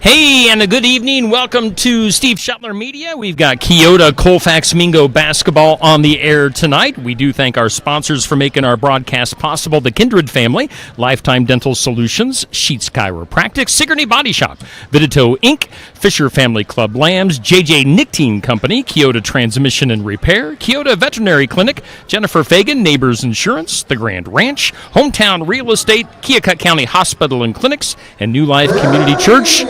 Hey, and a good evening. Welcome to Steve Shuttler Media. We've got Keota Colfax Mingo basketball on the air tonight. We do thank our sponsors for making our broadcast possible. The Kindred family, Lifetime Dental Solutions, Sheets Chiropractic, Sigourney Body Shop, Vidito Inc., Fisher Family Club Lambs, JJ Nicotine Company, Keota Transmission and Repair, Keota Veterinary Clinic, Jennifer Fagan, Neighbors Insurance, The Grand Ranch, Hometown Real Estate, Keokuk County Hospital and Clinics, and New Life Community Church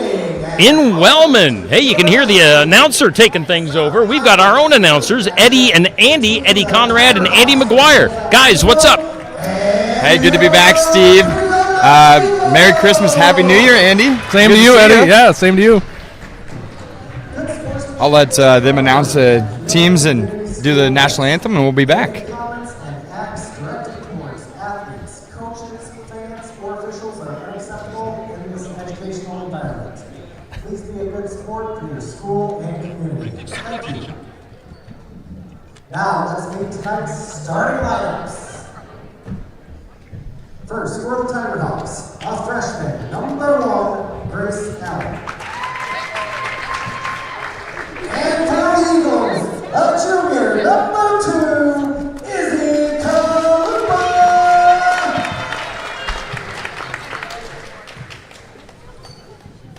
in Wellman. Hey, you can hear the announcer taking things over. We've got our own announcers, Eddie and Andy, Eddie Conrad and Andy McGuire. Guys, what's up? Hey, good to be back, Steve. Merry Christmas, Happy New Year, Andy. Same to you, Eddie. Yeah, same to you. I'll let them announce the teams and do the national anthem, and we'll be back. Please be a good sport for your school and community. Thank you. Now, let's meet tonight's starting lineups. First, who are the Tiger Hawks? A freshman, number 1, Grace Allen. And for the Eagles, a junior, number 2, Izzy Kalumba.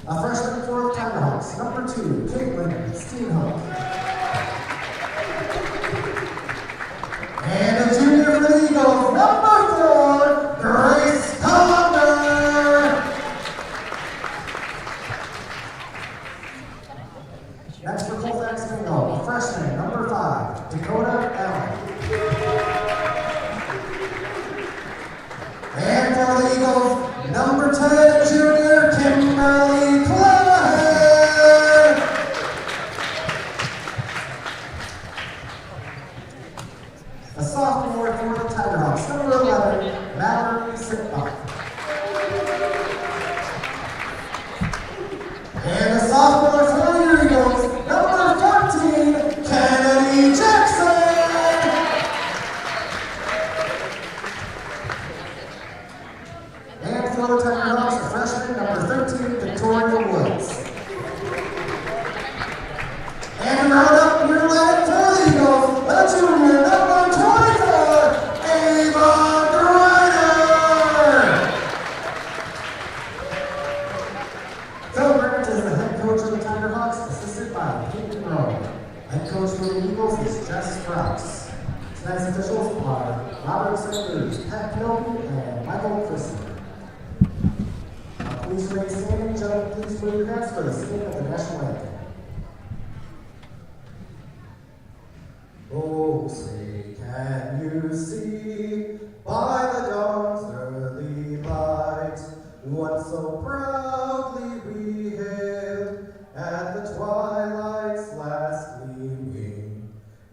A freshman for the Tiger Hawks, number 2, Caitlin Steenhook. And a junior for the Eagles, number 4, Grace Connor. Next for Colfax Mingo, a freshman, number 5, Keota Allen. And for the Eagles, number 10, junior, Kimberly Cleveland. A sophomore for the Tiger Hawks, number 11, Mallory Sitbach. And a sophomore for the Eagles, number 14, Kennedy Jackson. And for the Tiger Hawks, a freshman, number 13, Victoria Woods. And to round up your lineup for the Eagles, a junior, number 24, Ava Greiner. Phil Grant is the head coach of the Tiger Hawks, assisted by Peyton Rowe. Head coach for the Eagles is Jess Sprouse. Tonight's officials are Robert Sanders, Pat Kilby, and Michael Christopher. Please remain standing, gentlemen. Please put your hands for the singing of the national anthem. Oh, say, can you see by the dawn's early light what so proudly we hailed at the twilight's last gleaming,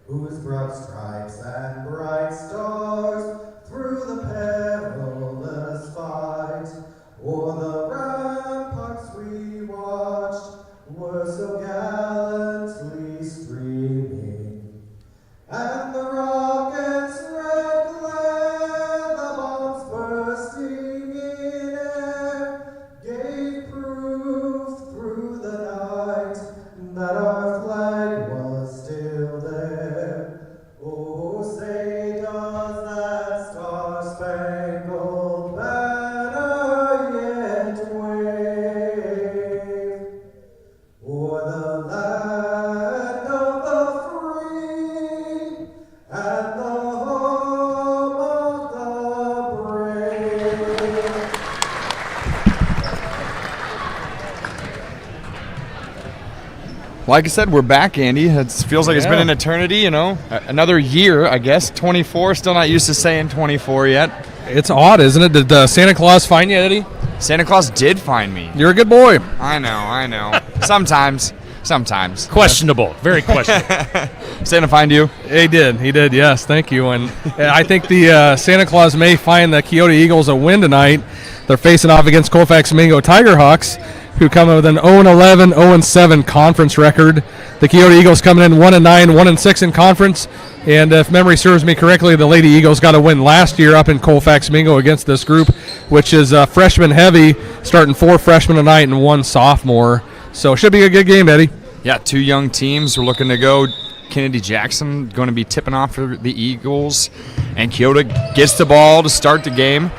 whose broad stripes and bright stars through the perilous fight o'er the ramparts we watched were so gallantly streaming, and the rockets' red glare, the bombs bursting in air, gave proof through the night that our flag was still there. Oh, say, does that star-spangled banner yet wave o'er the land of the free and the home of the brave? Like I said, we're back, Andy. It feels like it's been an eternity, you know. Another year, I guess. 24. Still not used to saying 24 yet. It's odd, isn't it? Did Santa Claus find you, Eddie? Santa Claus did find me. You're a good boy. I know. Sometimes. Questionable. Very questionable. Santa find you? He did, yes. Thank you. And I think the Santa Claus may find the Keota Eagles a win tonight. They're facing off against Colfax Mingo Tiger Hawks, who come with an 0-11, 0-7 conference record. The Keota Eagles coming in 1-9, 1-6 in conference. And if memory serves me correctly, the Lady Eagles got a win last year up in Colfax Mingo against this group, which is freshman heavy, starting 4 freshmen tonight and 1 sophomore. So it should be a good game, Eddie. Yeah, two young teams. We're looking to go. Kennedy Jackson going to be tipping off for the Eagles. And Keota gets the ball to start the game.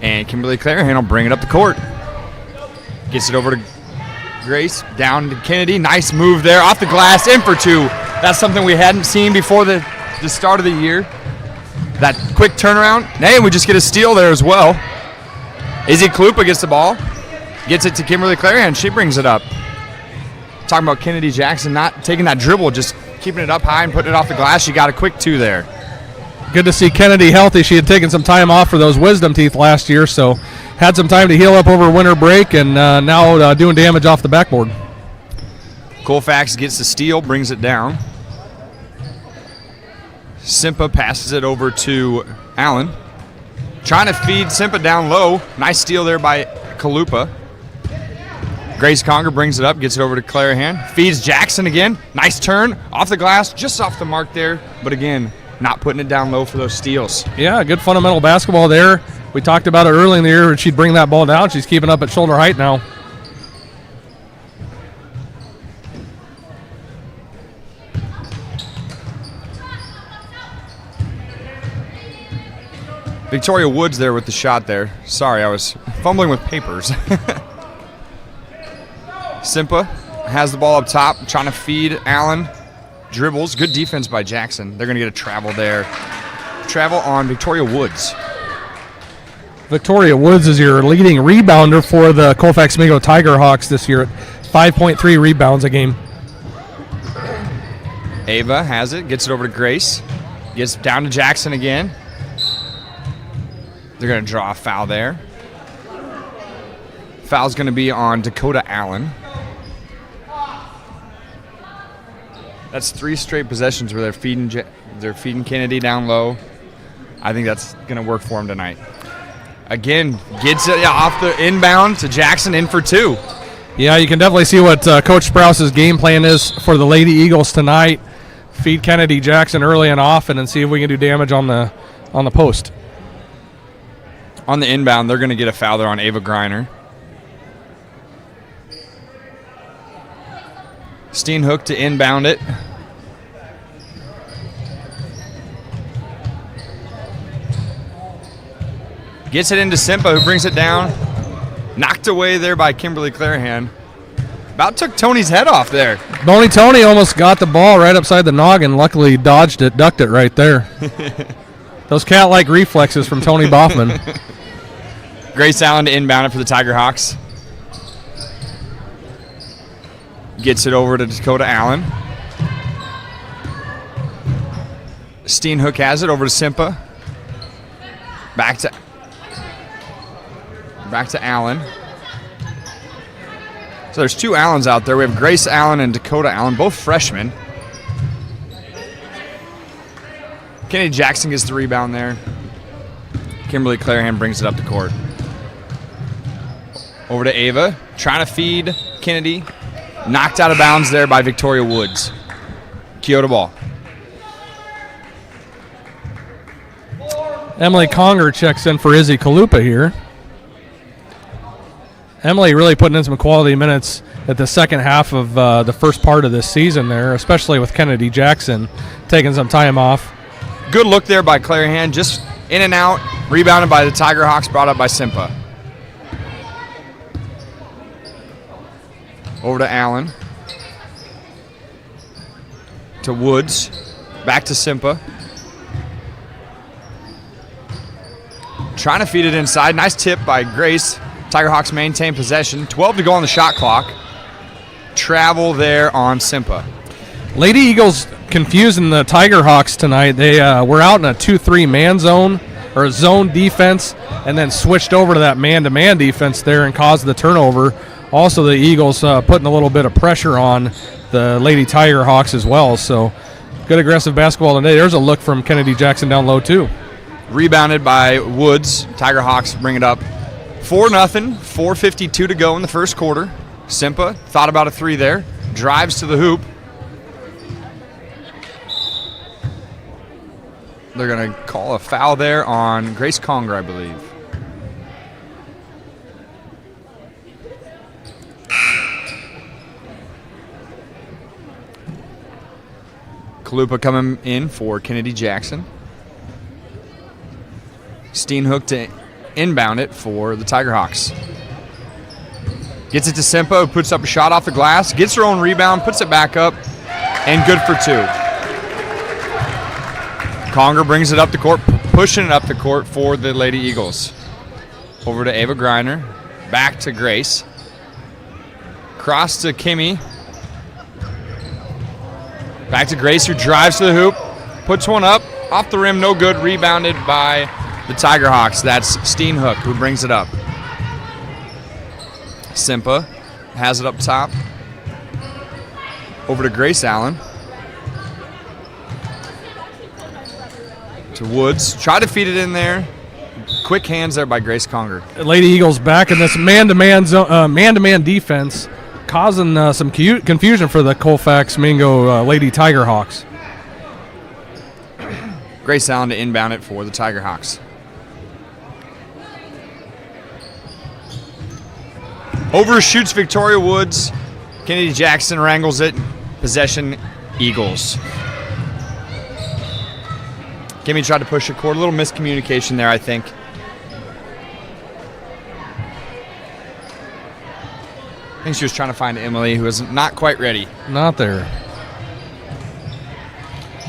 And Kimberly Clarahan will bring it up the court. Gets it over to Grace, down to Kennedy. Nice move there, off the glass, in for two. That's something we hadn't seen before the start of the year. That quick turnaround. Hey, we just get a steal there as well. Izzy Kalupa gets the ball. Gets it to Kimberly Clarahan. She brings it up. Talking about Kennedy Jackson not taking that dribble, just keeping it up high and putting it off the glass. She got a quick two there. Good to see Kennedy healthy. She had taken some time off for those wisdom teeth last year, so had some time to heal up over winter break, and now doing damage off the backboard. Colfax gets the steal, brings it down. Simpa passes it over to Allen. Trying to feed Simpa down low. Nice steal there by Kalupa. Grace Conger brings it up, gets it over to Clarahan. Feeds Jackson again. Nice turn, off the glass, just off the mark there. But again, not putting it down low for those steals. Yeah, good fundamental basketball there. We talked about it early in the year. She'd bring that ball down. She's keeping up at shoulder height now. Victoria Woods there with the shot there. Sorry, I was fumbling with papers. Simpa has the ball up top, trying to feed Allen. Dribbles. Good defense by Jackson. They're going to get a travel there. Travel on Victoria Woods. Victoria Woods is your leading rebounder for the Colfax Mingo Tiger Hawks this year at 5.3 rebounds a game. Ava has it, gets it over to Grace. Gets down to Jackson again. They're going to draw a foul there. Foul's going to be on Dakota Allen. That's 3 straight possessions where they're feeding Kennedy down low. I think that's going to work for him tonight. Again, gets it off the inbound to Jackson, in for 2. Yeah, you can definitely see what Coach Sprouse's game plan is for the Lady Eagles tonight. Feed Kennedy Jackson early and often and see if we can do damage on the post. On the inbound, they're going to get a foul there on Ava Griner. Steenhook to inbound it. Gets it into Simpa, who brings it down. Knocked away there by Kimberly Clarahan. About took Tony's head off there. Tony almost got the ball right upside the noggin. Luckily dodged it, ducked it right there. Those cat-like reflexes from Tony Boffman. Grace Allen to inbound it for the Tiger Hawks. Gets it over to Dakota Allen. Steenhook has it over to Simpa. Back to Allen. So there's 2 Allens out there. We have Grace Allen and Dakota Allen, both freshmen. Kennedy Jackson gets the rebound there. Kimberly Clarahan brings it up the court. Over to Ava, trying to feed Kennedy. Knocked out of bounds there by Victoria Woods. Keota ball. Emily Conger checks in for Izzy Kalupa here. Emily really putting in some quality minutes at the second half of the first part of this season there, especially with Kennedy Jackson taking some time off. Good look there by Clarahan, just in and out, rebounded by the Tiger Hawks, brought up by Simpa. Over to Allen. To Woods. Back to Simpa. Trying to feed it inside. Nice tip by Grace. Tiger Hawks maintain possession. 12 to go on the shot clock. Travel there on Simpa. Lady Eagles confusing the Tiger Hawks tonight. They were out in a 2-3 man zone or a zone defense and then switched over to that man-to-man defense there and caused the turnover. Also, the Eagles putting a little bit of pressure on the Lady Tiger Hawks as well. So, good aggressive basketball today. There's a look from Kennedy Jackson down low, too. Rebounded by Woods. Tiger Hawks bring it up 4-0, 4:52 to go in the first quarter. Simpa thought about a 3 there. Drives to the hoop. They're going to call a foul there on Grace Conger, I believe. Kalupa coming in for Kennedy Jackson. Steenhook to inbound it for the Tigerhawks. Gets it to Simpa, who puts up a shot off the glass, gets her own rebound, puts it back up, and good for 2. Conger brings it up the court, pushing it up the court for the Lady Eagles. Over to Ava Greiner, back to Grace. Cross to Kimmy. Back to Grace, who drives to the hoop, puts one up, off the rim, no good, rebounded by the Tigerhawks. That's Steenhook who brings it up. Simpa has it up top. Over to Grace Allen. To Woods. Try to feed it in there. Quick hands there by Grace Conger. Lady Eagles back in this man-to-man defense, causing some confusion for the Colfax Mingo Lady Tigerhawks. Grace Allen to inbound it for the Tigerhawks. Overshoots Victoria Woods. Kennedy Jackson wrangles it. Possession, Eagles. Kimmy tried to push the court. A little miscommunication there, I think. I think she was trying to find Emily, who was not quite ready. Not there.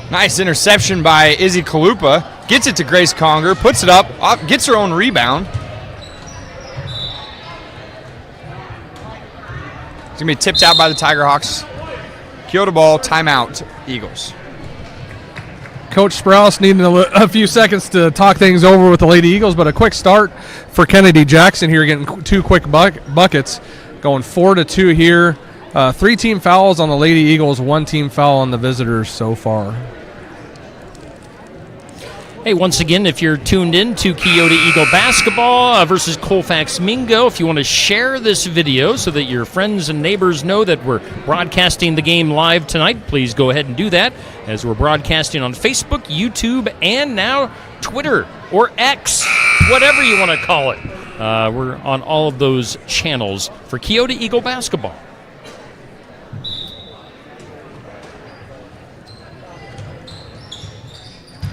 Nice interception by Izzy Kalupa. Gets it to Grace Conger. Puts it up. Gets her own rebound. It's going to be tipped out by the Tigerhawks. Keota ball, timeout, Eagles. Coach Sprouse needing a few seconds to talk things over with the Lady Eagles, but a quick start for Kennedy Jackson here, getting 2 quick buckets, going 4-2 here. 3 team fouls on the Lady Eagles, 1 team foul on the visitors so far. Hey, once again, if you're tuned in to Keota Eagle basketball versus Colfax Mingo, if you want to share this video so that your friends and neighbors know that we're broadcasting the game live tonight, please go ahead and do that, as we're broadcasting on Facebook, YouTube, and now Twitter or X, whatever you want to call it. We're on all of those channels for Keota Eagle basketball.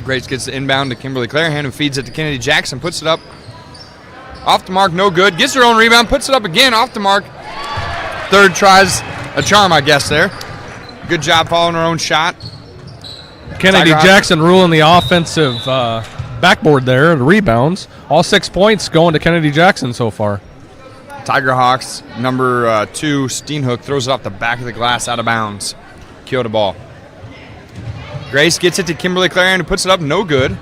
Grace gets the inbound to Kimberly Clarahan, who feeds it to Kennedy Jackson, puts it up. Off the mark, no good. Gets her own rebound, puts it up again, off the mark. Third tries a charm, I guess, there. Good job following her own shot. Kennedy Jackson ruling the offensive backboard there, the rebounds. All 6 points going to Kennedy Jackson so far. Tigerhawks, number 2, Steenhook, throws it off the back of the glass, out of bounds. Keota ball. Grace gets it to Kimberly Clarion, who puts it up, no good.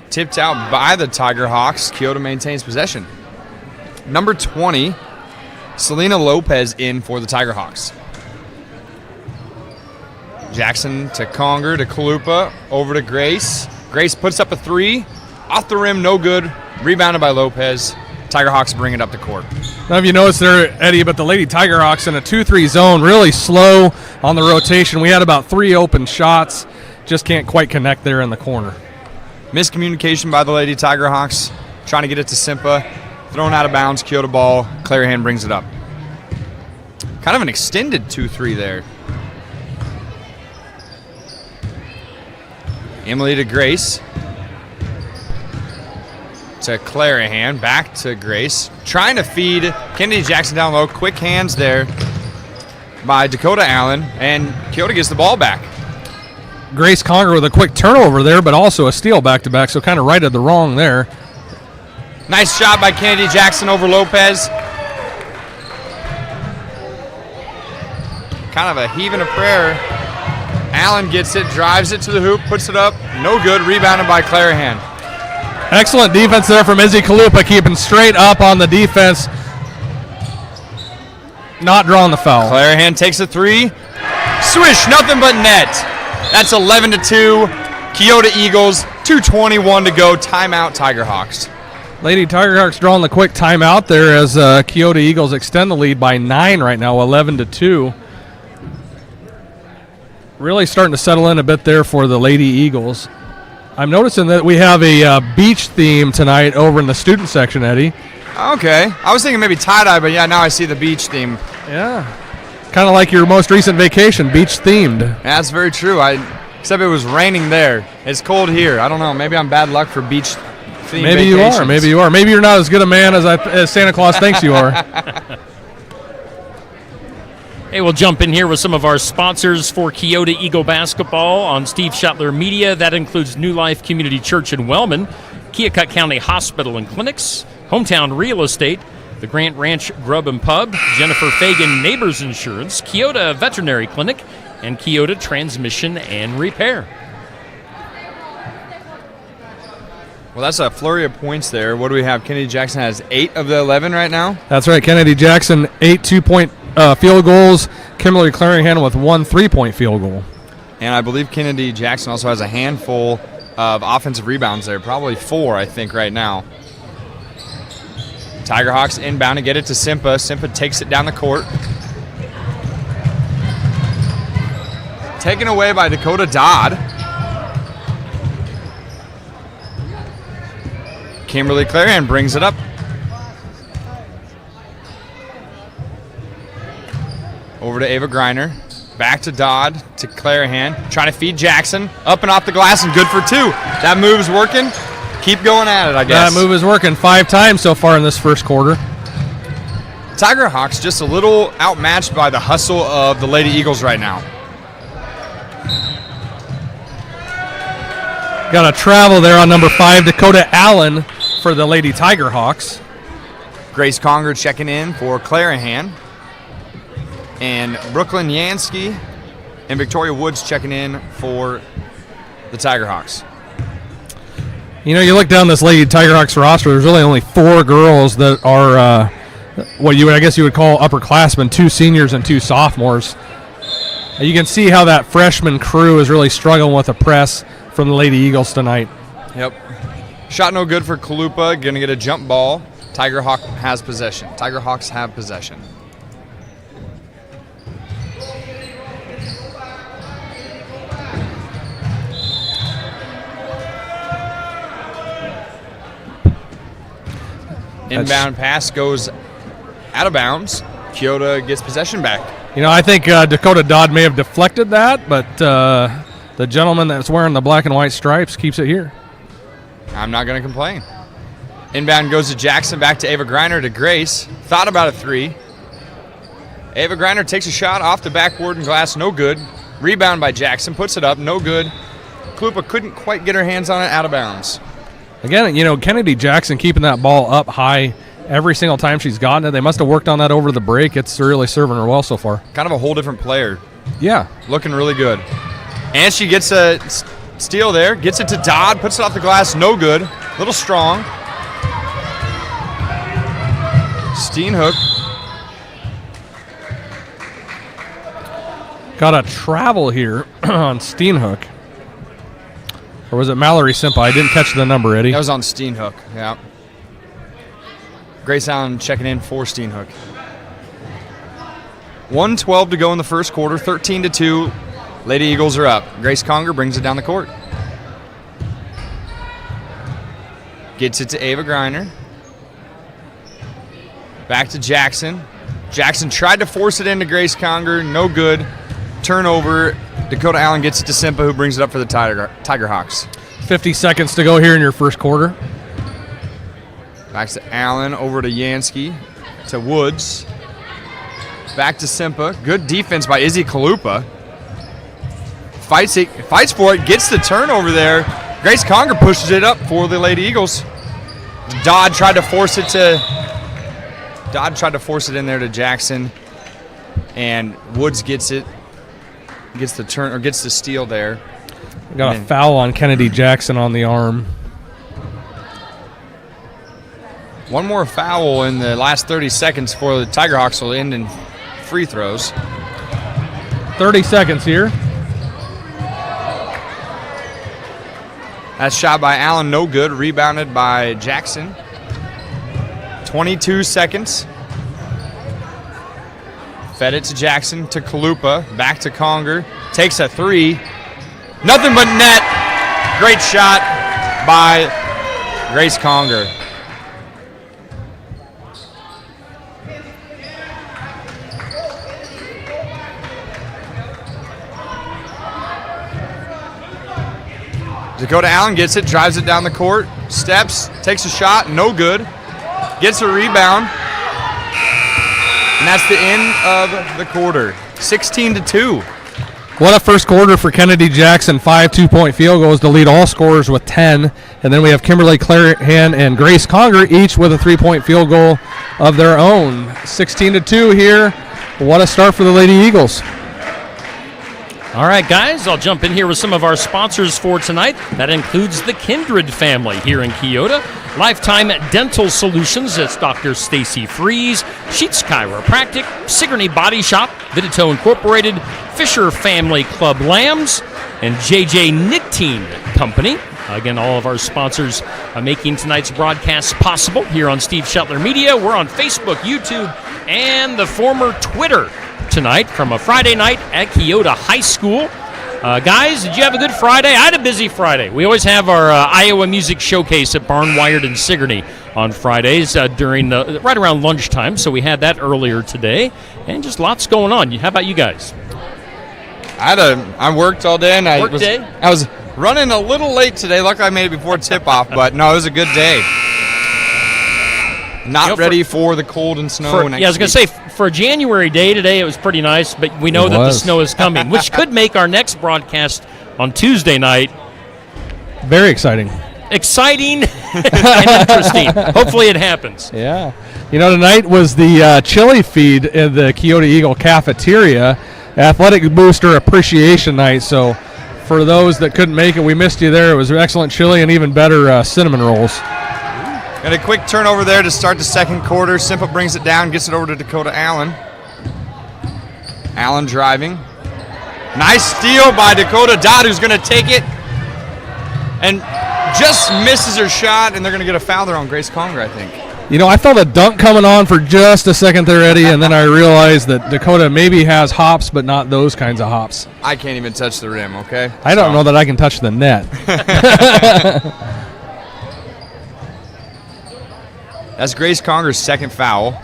Tipped out by the Tigerhawks. Keota maintains possession. Number 20, Selena Lopez in for the Tigerhawks. Jackson to Conger to Kalupa, over to Grace. Grace puts up a 3, off the rim, no good. Rebounded by Lopez. Tigerhawks bring it up the court. Now, if you noticed there, Eddie, but the Lady Tigerhawks in a 2-3 zone, really slow on the rotation. We had about 3 open shots, just can't quite connect there in the corner. Miscommunication by the Lady Tigerhawks, trying to get it to Simpa. Thrown out of bounds, Keota ball. Clarahan brings it up. Kind of an extended 2-3 there. Emily to Grace. To Clarahan, back to Grace. Trying to feed Kennedy Jackson down low. Quick hands there by Dakota Allen, and Keota gets the ball back. Grace Conger with a quick turnover there, but also a steal back-to-back, so kind of righted the wrong there. Nice shot by Kennedy Jackson over Lopez. Kind of a heaving a prayer. Allen gets it, drives it to the hoop, puts it up. No good, rebounded by Clarahan. Excellent defense there from Izzy Kalupa, keeping straight up on the defense. Not drawing the foul. Clarahan takes a 3. Swish, nothing but net. That's 11-2. Keota Eagles, 2:21 to go. Timeout, Tigerhawks. Lady Tigerhawks drawing the quick timeout there as Keota Eagles extend the lead by 9 right now, 11-2. Really starting to settle in a bit there for the Lady Eagles. I'm noticing that we have a beach theme tonight over in the student section, Eddie. Okay. I was thinking maybe tie-dye, but yeah, now I see the beach theme. Yeah. Kind of like your most recent vacation, beach themed. That's very true. Except it was raining there. It's cold here. I don't know. Maybe I'm bad luck for beach themed Maybe you are. Maybe you are. Maybe you're not as good a man as Santa Claus thinks you are. Hey, we'll jump in here with some of our sponsors for Keota Eagle basketball on Steve Schottler Media. That includes New Life Community Church in Wellman, Keokuk County Hospital and Clinics, Hometown Real Estate, the Grant Ranch Grub and Pub, Jennifer Fagan Neighbors Insurance, Keota Veterinary Clinic, and Keota Transmission and Repair. Well, that's a flurry of points there. What do we have? Kennedy Jackson has 8 of the 11 right now. That's right. Kennedy Jackson, 8 2-point field goals. Kimberly Claringham with 1 3-point field goal. And I believe Kennedy Jackson also has a handful of offensive rebounds there. Probably 4, I think, right now. Tiger Hawks inbound to get it to Simpa. Simpa takes it down the court. Taken away by Dakota Dodd. Kimberly Clarion brings it up. Over to Ava Griner. Back to Dodd, to Clarahan. Trying to feed Jackson. Up and off the glass and good for 2. That move's working. Keep going at it, I guess. That move is working 5 times so far in this first quarter. Tiger Hawks just a little outmatched by the hustle of the Lady Eagles right now. Got a travel there on number 5, Dakota Allen for the Lady Tiger Hawks. Grace Conger checking in for Clarahan. And Brooklyn Yansky and Victoria Woods checking in for the Tiger Hawks. You know, you look down this Lady Tiger Hawks roster, there's really only 4 girls that are what I guess you would call upperclassmen, 2 seniors and 2 sophomores. You can see how that freshman crew is really struggling with the press from the Lady Eagles tonight. Yep. Shot no good for Kalupa. Going to get a jump ball. Tiger Hawk has possession. Tiger Hawks have possession. Inbound pass goes out of bounds. Keota gets possession back. You know, I think Dakota Dodd may have deflected that, but the gentleman that's wearing the black and white stripes keeps it here. I'm not going to complain. Inbound goes to Jackson, back to Ava Griner to Grace. Thought about a 3. Ava Griner takes a shot off the backboard and glass, no good. Rebound by Jackson, puts it up, no good. Kalupa couldn't quite get her hands on it, out of bounds. Again, you know, Kennedy Jackson keeping that ball up high every single time she's gotten it. They must have worked on that over the break. It's really serving her well so far. Kind of a whole different player. Yeah. Looking really good. And she gets a steal there, gets it to Dodd, puts it off the glass, no good. A little strong. Steenhook. Got a travel here on Steenhook. Or was it Mallory Simpa? I didn't catch the number, Eddie. That was on Steenhook, yeah. Grace Allen checking in for Steenhook. 1:12 to go in the first quarter, 13-2. Lady Eagles are up. Grace Conger brings it down the court. Gets it to Ava Griner. Back to Jackson. Jackson tried to force it into Grace Conger, no good. Turnover. Dakota Allen gets it to Simpa, who brings it up for the Tiger Hawks. 50 seconds to go here in your first quarter. Back to Allen, over to Yansky, to Woods. Back to Simpa. Good defense by Izzy Kalupa. Fights for it, gets the turnover there. Grace Conger pushes it up for the Lady Eagles. Dodd tried to force it in there to Jackson, and Woods gets it. Gets the steal there. Got a foul on Kennedy Jackson on the arm. One more foul in the last 30 seconds for the Tiger Hawks will end in free throws. 30 seconds here. That shot by Allen, no good. Rebounded by Jackson. 22 seconds. Fed it to Jackson, to Kalupa, back to Conger. Takes a 3. Nothing but net. Great shot by Grace Conger. Dakota Allen gets it, drives it down the court, steps, takes a shot, no good. Gets a rebound. And that's the end of the quarter. 16-2. What a first quarter for Kennedy Jackson. 5 2-point field goals to lead all scorers with 10. And then we have Kimberly Clarahan and Grace Conger each with a 3-point field goal of their own. 16-2 here. What a start for the Lady Eagles. All right, guys, I'll jump in here with some of our sponsors for tonight. That includes the Kindred family here in Keota. Lifetime Dental Solutions, that's Dr. Stacy Freeze, Sheets Chiropractic, Sigourney Body Shop, Vidito Incorporated, Fisher Family Club Lambs, and JJ Nicotine Company. Again, all of our sponsors are making tonight's broadcast possible here on Steve Shetler Media. We're on Facebook, YouTube, and the former Twitter tonight from a Friday night at Keota High School. Guys, did you have a good Friday? I had a busy Friday. We always have our Iowa Music Showcase at Barnwired and Sigourney on Fridays during right around lunchtime, so we had that earlier today, and just lots going on. How about you guys? I worked all day, and I was running a little late today. Luckily, I made it before tip-off, but no, it was a good day. Not ready for the cold and snow next week. I was going to say, for a January day today, it was pretty nice, but we know that the snow is coming, which could make our next broadcast on Tuesday night very exciting. Exciting and interesting. Hopefully it happens. Yeah. You know, tonight was the chili feed in the Keota Eagle Cafeteria, Athletic Booster Appreciation Night, so for those that couldn't make it, we missed you there. It was excellent chili and even better cinnamon rolls. And a quick turnover there to start the second quarter. Simple brings it down, gets it over to Dakota Allen. Allen driving. Nice steal by Dakota Dodd, who's going to take it. And just misses her shot, and they're going to get a foul there on Grace Conger, I think. You know, I felt a dunk coming on for just a second there, Eddie, and then I realized that Dakota maybe has hops, but not those kinds of hops. I can't even touch the rim, okay? I don't know that I can touch the net. That's Grace Conger's second foul.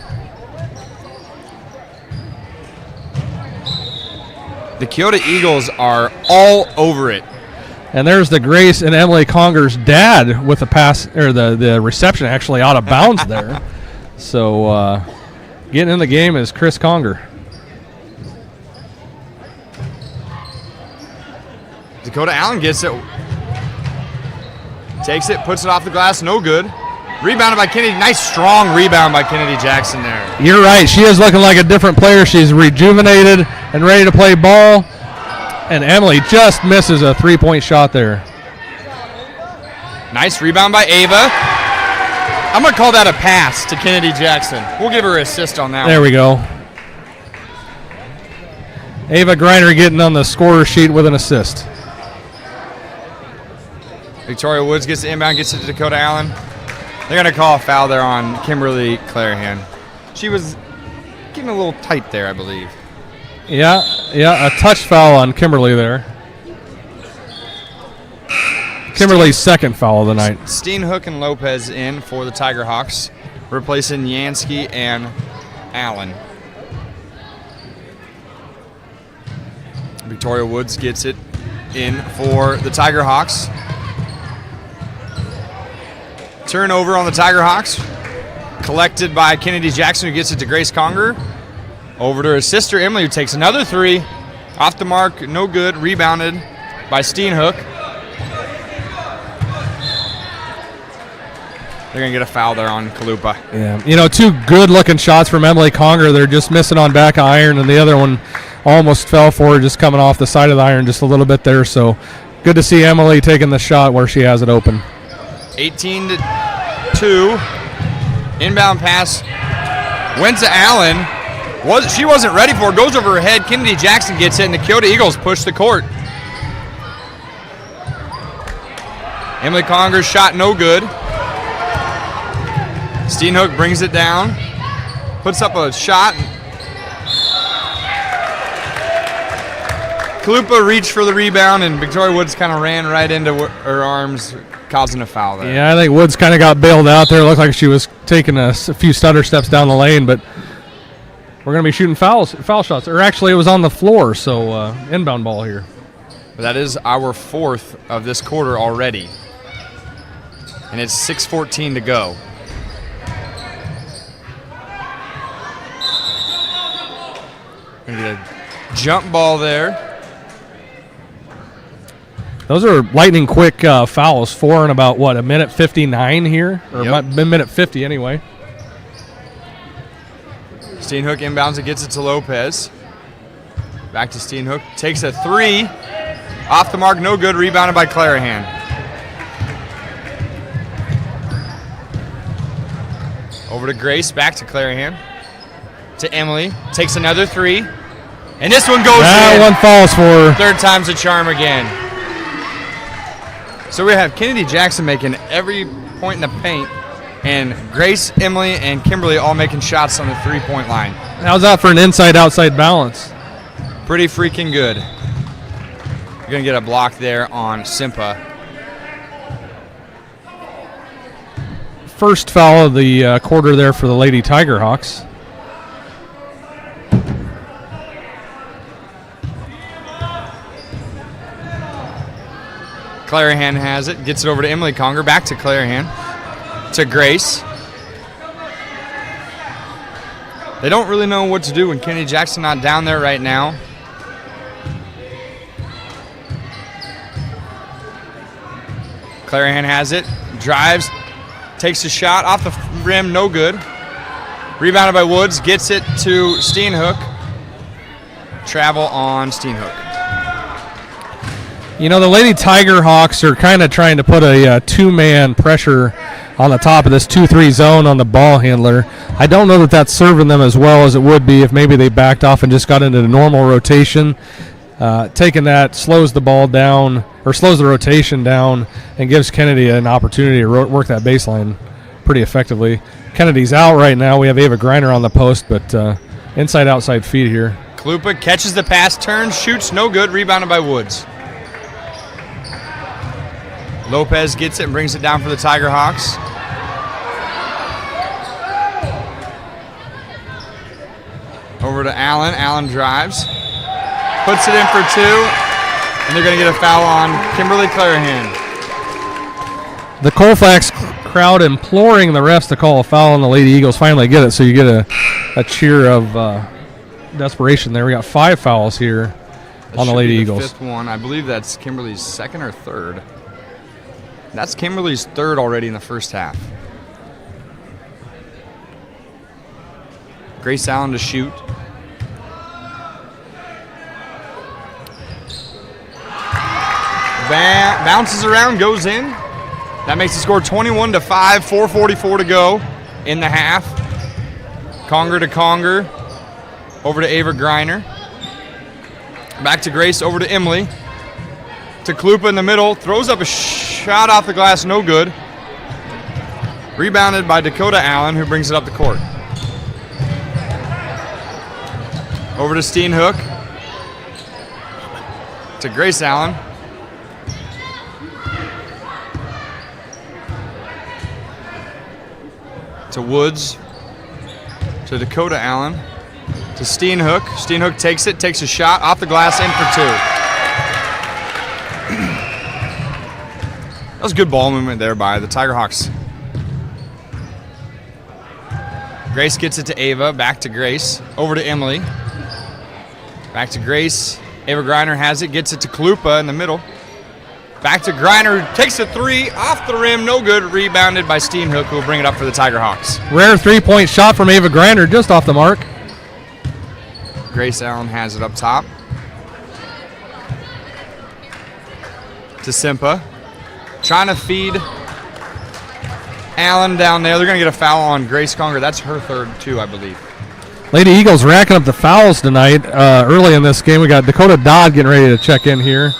The Keota Eagles are all over it. And there's the Grace and Emily Conger's dad with the pass, or the reception actually out of bounds there. So getting in the game is Chris Conger. Dakota Allen gets it. Takes it, puts it off the glass, no good. Rebounded by Kennedy. Nice, strong rebound by Kennedy Jackson there. You're right. She is looking like a different player. She's rejuvenated and ready to play ball. And Emily just misses a three-point shot there. Nice rebound by Ava. I'm going to call that a pass to Kennedy Jackson. We'll give her an assist on that There one. we go. Ava Griner getting on the scorer sheet with an assist. Victoria Woods gets the inbound, gets it to Dakota Allen. They're going to call a foul there on Kimberly Clarahan. She was getting a little tight there, I believe. Yeah, a touch foul on Kimberly there. Kimberly's second foul of the night. Steenhook and Lopez in for the Tiger Hawks, replacing Yansky and Allen. Victoria Woods gets it in for the Tiger Hawks. Turnover on the Tiger Hawks. Collected by Kennedy Jackson, who gets it to Grace Conger. Over to her sister, Emily, who takes another three. Off the mark, no good. Rebounded by Steenhook. They're going to get a foul there on Kalupa. Yeah, you know, two good-looking shots from Emily Conger. They're just missing on back of iron, and the other one almost fell for her, just coming off the side of the iron just a little bit there. So good to see Emily taking the shot where she has it open. 18-2. Inbound pass went to Allen. She wasn't ready for it. Goes over her head. Kennedy Jackson gets it, and the Keota Eagles push the court. Emily Conger's shot no good. Steenhook brings it down. Puts up a shot. Kalupa reached for the rebound, and Victoria Woods kind of ran right into her arms, causing a foul there. Yeah, I think Woods kind of got bailed out there. It looked like she was taking a few stutter steps down the lane, but we're going to be shooting foul shots. Or actually, it was on the floor, so inbound ball here. But that is our 4th of this quarter already. And it's 6:14 to go. Gonna get a jump ball there. Those are lightning quick fouls. 4 in about, a minute 59 here? Or Yep. minute 50 anyway. Steenhook inbounds it, gets it to Lopez. Back to Steenhook. Takes a 3. Off the mark, no good. Rebounded by Clarahan. Over to Grace, back to Clarahan. To Emily. Takes another 3. And this one goes That in. one falls for her. 3rd time's a charm again. So we have Kennedy Jackson making every point in the paint, and Grace, Emily, and Kimberly all making shots on the 3-point line. How's that for an inside-outside balance? Pretty freaking good. You're going to get a block there on Simpa. First foul of the quarter there for the Lady Tiger Hawks. Clarahan has it, gets it over to Emily Conger, back to Clarahan, to Grace. They don't really know what to do when Kennedy Jackson not down there right now. Clarahan has it, drives, takes a shot off the rim, no good. Rebounded by Woods, gets it to Steenhook. Travel on Steenhook. You know, the Lady Tiger Hawks are kind of trying to put a two-man pressure on the top of this 2-3 zone on the ball handler. I don't know that that's serving them as well as it would be if maybe they backed off and just got into the normal rotation. Taking that slows the ball down, or slows the rotation down, and gives Kennedy an opportunity to work that baseline pretty effectively. Kennedy's out right now. We have Ava Griner on the post, but inside-outside feed here. Klupa catches the pass, turns, shoots, no good. Rebounded by Woods. Lopez gets it and brings it down for the Tiger Hawks. Over to Allen. Allen drives. Puts it in for 2. And they're going to get a foul on Kimberly Clarahan. The Colfax crowd imploring the refs to call a foul on the Lady Eagles. Finally get it, so you get a cheer of desperation there. We got 5 fouls here on the Lady Eagles. 5th one. I believe that's Kimberly's 2nd or 3rd. That's Kimberly's 3rd already in the first half. Grace Allen to shoot. Bounces around, goes in. That makes the score 21-5, 4:44 to go in the half. Conger to Conger. Over to Ava Griner. Back to Grace, over to Emily. To Klupa in the middle, throws up a shot off the glass, no good. Rebounded by Keota Allen, who brings it up the court. Over to Steenhook. To Grace Allen. To Woods. To Keota Allen. To Steenhook. Steenhook takes it, takes a shot off the glass, in for 2. That was good ball movement there by the Tiger Hawks. Grace gets it to Ava, back to Grace, over to Emily. Back to Grace. Ava Griner has it, gets it to Klupa in the middle. Back to Griner, takes a 3, off the rim, no good. Rebounded by Steenhook, who will bring it up for the Tiger Hawks. Rare 3-point shot from Ava Griner, just off the mark. Grace Allen has it up top. To Simpa. Trying to feed Allen down there. They're going to get a foul on Grace Conger. That's her 3rd, too, I believe. Lady Eagles racking up the fouls tonight. Early in this game, we got Dakota Dodd getting ready to check in here.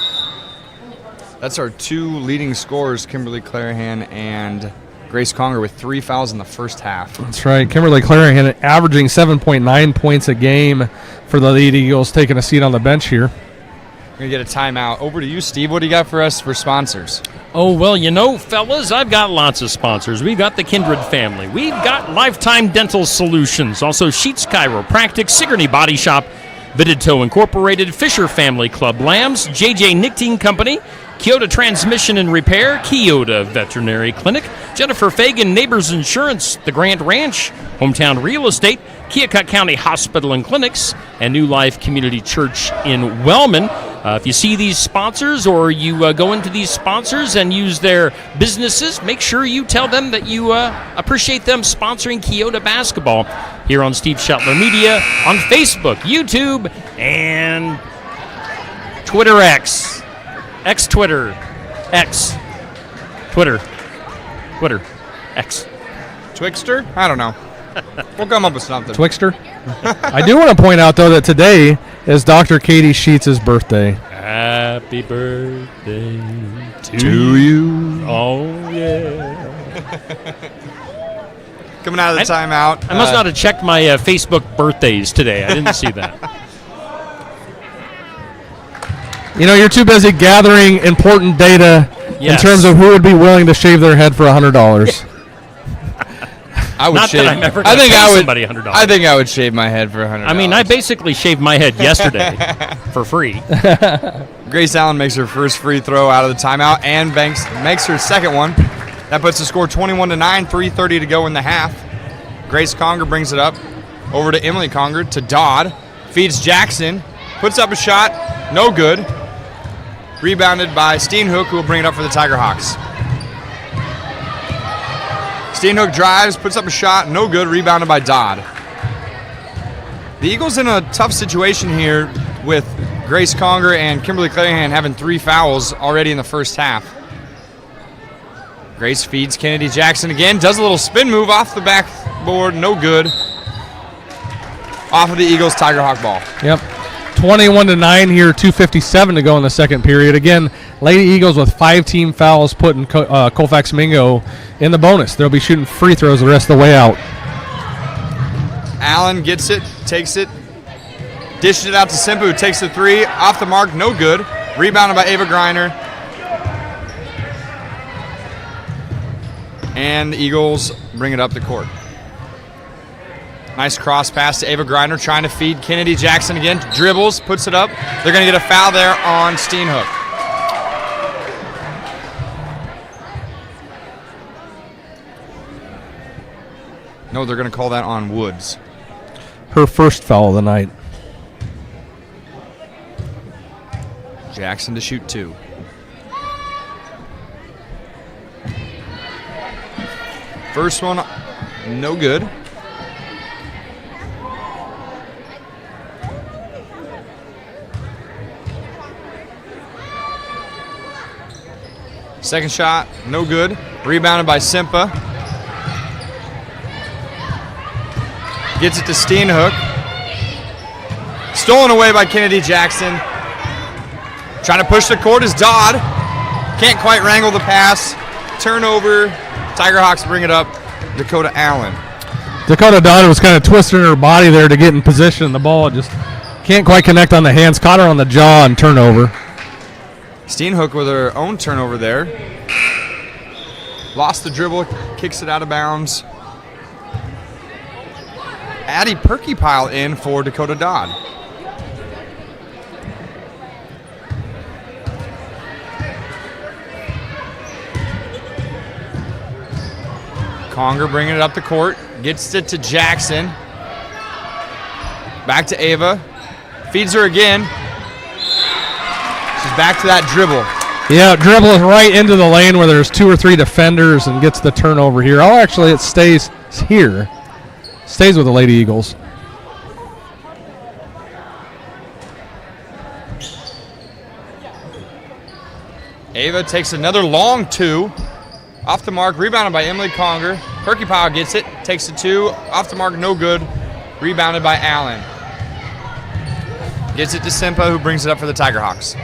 That's our 2 leading scorers, Kimberly Clarahan and Grace Conger, with 3 fouls in the first half. That's right. Kimberly Clarahan averaging 7.9 points a game for the Lady Eagles, taking a seat on the bench here. We're going to get a timeout. Over to you, Steve. What do you got for us for sponsors? Oh, well, fellas, I've got lots of sponsors. We've got the Kindred family. We've got Lifetime Dental Solutions, also Sheets Chiropractic, Sigourney Body Shop, Vidito Incorporated, Fisher Family Club Lambs, JJ Knitting Company, Keota Transmission and Repair, Keota Veterinary Clinic, Jennifer Fagan Neighbors Insurance, The Grant Ranch, Hometown Real Estate, Keokuk County Hospital and Clinics, and New Life Community Church in Wellman. If you see these sponsors or you go into these sponsors and use their businesses, make sure you tell them that you appreciate them sponsoring Keota basketball here on Steve Shetler Media, on Facebook, YouTube, and Twitter X. Twitter, X. Twixter? I don't know. We'll come up with something. Twixter. I do want to point out, though, that today is Dr. Katie Sheets' birthday. Happy birthday to you. Oh, yeah. Coming out of the timeout. I must not have checked my Facebook birthdays today. I didn't see that. You know, you're too busy gathering important data Yes. in terms of who would be willing to shave their head for $100. I would Not shave. that I'm ever I gonna think pay I would. somebody $100. I think I would shave my head for $100. I mean, I basically shaved my head yesterday for free. Grace Allen makes her first free throw out of the timeout and makes her second one. That puts the score 21-9, 3:30 to go in the half. Grace Conger brings it up over to Emily Conger to Dodd. Feeds Jackson. Puts up a shot. No good. Rebounded by Steenhook, who will bring it up for the Tiger Hawks. Steenhook drives, puts up a shot. No good. Rebounded by Dodd. The Eagles in a tough situation here with Grace Conger and Kimberly Clarahan having 3 fouls already in the first half. Grace feeds Kennedy Jackson again. Does a little spin move off the backboard. No good. Off of the Eagles Tiger Hawk ball. Yep. 21-9 here, 2:57 to go in the second period. Again, Lady Eagles with 5 team fouls putting Colfax Mingo in the bonus. They'll be shooting free throws the rest of the way out. Allen gets it, takes it, dishes it out to Simpa, who takes the 3. Off the mark, no good. Rebounded by Ava Griner. And the Eagles bring it up the court. Nice cross pass to Ava Griner, trying to feed Kennedy Jackson again. Dribbles, puts it up. They're going to get a foul there on Steenhook. No, they're going to call that on Woods. Her first foul of the night. Jackson to shoot 2. First one, no good. Second shot, no good. Rebounded by Simpa. Gets it to Steenhook. Stolen away by Kennedy Jackson. Trying to push the court is Dodd. Can't quite wrangle the pass. Turnover. Tiger Hawks bring it up. Dakota Allen. Dakota Dodd was kind of twisting her body there to get in position. The ball just can't quite connect on the hands. Caught her on the jaw and turnover. Steenhook with her own turnover there. Lost the dribble, kicks it out of bounds. Addie Perkypile in for Dakota Dodd. Conger bringing it up the court, gets it to Jackson. Back to Ava, feeds her again. She's back to that dribble. Yeah, dribbles right into the lane where there's 2 or 3 defenders and gets the turnover here. Oh, actually, it stays here. Stays with the Lady Eagles. Ava takes another long 2. Off the mark, rebounded by Emily Conger. Perkypile gets it, takes the 2. Off the mark, no good. Rebounded by Allen. Gets it to Simpa, who brings it up for the Tiger Hawks.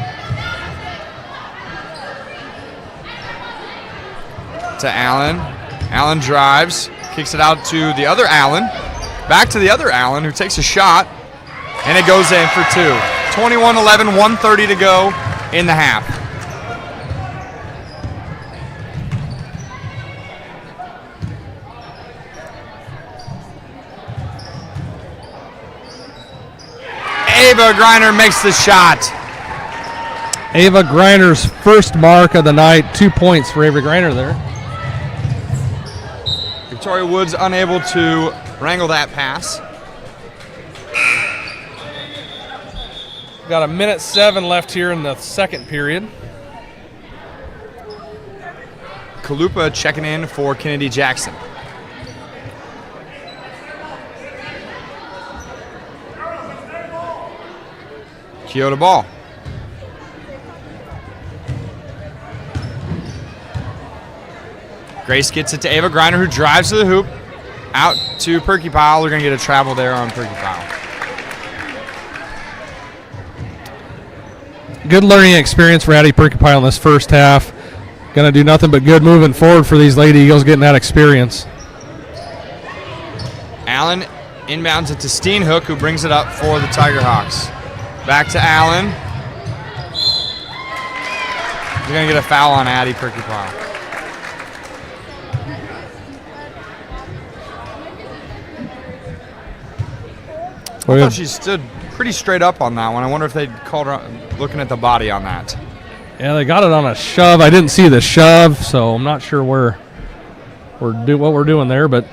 To Allen. Allen drives, kicks it out to the other Allen. Back to the other Allen, who takes a shot, and it goes in for 2. 21-11, 1:30 to go in the half. Ava Griner makes the shot. Ava Griner's first mark of the night. 2 points for Ava Griner there. Victoria Woods unable to wrangle that pass. Got 1:07 left here in the second period. Kalupa checking in for Kennedy Jackson. Keota ball. Grace gets it to Ava Griner, who drives to the hoop. Out to Perky Pile. They're going to get a travel there on Perky Pile. Good learning experience for Addie Perky Pile in this first half. Going to do nothing but good moving forward for these Lady Eagles getting that experience. Allen inbounds it to Steenhook, who brings it up for the Tiger Hawks. Back to Allen. They're going to get a foul on Addie Perky Pile. I thought she stood pretty straight up on that one. I wonder if they called her looking at the body on that. Yeah, they got it on a shove. I didn't see the shove, so I'm not sure what we're doing there. But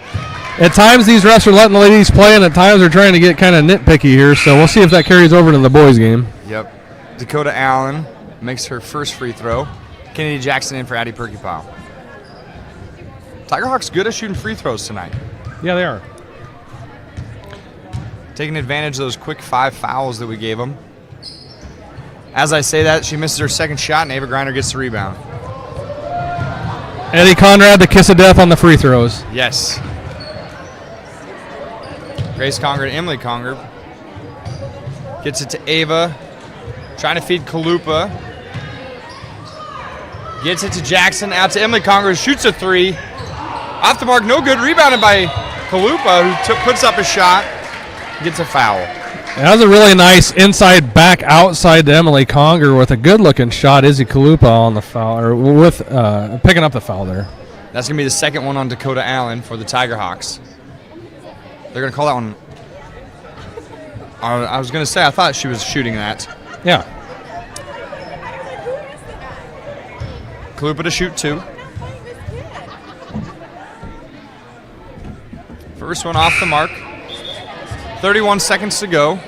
at times these refs are letting the ladies play, and at times they're trying to get kind of nitpicky here. So we'll see if that carries over to the boys' game. Yep. Dakota Allen makes her first free throw. Kennedy Jackson in for Addie Perky Pile. Tiger Hawks good at shooting free throws tonight. Yeah, they are. Taking advantage of those quick 5 fouls that we gave them. As I say that, she misses her second shot, and Ava Griner gets the rebound. Eddie Conrad, the kiss of death on the free throws. Yes. Grace Conger to Emily Conger. Gets it to Ava. Trying to feed Kalupa. Gets it to Jackson. Out to Emily Conger. Shoots a 3. Off the mark, no good. Rebounded by Kalupa, who puts up a shot. Gets a foul. That was a really nice inside back outside to Emily Conger with a good-looking shot. Izzy Kalupa on the foul, or with picking up the foul there. That's going to be the second one on Dakota Allen for the Tiger Hawks. They're going to call that one. I was going to say, I thought she was shooting that. Yeah. Kalupa to shoot 2. First one off the mark. 31 seconds to go.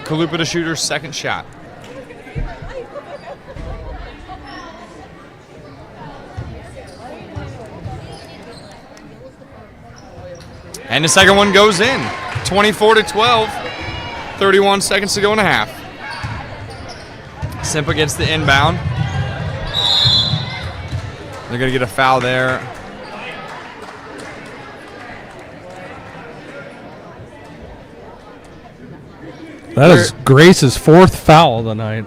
Kalupa to shoot her second shot. And the second one goes in. 24-12. 31 seconds to go and a half. Simpa gets the inbound. They're going to get a foul there. That is Grace's 4th foul of the night.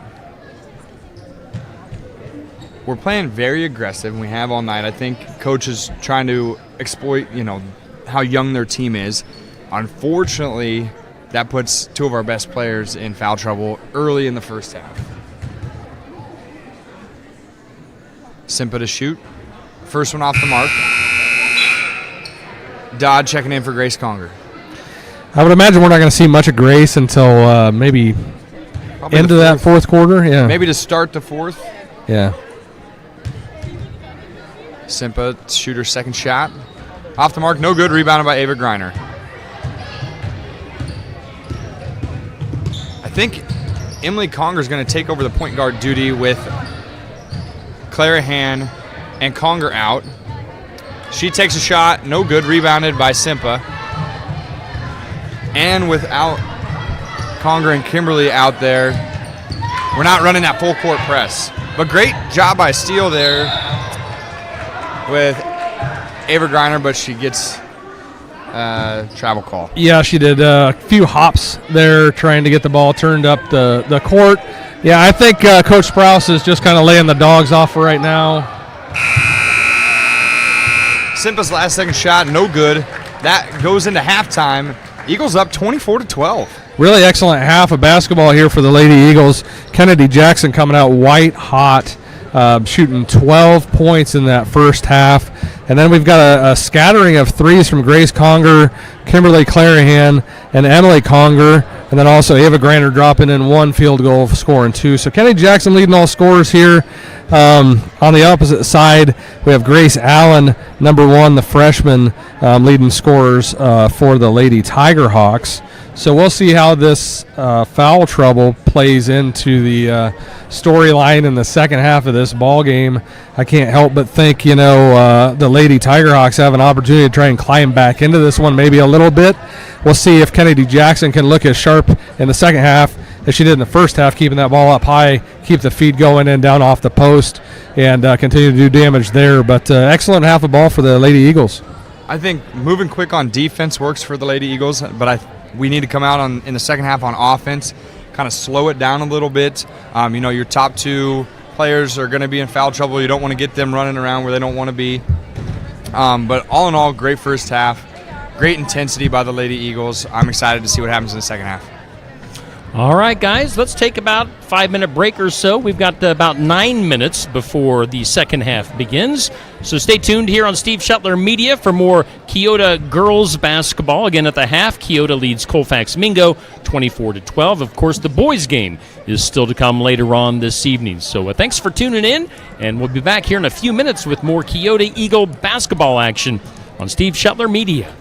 We're playing very aggressive, and we have all night. I think coach is trying to exploit, how young their team is. Unfortunately, that puts 2 of our best players in foul trouble early in the first half. Simpa to shoot. First one off the mark. Dodd checking in for Grace Conger. I would imagine we're not going to see much of Grace until maybe Probably into that fourth quarter. Yeah. Maybe to start the fourth. Yeah. Simpa shoot her second shot. Off the mark, no good. Rebounded by Ava Griner. I think Emily Conger is going to take over the point guard duty with Clarahan and Conger out. She takes a shot, no good. Rebounded by Simpa. And without Conger and Kimberly out there, we're not running that full court press. But great job by Steele there with Ava Griner, but she gets travel call. Yeah, she did a few hops there trying to get the ball turned up the court. Yeah, I think Coach Sprouse is just kind of laying the dogs off for right now. Simpa's last second shot, no good. That goes into halftime. Eagles up 24-12. Really excellent half of basketball here for the Lady Eagles. Kennedy Jackson coming out white hot, shooting 12 points in that first half. And then we've got a scattering of threes from Grace Conger, Kimberly Clarahan, and Emily Conger. And then also Ava Grander dropping in one field goal, scoring 2. So Kennedy Jackson leading all scorers here. On the opposite side, we have Grace Allen, number 1, the freshman, leading scorers for the Lady Tiger Hawks. So we'll see how this foul trouble plays into the storyline in the second half of this ball game. I can't help but think, the Lady Tiger Hawks have an opportunity to try and climb back into this one maybe a little bit. We'll see if Kennedy Jackson can look as sharp in the second half as she did in the first half, keeping that ball up high, keep the feed going and down off the post, and continue to do damage there. But excellent half of ball for the Lady Eagles. I think moving quick on defense works for the Lady Eagles, but we need to come out in the second half on offense, kind of slow it down a little bit. Your top 2 players are going to be in foul trouble. You don't want to get them running around where they don't want to be. But all in all, great first half. Great intensity by the Lady Eagles. I'm excited to see what happens in the second half. All right, guys, let's take about a 5-minute break or so. We've got about 9 minutes before the second half begins. So stay tuned here on Steve Shetler Media for more Keota girls basketball. Again, at the half, Keota leads Colfax Mingo 24-12. Of course, the boys game is still to come later on this evening. So thanks for tuning in, and we'll be back here in a few minutes with more Keota Eagle basketball action on Steve Shetler Media.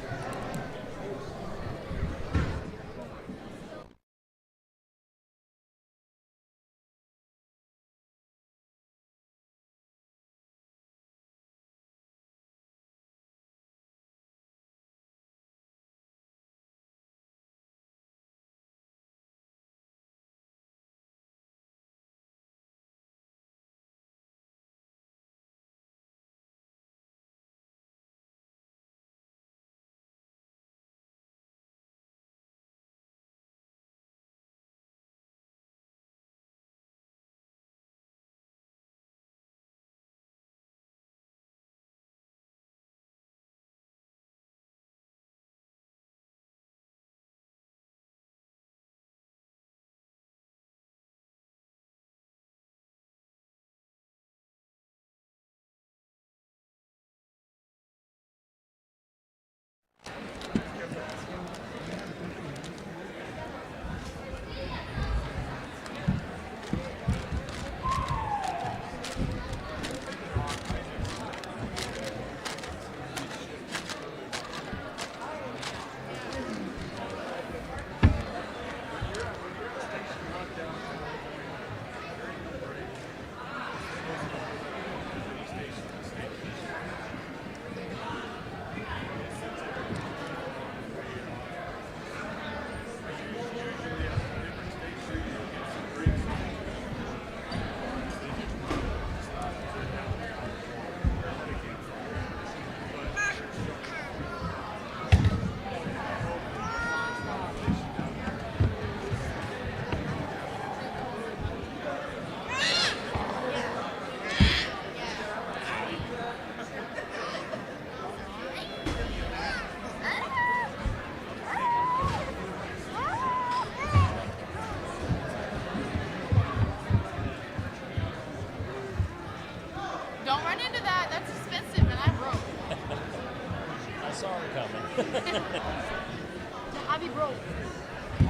I'd be broke.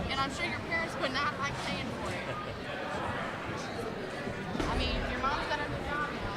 And I'm sure your parents would not like paying for it. I mean, your mom's got a new job now.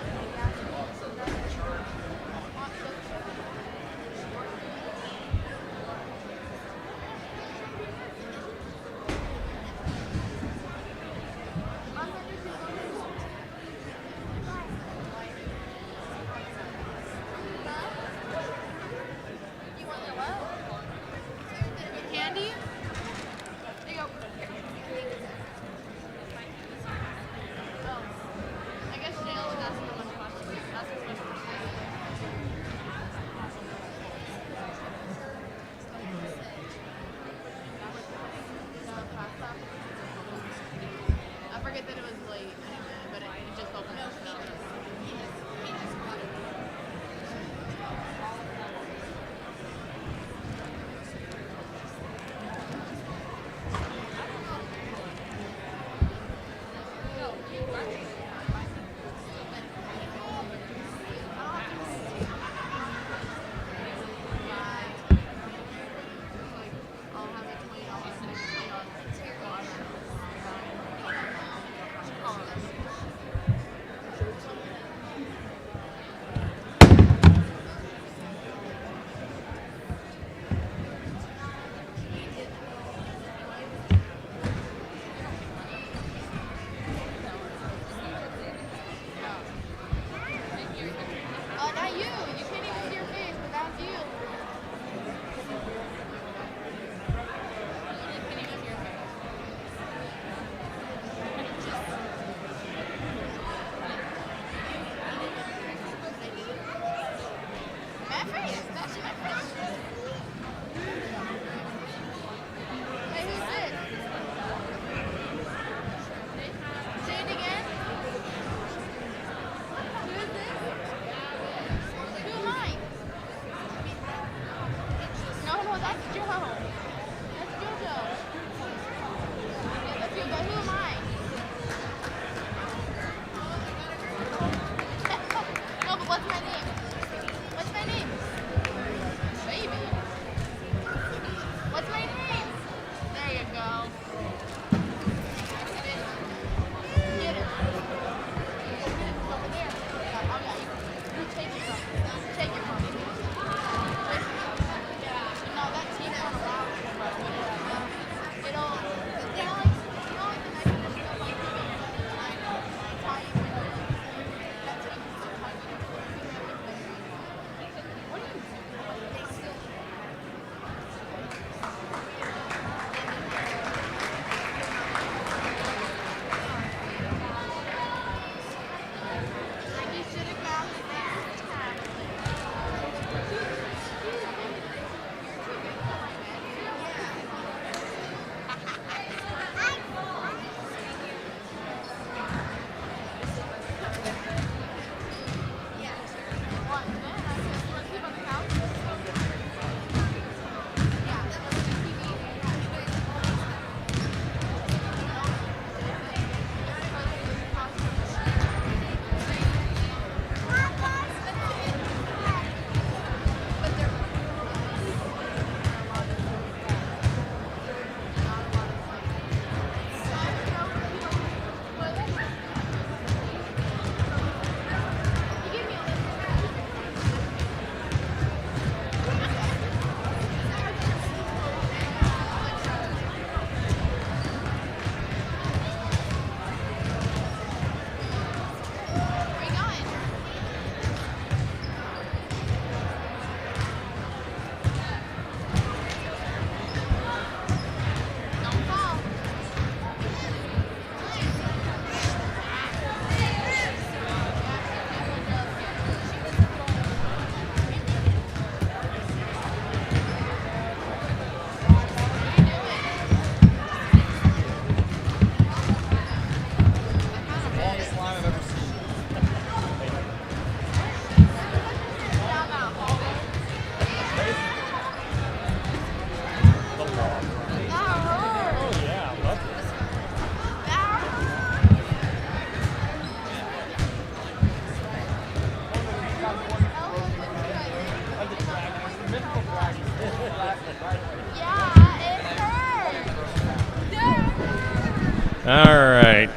right.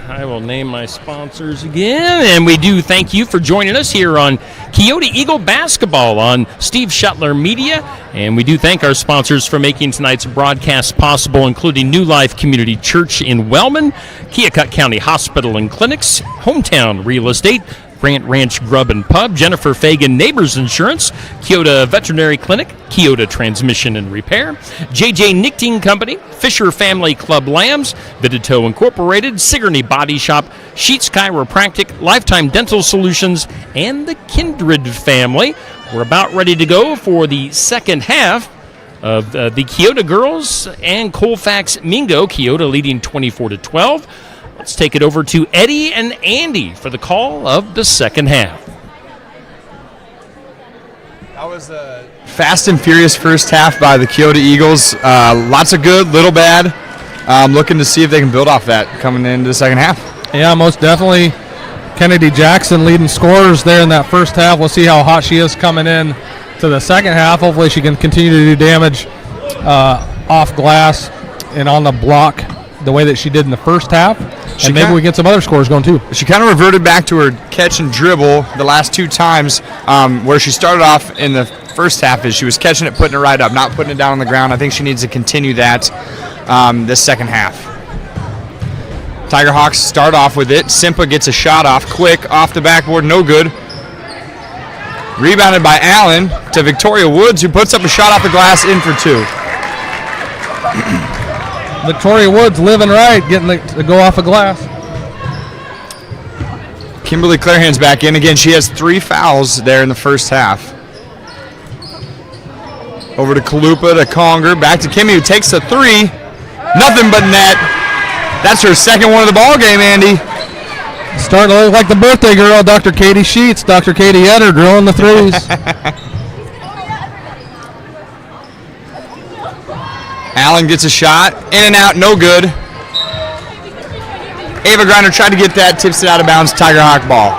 I will name my sponsors again. And we do thank you for joining us here on Keota Eagle Basketball on Steve Shuttler Media. And we do thank our sponsors for making tonight's broadcast possible, including New Life Community Church in Wellman, Keokuk County Hospital and Clinics, Hometown Real Estate, Grant Ranch Grub and Pub, Jennifer Fagan Neighbors Insurance, Keota Veterinary Clinic, Keota Transmission and Repair, JJ Nichting Company, Fisher Family Club Lambs, Vidito Incorporated, Sigourney Body Shop, Sheets Chiropractic, Lifetime Dental Solutions, and the Kindred family. We're about ready to go for the second half of the Keota girls and Colfax Mingo. Keota leading 24-12. Let's take it over to Eddie and Andy for the call of the second half. That was a fast and furious first half by the Keota Eagles. Lots of good, little bad. Looking to see if they can build off that coming into the second half. Yeah, most definitely. Kennedy Jackson leading scorers there in that first half. We'll see how hot she is coming in to the second half. Hopefully she can continue to do damage off glass and on the block the way that she did in the first half. And maybe we get some other scores going too. She kind of reverted back to her catch and dribble the last two times, where she started off in the first half is she was catching it, putting it right up, not putting it down on the ground. I think she needs to continue that this second half. Tiger Hawks start off with it. Simpa gets a shot off quick, off the backboard, no good. Rebounded by Allen to Victoria Woods, who puts up a shot off the glass, in for two. Victoria Woods living right, getting to go off a glass. Kimberly Clarehand's back in. Again, she has 3 fouls there in the first half. Over to Kalupa, to Conger, back to Kimmy, who takes a 3. Nothing but net. That's her second one of the ball game, Andy. Starting to look like the birthday girl, Dr. Katie Sheets. Dr. Katie Etter drilling the threes. Allen gets a shot, in and out, no good. Ava Griner tried to get that, tips it out of bounds, Tiger Hawk ball.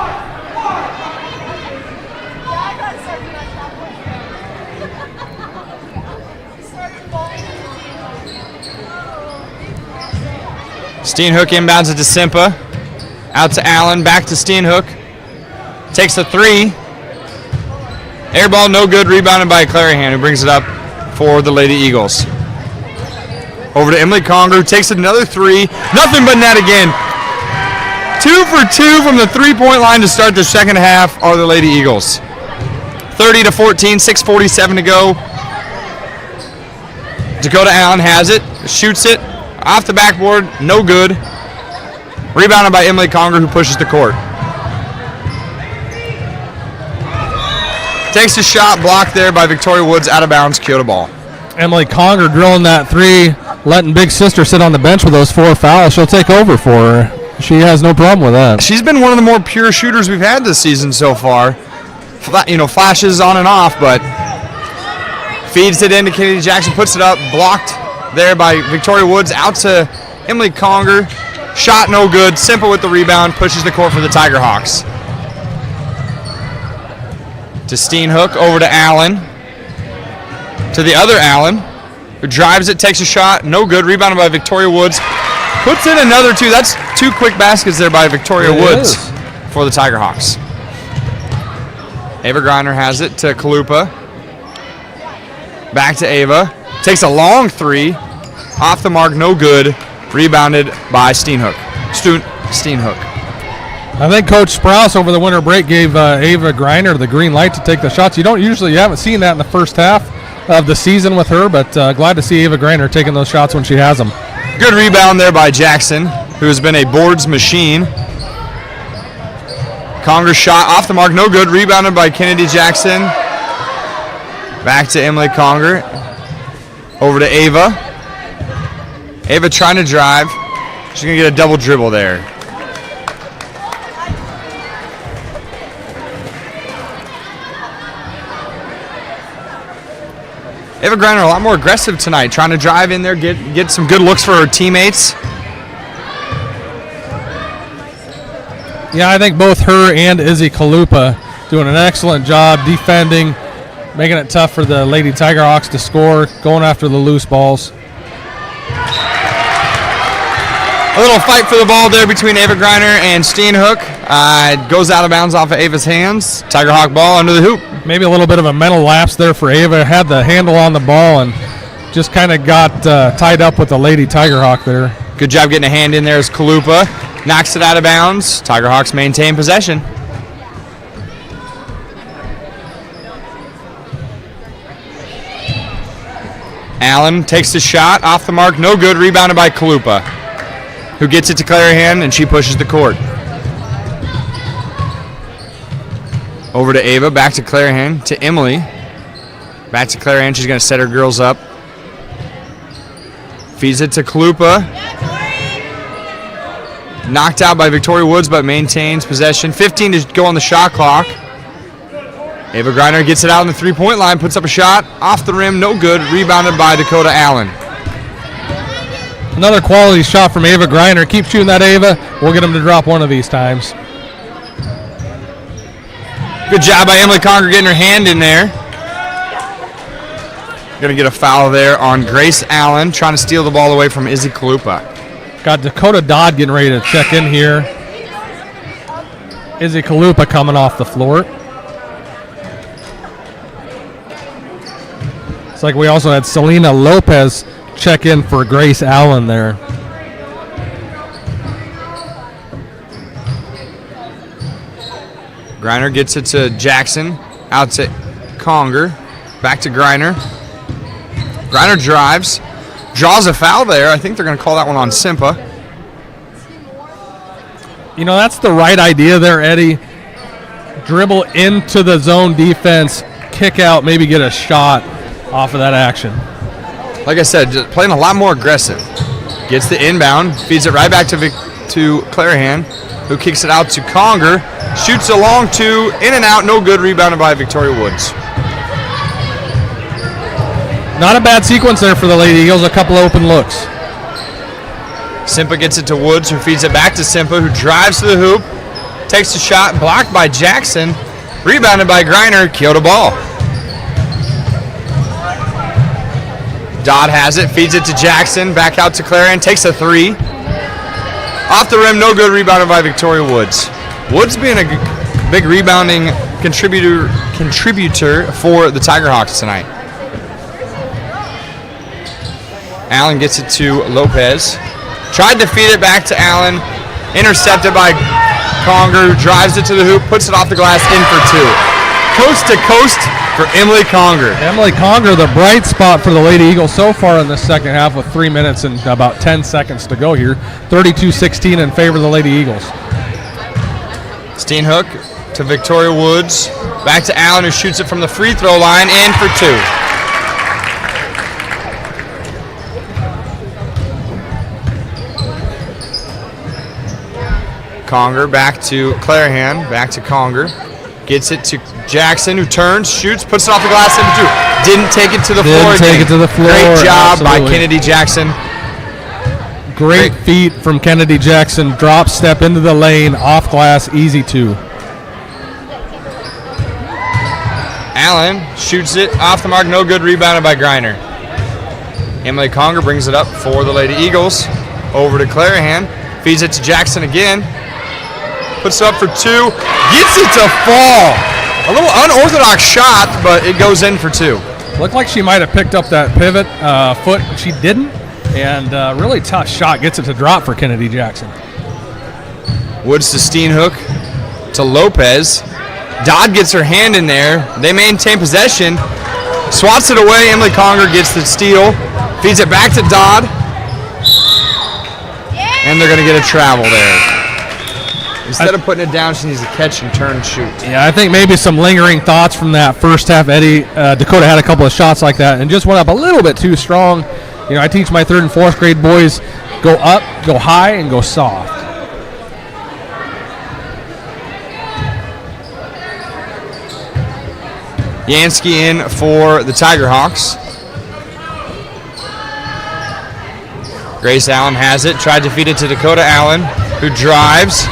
Steenhook inbounds it to Simpa. Out to Allen, back to Steenhook. Takes the 3. Air ball, no good, rebounded by Clarahan, who brings it up for the Lady Eagles. Over to Emily Conger, who takes another 3. Nothing but net again. 2 for 2 from the three-point line to start the second half are the Lady Eagles. 30-14, 6:47 to go. Dakota Allen has it, shoots it, off the backboard, no good. Rebounded by Emily Conger, who pushes the court. Takes a shot, blocked there by Victoria Woods, out of bounds, Keota ball. Emily Conger drilling that 3, letting Big Sister sit on the bench with those 4 fouls. She'll take over for her. She has no problem with that. She's been one of the more pure shooters we've had this season so far. Flashes on and off, but feeds it into Kennedy Jackson, puts it up, blocked there by Victoria Woods, out to Emily Conger. Shot no good. Simple with the rebound, pushes the court for the Tiger Hawks. To Steenhook, over to Allen. To the other Allen, who drives it, takes a shot, no good. Rebounded by Victoria Woods. Puts in another 2. That's 2 quick baskets there by Victoria Woods for the Tiger Hawks. Ava Griner has it to Kalupa. Back to Ava. Takes a long 3. Off the mark, no good. Rebounded by Steenhook. Steenhook. I think Coach Sprouse over the winter break gave Ava Griner the green light to take the shots. You haven't seen that in the first half of the season with her, but glad to see Ava Griner taking those shots when she has them. Good rebound there by Jackson, who has been a boards machine. Conger shot off the mark, no good. Rebounded by Kennedy Jackson. Back to Emily Conger. Over to Ava. Ava trying to drive. She's going to get a double dribble there. Ava Griner a lot more aggressive tonight, trying to drive in there, get some good looks for her teammates. Yeah, I think both her and Izzy Kalupa doing an excellent job defending, making it tough for the Lady Tiger Hawks to score, going after the loose balls. A little fight for the ball there between Ava Griner and Steenhook. It goes out of bounds off of Ava's hands. Tiger Hawk ball under the hoop. Maybe a little bit of a mental lapse there for Ava. Had the handle on the ball and just kind of got tied up with the Lady Tiger Hawk there. Good job getting a hand in there as Kalupa knocks it out of bounds. Tiger Hawks maintain possession. Allen takes the shot off the mark, no good. Rebounded by Kalupa, who gets it to Clarahan, and she pushes the court. Over to Ava, back to Clarahan, to Emily. Back to Clarahan, she's going to set her girls up. Feeds it to Kalupa. Knocked out by Victoria Woods, but maintains possession. 15 to go on the shot clock. Ava Griner gets it out on the three-point line, puts up a shot, off the rim, no good. Rebounded by Dakota Allen. Another quality shot from Ava Griner. Keep shooting that, Ava. We'll get them to drop one of these times. Good job by Emily Conger getting her hand in there. Going to get a foul there on Grace Allen, trying to steal the ball away from Izzy Kalupa. Got Dakota Dodd getting ready to check in here. Izzy Kalupa coming off the floor. It's like we also had Selena Lopez check in for Grace Allen there. Griner gets it to Jackson, out to Conger, back to Griner. Griner drives, draws a foul there. I think they're going to call that one on Simpa. You know, that's the right idea there, Eddie. Dribble into the zone defense, kick out, maybe get a shot off of that action. Like I said, just playing a lot more aggressive. Gets the inbound, feeds it right back to Clarahan, who kicks it out to Conger. Shoots a long two, in and out, no good. Rebounded by Victoria Woods. Not a bad sequence there for the Lady Eagles. A couple open looks. Simpa gets it to Woods, who feeds it back to Simpa, who drives to the hoop, takes a shot, blocked by Jackson, rebounded by Griner. Keota ball. Dodd has it, feeds it to Jackson, back out to Clarion, takes a three. Off the rim, no good. Rebounded by Victoria Woods. Woods being a big rebounding contributor for the Tiger Hawks tonight. Allen gets it to Lopez. Tried to feed it back to Allen. Intercepted by Conger, who drives it to the hoop, puts it off the glass, in for two. Coast to coast for Emily Conger. Emily Conger, the bright spot for the Lady Eagles so far in the second half with 3 minutes and about 10 seconds to go here. 32-16 in favor of the Lady Eagles. Steenhook to Victoria Woods. Back to Allen, who shoots it from the free throw line, in for two. Conger back to Clarahan, back to Conger. Gets it to Jackson, who turns, shoots, puts it off the glass, in for two. Didn't take it to the floor. Didn't take it to the floor. Great job by Absolutely. Kennedy Jackson. Great feet from Kennedy Jackson. Drop step into the lane, off glass, easy two. Allen shoots it off the mark, no good. Rebounded by Griner. Emily Conger brings it up for the Lady Eagles. Over to Clarahan, feeds it to Jackson again. Puts it up for two, gets it to fall. A little unorthodox shot, but it goes in for two. Looked like she might have picked up that pivot foot. She didn't, and really tough shot. Gets it to drop for Kennedy Jackson. Woods to Steenhook to Lopez. Dodd gets her hand in there. They maintain possession. Swats it away. Emily Conger gets the steal. Feeds it back to Dodd. And they're going to get a travel there. Instead of putting it down, she needs to catch and turn and shoot. Yeah, I think maybe some lingering thoughts from that first half. Eddie, Dakota had a couple of shots like that and just went up a little bit too strong. You know, I teach my 3rd and 4th grade boys, go up, go high, and go soft. Yansky in for the Tiger Hawks. Grace Allen has it, tried to feed it to Dakota Allen, who drives.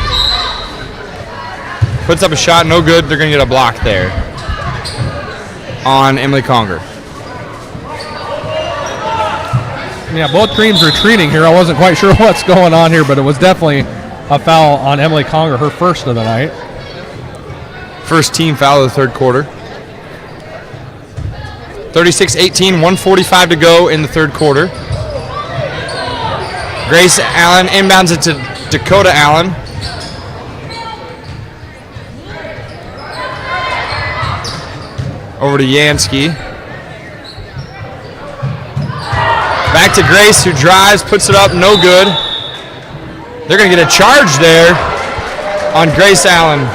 Puts up a shot, no good. They're going to get a block there on Emily Conger. Yeah, both teams retreating here. I wasn't quite sure what's going on here, but it was definitely a foul on Emily Conger, her first of the night. First team foul of the third quarter. 36-18, 1:45 to go in the third quarter. Grace Allen inbounds it to Dakota Allen. Over to Yansky. Back to Grace, who drives, puts it up, no good. They're going to get a charge there on Grace Allen.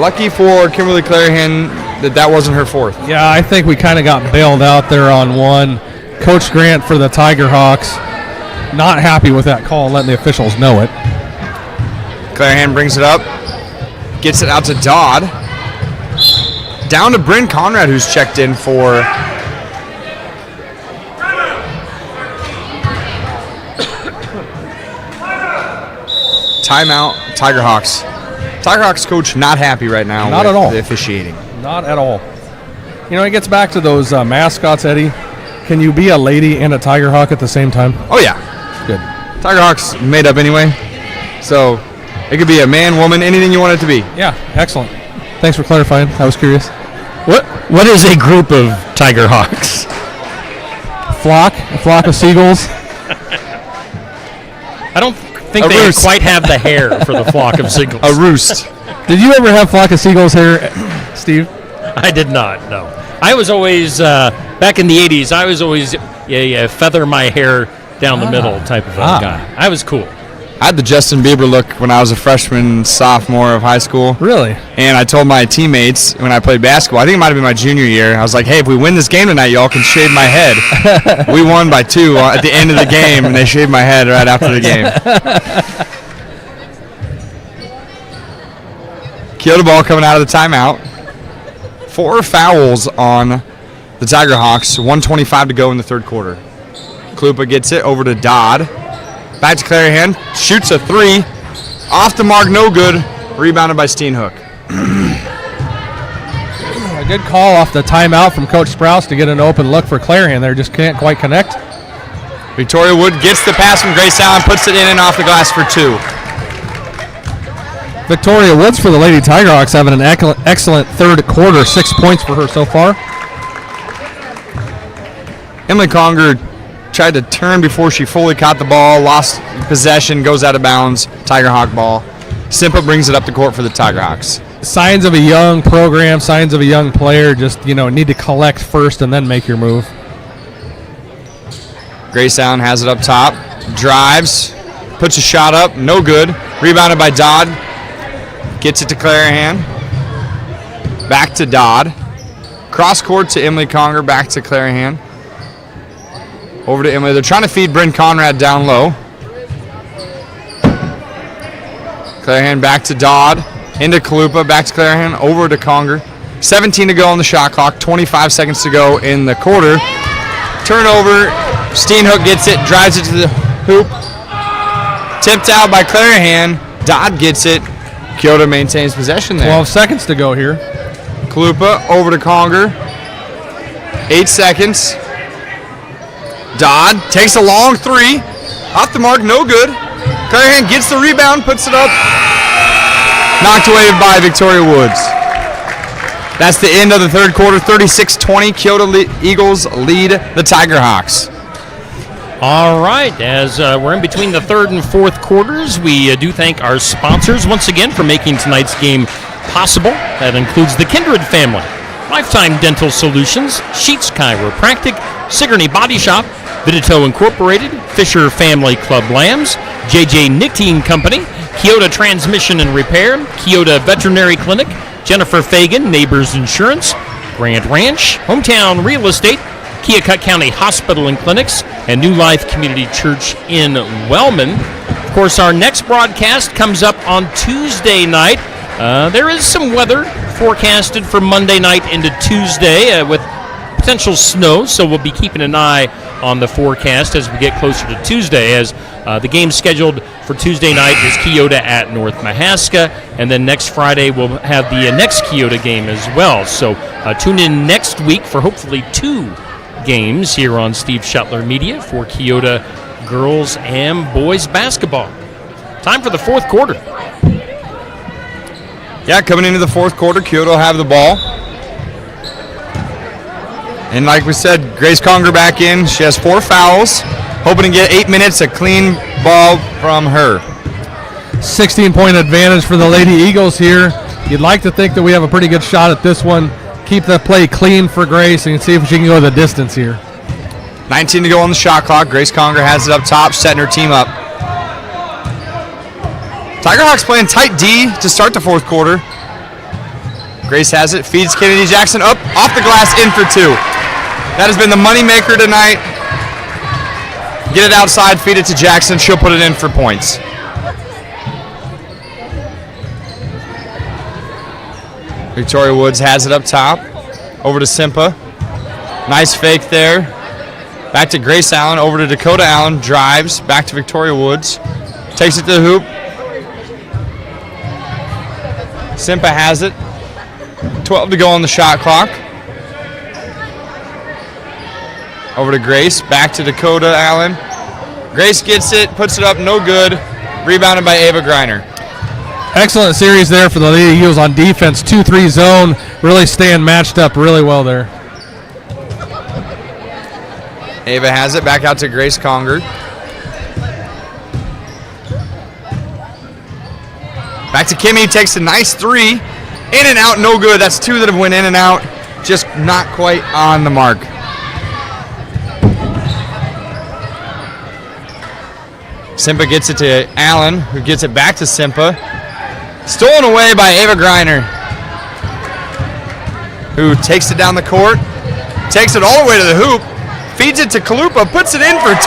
Lucky for Kimberly Clarahan that wasn't her fourth. Yeah, I think we kind of got bailed out there on one. Coach Grant for the Tiger Hawks, not happy with that call, letting the officials know it. Clarahan brings it up, gets it out to Dodd. Down to Bryn Conrad, who's checked in for timeout, Tiger Hawks. Tiger Hawks coach not happy right now Not with at all. the officiating. Not at all. You know, it gets back to those mascots, Eddie. Can you be a lady and a Tiger Hawk at the same time? Oh, yeah. Good. Tiger Hawks made up anyway. So it could be a man, woman, anything you want it to be. Yeah, excellent. Thanks for clarifying. I was curious. What is a group of Tiger Hawks? A flock of seagulls. I don't think A they roost. quite have the hair for the flock of seagulls. A roost. Did you ever have flock of seagulls here, Steve? I did not, no. I was always, back in the 80s, I was always feather my hair down the middle type of a guy. I was cool. I had the Justin Bieber look when I was a freshman, sophomore of high school. Really? And I told my teammates when I played basketball, I think it might have been my junior year, I was like, hey, if we win this game tonight, y'all can shave my head. We won by 2 at the end of the game, and they shaved my head right after the game. Keota ball coming out of the timeout. 4 fouls on the Tiger Hawks, 1:25 to go in the third quarter. Klupa gets it over to Dodd. Back to Clarahan, shoots a 3. Off the mark, no good. Rebounded by Steenhook. A good call off the timeout from Coach Sprouse to get an open look for Clarion there. Just can't quite connect. Victoria Wood gets the pass from Grace Allen, puts it in and off the glass for 2. Victoria Woods for the Lady Tiger Hawks having an excellent third quarter. 6 points for her so far. Emily Conger tried to turn before she fully caught the ball, lost possession, goes out of bounds, Tiger Hawk ball. Simpa brings it up the court for the Tiger Hawks. Signs of a young program, signs of a young player. Just, need to collect first and then make your move. Grace Allen has it up top, drives, puts a shot up, no good. Rebounded by Dodd, gets it to Clarahan. Back to Dodd. Cross court to Emily Conger, back to Clarahan. Over to Emily. They're trying to feed Bryn Conrad down low. Clarahan back to Dodd. Into Kalupa. Back to Clarahan. Over to Conger. 17 to go on the shot clock. 25 seconds to go in the quarter. Turnover. Steenhook gets it. Drives it to the hoop. Tipped out by Clarahan. Dodd gets it. Keota maintains possession there. 12 seconds to go here. Kalupa over to Conger. 8 seconds. Dodd takes a long 3. Off the mark, no good. Clarahan gets the rebound, puts it up. Knocked away by Victoria Woods. That's the end of the third quarter. 36-20. Keota Eagles lead the Tiger Hawks. All right, as we're in between the third and fourth quarters, we do thank our sponsors once again for making tonight's game possible. That includes the Kindred family, Lifetime Dental Solutions, Sheets Chiropractic, Sigourney Body Shop, Vidito Incorporated, Fisher Family Club Lambs, JJ Knitting Company, Keota Transmission and Repair, Keota Veterinary Clinic, Jennifer Fagan, Neighbors Insurance, Grant Ranch, Hometown Real Estate, Keokuk County Hospital and Clinics, and New Life Community Church in Wellman. Of course, our next broadcast comes up on Tuesday night. There is some weather forecasted for Monday night into Tuesday with potential snow, so we'll be keeping an eye on the forecast as we get closer to Tuesday, as the game scheduled for Tuesday night is Keota at North Mahaska, and then next Friday we'll have the next Keota game as well. So tune in next week for hopefully 2 games here on Steve Shuttler Media for Keota girls and boys basketball. Time for the fourth quarter. Yeah, coming into the fourth quarter, Keota will have the ball. And like we said, Grace Conger back in. She has 4 fouls. Hoping to get 8 minutes of clean ball from her. 16-point advantage for the Lady Eagles here. You'd like to think that we have a pretty good shot at this one. Keep the play clean for Grace and see if she can go the distance here. 19 to go on the shot clock. Grace Conger has it up top, setting her team up. Tigerhawks playing tight D to start the fourth quarter. Grace has it, feeds Kennedy Jackson up, off the glass, in for 2. That has been the moneymaker tonight. Get it outside, feed it to Jackson. She'll put it in for points. Victoria Woods has it up top. Over to Simpa. Nice fake there. Back to Grace Allen. Over to Dakota Allen. Drives. Back to Victoria Woods. Takes it to the hoop. Simpa has it. 12 to go on the shot clock. Over to Grace. Back to Dakota Allen. Grace gets it. Puts it up. No good. Rebounded by Ava Griner. Excellent series there for the Lady Eagles on defense. 2-3 zone. Really staying matched up really well there. Ava has it. Back out to Grace Conger. Back to Kimmy. Takes a nice 3. In and out. No good. That's 2 that have went in and out. Just not quite on the mark. Simpa gets it to Allen, who gets it back to Simpa. Stolen away by Ava Griner, who takes it down the court, takes it all the way to the hoop, feeds it to Kalupa, puts it in for 2.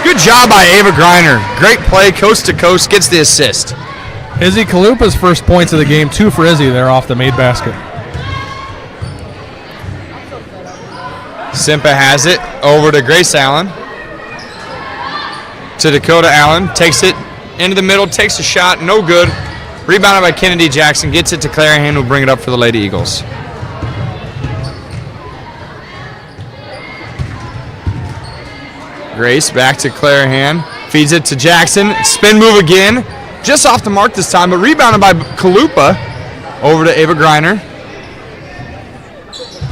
Good job by Ava Griner. Great play, coast to coast, gets the assist. Izzy Kalupa's first points of the game, 2 for Izzy there off the made basket. Simpa has it, over to Grace Allen. To Dakota Allen, takes it into the middle, takes a shot, no good. Rebounded by Kennedy Jackson, gets it to Clarahan, who'll bring it up for the Lady Eagles. Grace back to Clarahan, feeds it to Jackson, spin move again, just off the mark this time, but rebounded by Kalupa. Over to Ava Griner.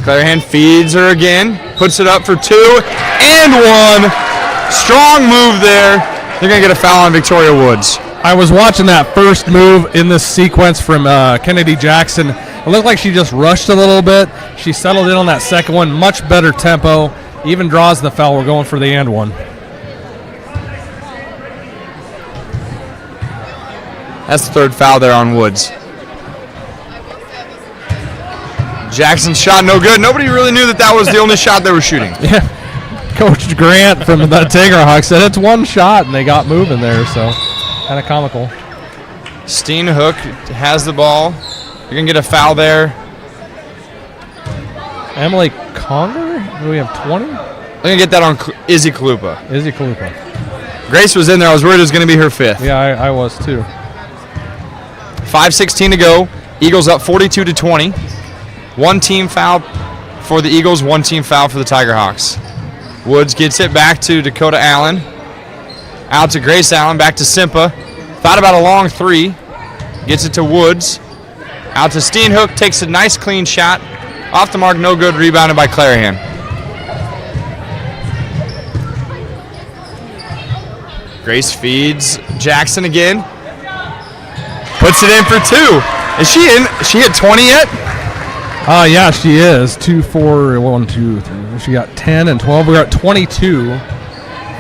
Clarahan feeds her again, puts it up for 2 and 1. Strong move there. They're going to get a foul on Victoria Woods. I was watching that first move in this sequence from Kennedy Jackson. It looked like she just rushed a little bit. She settled in on that second one. Much better tempo. Even draws the foul. We're going for the and one. That's the 3rd foul there on Woods. Jackson's shot no good. Nobody really knew that was the only shot they were shooting. Yeah. Coach Grant from the Tigerhawks said it's 1 shot, and they got moving there, so kind of comical. Steenhook has the ball. You're going to get a foul there. Emily Conger? Do we have 20? I'm going to get that on Izzy Kalupa. Izzy Kalupa. Grace was in there. I was worried it was going to be her 5th. Yeah, I was too. 5:16 to go. Eagles up 42-20. 1 team foul for the Eagles, 1 team foul for the Tigerhawks. Woods gets it back to Dakota Allen. Out to Grace Allen, back to Simpa. Thought about a long 3. Gets it to Woods. Out to Steenhook, takes a nice clean shot. Off the mark, no good, rebounded by Clarahan. Grace feeds Jackson again. Puts it in for 2. Is she in? She hit 20 yet? Yeah, she is. 2, 4, 1, 2, 3. She got 10 and 12. We're at 22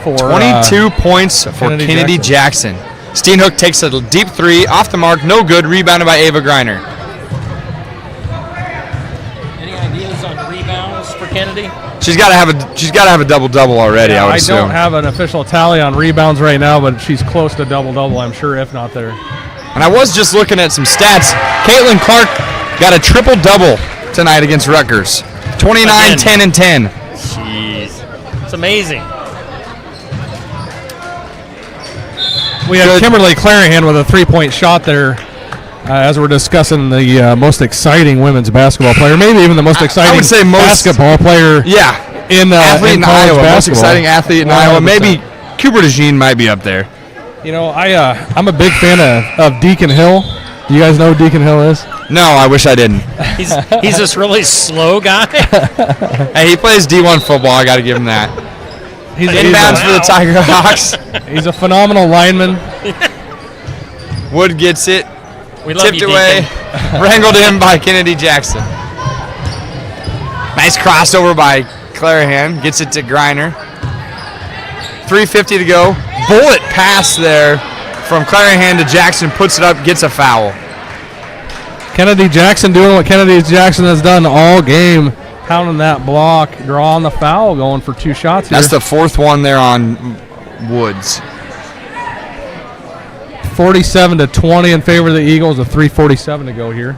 for 22 points for Kennedy Jackson. Steenhook takes a deep 3, off the mark, no good, rebounded by Ava Griner. Any ideas on rebounds for Kennedy? She's got to have a double-double already, I would assume. I don't have an official tally on rebounds right now, but she's close to double-double, I'm sure, if not there. And I was just looking at some stats. Caitlin Clark got a triple-double tonight against Rutgers. 29, Again. 10, and 10. Jeez. It's amazing. We had Kimberly Clarahan with a 3-point shot there as we're discussing the most exciting women's basketball player, maybe even the most exciting I would say most, basketball player yeah, athlete in college Iowa, most basketball. exciting athlete in Iowa. 100%. Maybe Cooper DeJean might be up there. You know, I'm a big fan of Deacon Hill. Do you guys know who Deacon Hill is? No, I wish I didn't. He's this really slow guy. Hey, he plays D1 football. I got to give him that. He's Inbounds for the Tiger Hawks. He's a phenomenal lineman. Wood gets it. We love Tipped you, away. Deacon. Wrangled in by Kennedy Jackson. Nice crossover by Clarahan. Gets it to Griner. 3:50 to go. Bullet pass there from Clarahan to Jackson. Puts it up. Gets a foul. Kennedy Jackson doing what Kennedy Jackson has done all game. Pounding that block, drawing the foul, going for 2 shots here. That's the 4th one there on Woods. 47-20 in favor of the Eagles, with 3:47 to go here.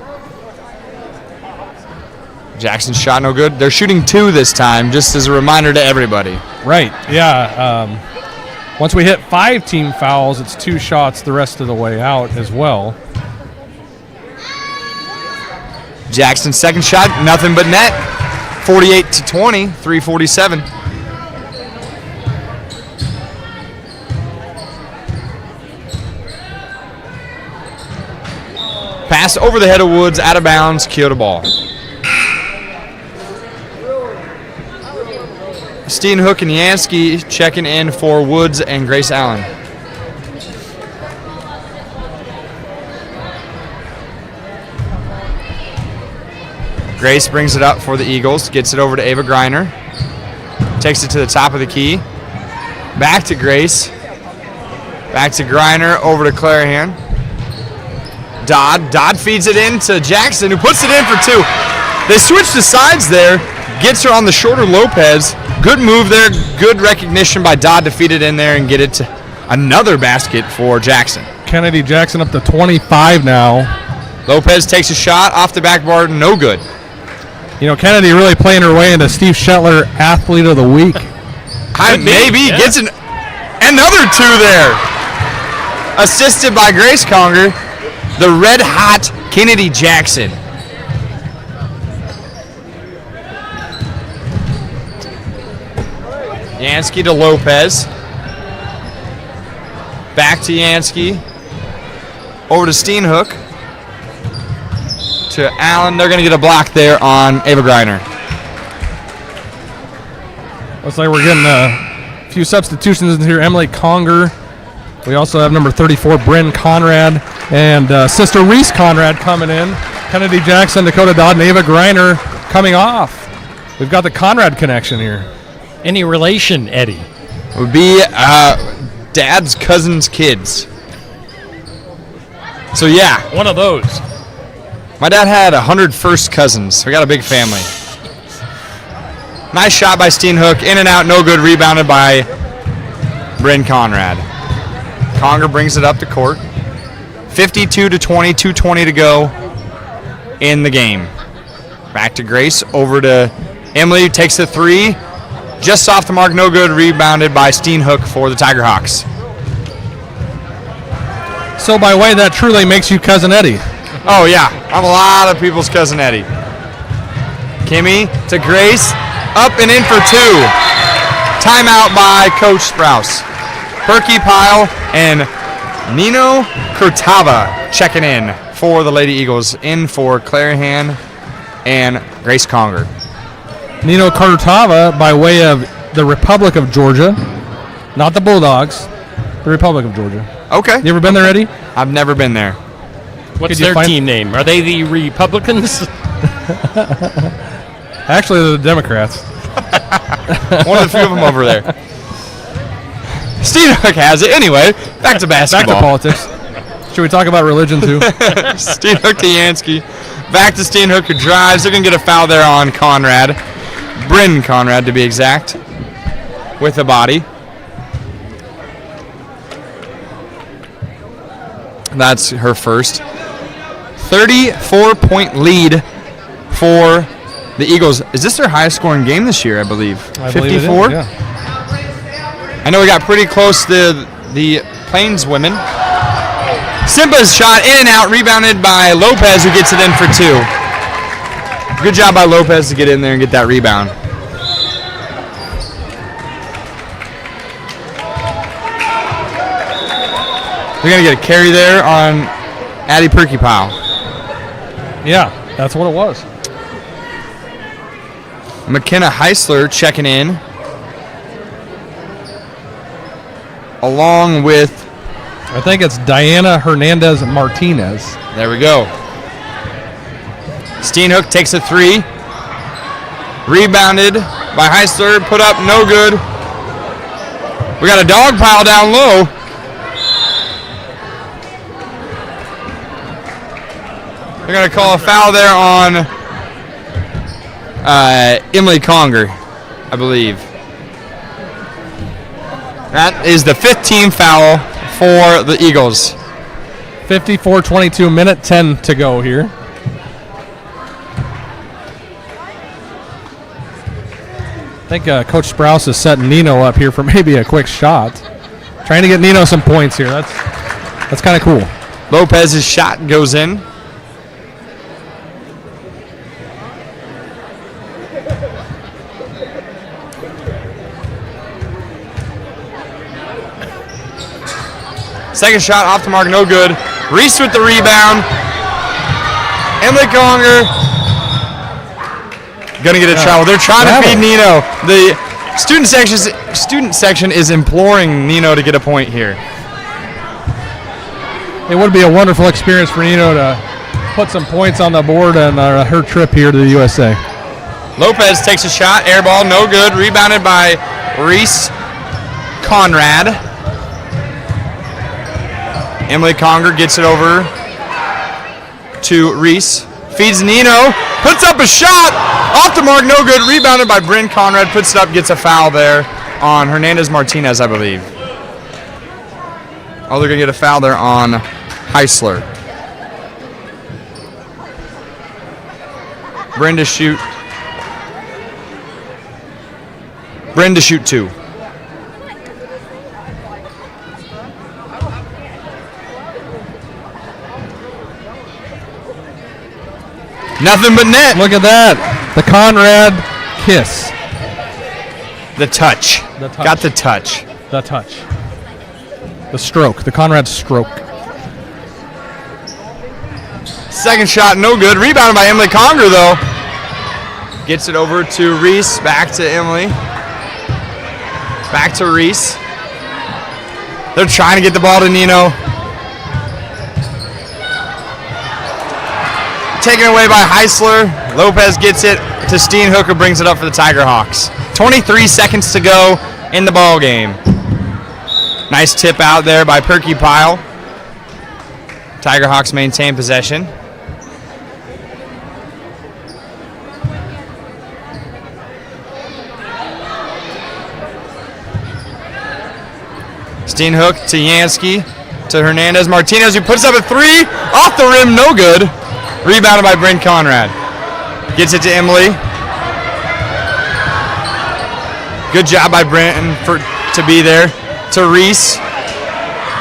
Jackson's shot no good. They're shooting 2 this time, just as a reminder to everybody. Right, yeah. Once we hit 5 team fouls, it's 2 shots the rest of the way out as well. Jackson's second shot, nothing but net. 48-20, 3:47. Pass over the head of Woods, out of bounds, Keota ball. Steenhook and Yansky checking in for Woods and Grace Allen. Grace brings it up for the Eagles, gets it over to Ava Griner. Takes it to the top of the key. Back to Grace. Back to Griner, over to Clarahan. Dodd feeds it in to Jackson, who puts it in for 2. They switch the sides there. Gets her on the shorter Lopez. Good move there. Good recognition by Dodd to feed it in there and get it to another basket for Jackson. Kennedy Jackson up to 25 now. Lopez takes a shot off the backboard, no good. You know, Kennedy really playing her way into Steve Shetler Athlete of the Week. Maybe yeah. gets another 2 there. Assisted by Grace Conger, the red hot Kennedy Jackson. Yansky to Lopez. Back to Yansky. Over to Steenhook. To Allen. They're going to get a block there on Ava Griner. Looks like we're getting a few substitutions in here. Emily Conger. We also have number 34, Bryn Conrad, and sister Reese Conrad coming in. Kennedy Jackson, Dakota Dodd, and Ava Griner coming off. We've got the Conrad connection here. Any relation, Eddie? Would be dad's cousin's kids. So yeah, One of those. my dad had 100 first cousins. We got a big family. Nice shot by Steenhook, in and out, no good. Rebounded by Bryn Conrad. Conger brings it up to court. 52-20, 2:20 to go in the game. Back to Grace, over to Emily, takes the 3. Just off the mark, no good. Rebounded by Steenhook for the Tiger Hawks. So by way, that truly makes you Cousin Eddie. Oh yeah, I'm a lot of people's cousin Eddie. Kimmy to Grace, up and in for 2. Timeout by Coach Sprouse. Perky Pyle and Nino Kurtava checking in for the Lady Eagles, in for Clarahan and Grace Conger. Nino Kartava by way of the Republic of Georgia, not the Bulldogs, the Republic of Georgia. Okay. You ever been there, Eddie? I've never been there. What's Could you their find- team name? Are they the Republicans? Actually, they're the Democrats. One of the few of them over there. Steenhook has it. Anyway, back to Back to basketball. politics. Should we talk about religion too? Steenhook to Yansky. Back to Steenhook, who drives. They're going to get a foul there on Conrad. Bryn Conrad, to be exact, with the body. That's her first. 34-point lead for the Eagles. Is this their highest scoring game this year, I believe? I believe it is, 54? yeah. I know we got pretty close to the Plains women. Simba's shot in and out, rebounded by Lopez, who gets it in for 2. Good job by Lopez to get in there and get that rebound. They're going to get a carry there on Addie Perkypile. Yeah, that's what it was. McKenna Heisler checking in. Along with, I think it's Diana Hernandez Martinez. there we go. Steenhook takes a 3. Rebounded by Heisler. Put up, no good. We got a dog pile down low. They're going to call a foul there on Emily Conger, I believe. That is the 5th team foul for the Eagles. 54-22, minute 10 to go here. I think Coach Sprouse is setting Nino up here for maybe a quick shot. Trying to get Nino some points here. That's kind of cool. Lopez's shot goes in. Second shot off the mark, no good. Reese with the rebound. Emily Conger gonna get a travel. They're trying to feed Nino. The student section is imploring Nino to get a point here. It would be a wonderful experience for Nino to put some points on the board on her trip here to the USA. Lopez takes a shot, air ball, no good. Rebounded by Reese Conrad. Emily Conger gets it over to Reese. Feeds Nino. Puts up a shot. Off the mark, no good. Rebounded by Bryn Conrad. Puts it up, gets a foul there on Hernandez Martinez, I believe. Oh, they're going to get a foul there on Heisler. Bryn to shoot 2. Nothing but net. Look at that. The Conrad kiss. The touch. Got the touch. The touch. The stroke. The Conrad stroke. Second shot, no good. Rebounded by Emily Conger, though. Gets it over to Reese. Back to Emily. Back to Reese. They're trying to get the ball to Nino. Taken away by Heisler. Lopez gets it to Steenhook, who brings it up for the Tiger Hawks. 23 seconds to go in the ball game. Nice tip out there by Perkypile. Tiger Hawks maintain possession. Steenhook to Yansky to Hernandez Martinez, who puts up a 3 off the rim, no good. Rebounded by Bryn Conrad. Gets it to Emily. Good job by Bryn to be there. To Reese.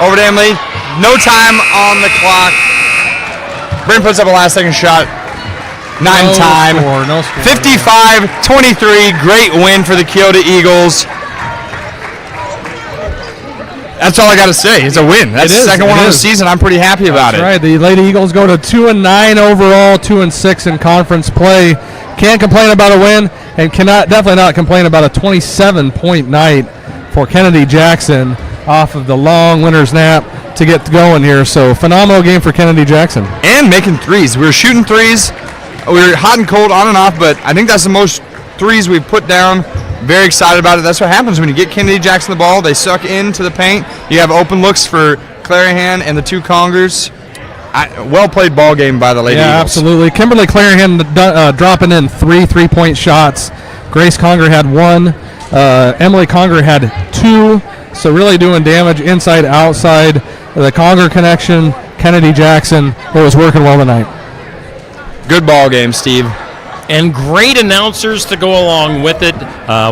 Over to Emily. No time on the clock. Bryn puts up a last second shot. No score. 55-23. Great win for the Keota Eagles. That's all I got to say. It's a win. That's the second one of the season. I'm pretty happy about it. That's right. The Lady Eagles go to 2-9 overall, 2-6 in conference play. Can't complain about a win, and cannot definitely not complain about a 27-point night for Kennedy Jackson off of the long winter's nap to get going here. So phenomenal game for Kennedy Jackson. And making threes. We were shooting threes. We were hot and cold on and off, but I think that's the most threes we've put down. Very excited about it. That's what happens when you get Kennedy Jackson the ball. They suck into the paint. You have open looks for Clarahan and the two Congers. Well played ball game by the Lady Eagles. Absolutely. Kimberly Clarahan dropping in 3 3-point shots. Grace Conger had 1. Emily Conger had 2. So really doing damage inside, outside. The Conger connection, Kennedy Jackson. It was working well tonight. Good ball game, Steve. And great announcers to go along with it.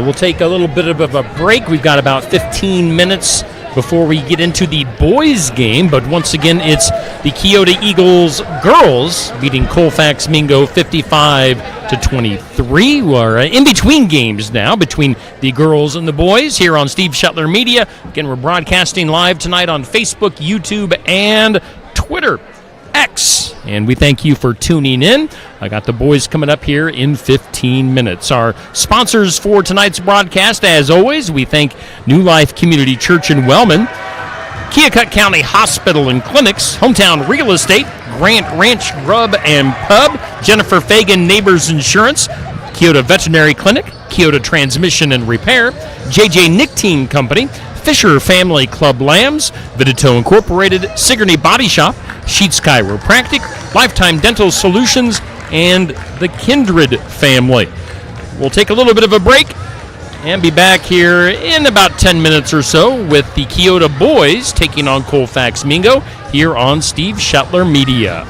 We'll take a little bit of a break. We've got about 15 minutes before we get into the boys game. But once again, it's the Keota Eagles girls beating Colfax Mingo 55-23. We're in between games now between the girls and the boys here on Steve Shetler Media. Again, we're broadcasting live tonight on Facebook, YouTube, and Twitter. X. And we thank you for tuning in. I got the boys coming up here in 15 minutes. Our sponsors for tonight's broadcast, as always, we thank New Life Community Church in Wellman, Keokuk County Hospital and Clinics, Hometown Real Estate, Grant Ranch Grub and Pub, Jennifer Fagan Neighbors Insurance, Keota Veterinary Clinic, Keota Transmission and Repair, JJ Nicotine Company, Fisher Family Club Lambs, Vidito Incorporated, Sigourney Body Shop, Sheets Chiropractic, Lifetime Dental Solutions, and the Kindred family. We'll take a little bit of a break and be back here in about 10 minutes or so with the Keota boys taking on Colfax Mingo here on Steve Shetler Media.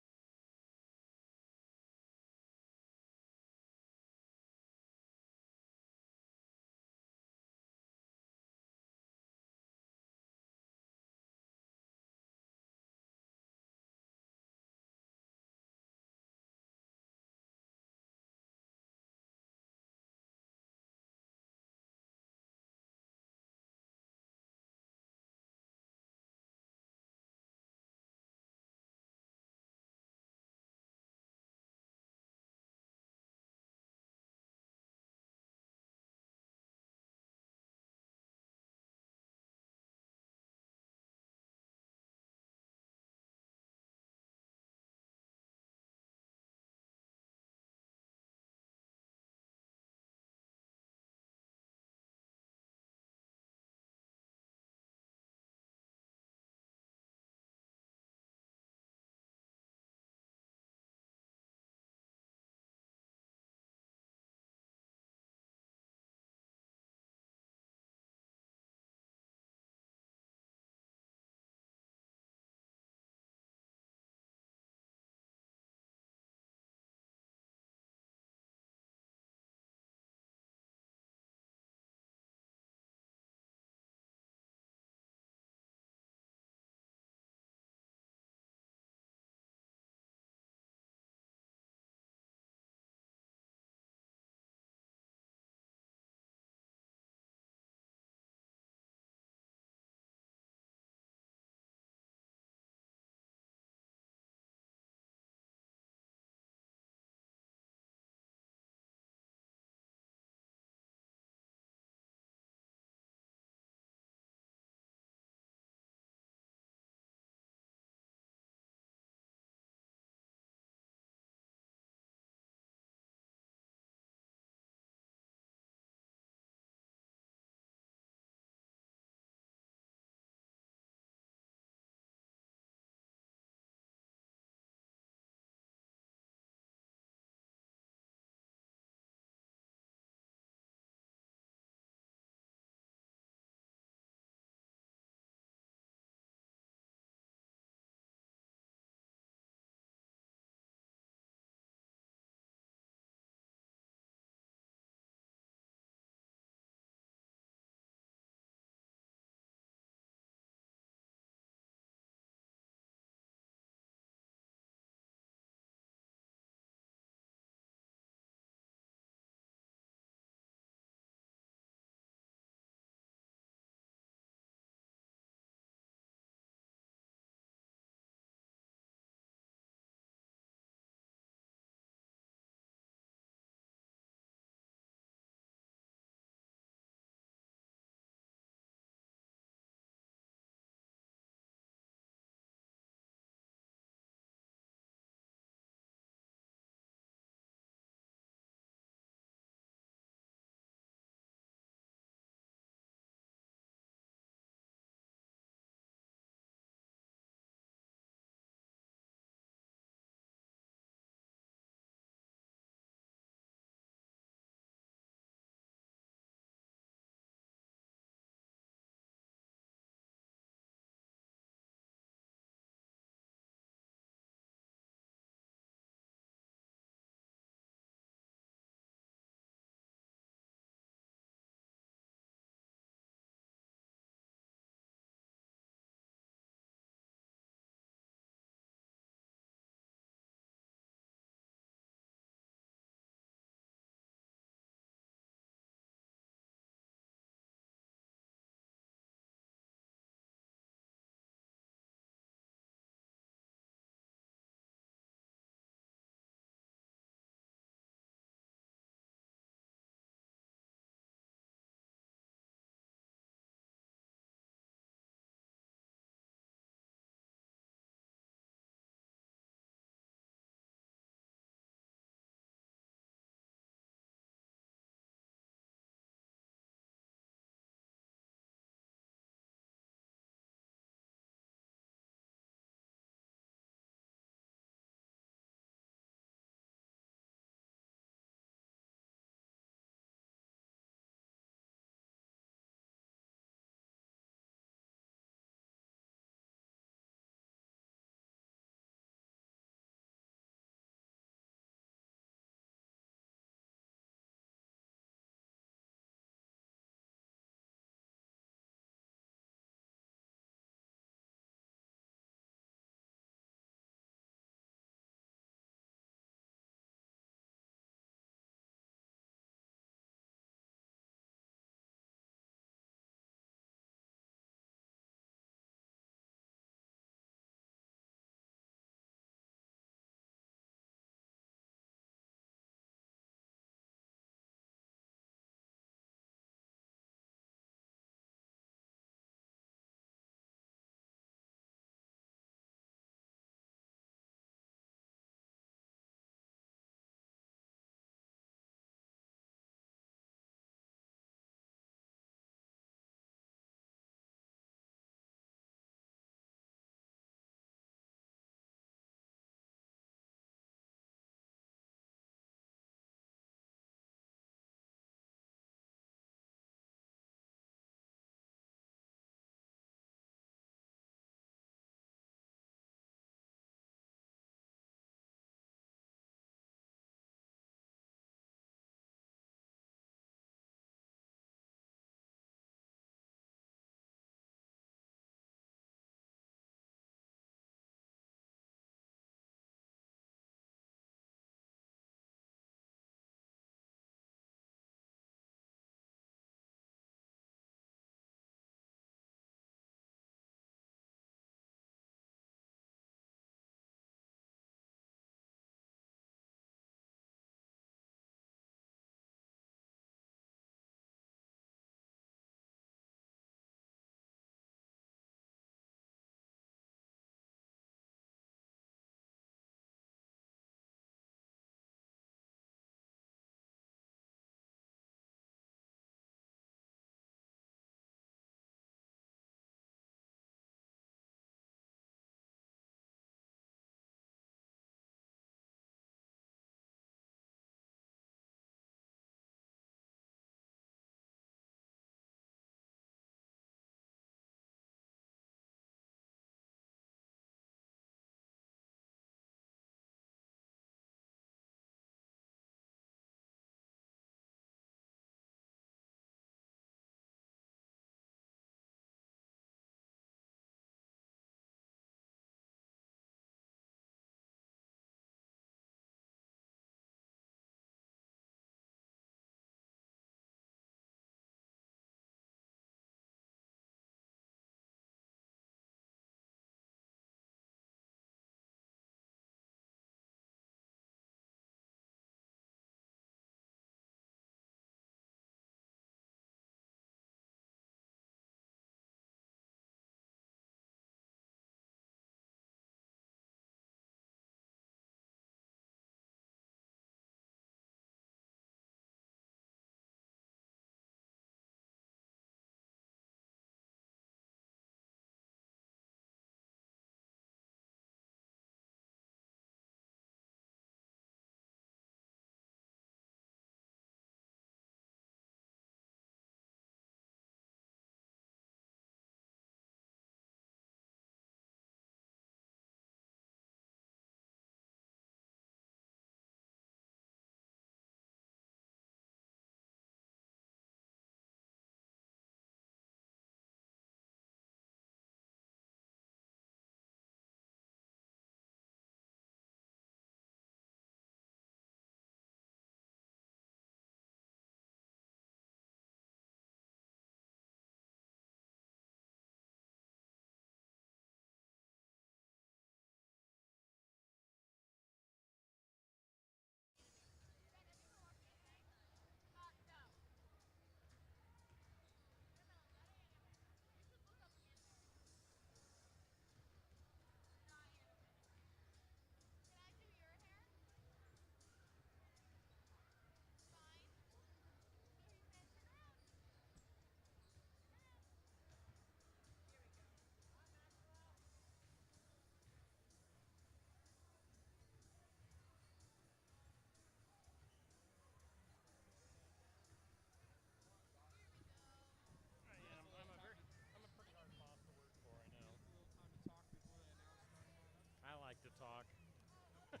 talk.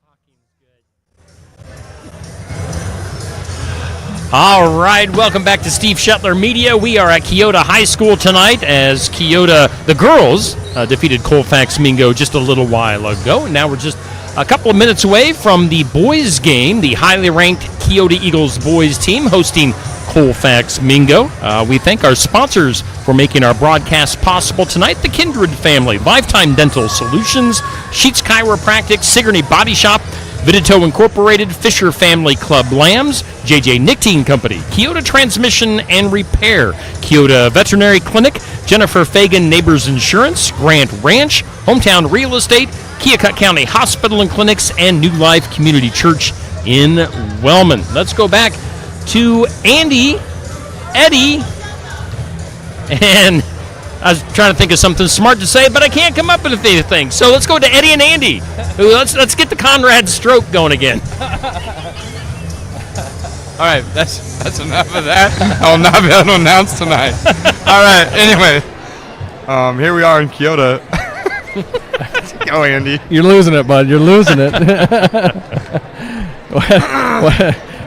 Talking's good. All right, welcome back to Steve Shetler Media. We are at Keota High School tonight as Keota, the girls, defeated Colfax Mingo just a little while ago. And now we're just a couple of minutes away from the boys' game, the highly ranked Keota Eagles boys team hosting Colfax Mingo. We thank our sponsors for making our broadcast possible tonight. The Kindred family, Lifetime Dental Solutions, Sheets Chiropractic, Sigourney Body Shop, Vidito Incorporated, Fisher Family Club Lambs, JJ Nicotine Company, Keota Transmission and Repair, Keota Veterinary Clinic, Jennifer Fagan Neighbors Insurance, Grant Ranch, Hometown Real Estate, Keokuk County Hospital and Clinics, and New Life Community Church in Wellman. Let's go back to Eddie, and I was trying to think of something smart to say, but I can't come up with anything. So let's go to Eddie and Andy. Let's get the Conrad stroke going again. All right, that's enough of that. I'll not be able to announce tonight. All right, anyway, here we are in Keota. Go, Andy. You're losing it, bud. You're losing it.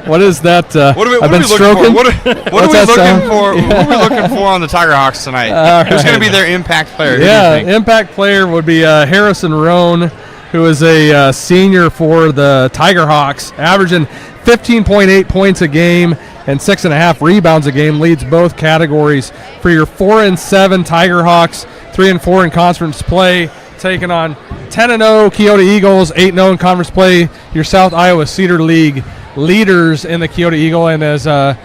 What is that? What are we I've been looking stroking. for? What are we looking for? What are we looking for on the Tiger Hawks tonight? Who's going to be their impact player? Who do you think? Impact player would be Harrison Roan, who is a senior for the Tiger Hawks, averaging 15.8 points a game and 6.5 rebounds a game. Leads both categories for your 4-7 Tiger Hawks, 3-4 in conference play, taking on 10-0 Keota Eagles, 8-0 in conference play. Your South Iowa Cedar League leaders in the Keota Eagle, and as the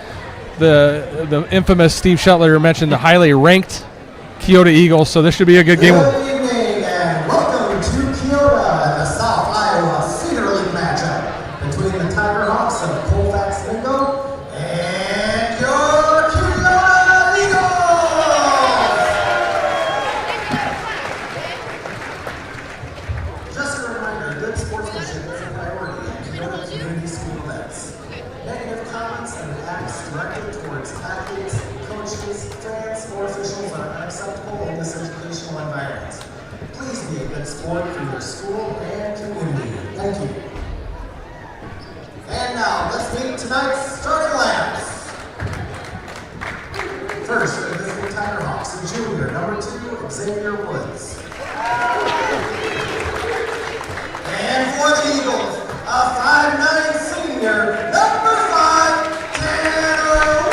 infamous Steve Shetler mentioned, the highly ranked Keota Eagles. So this should be a good game. Good evening and welcome to Keota and the South Iowa Cedar League matchup between the Tiger Hawks of Colfax Mingo and your Keota Eagles. Just a reminder, good sportsmanship is a priority in Keota community school events. Negative comments and acts directed towards athletes, coaches, fans, or officials are unacceptable in this educational environment. Please be a good sport for your school and community. Thank you. And now, let's meet tonight's starting lineups. First, for the visiting Tiger Hawks, a junior, number 2, Xavier Woods. And for the Eagles, a 5'9" senior, number 5, Tanner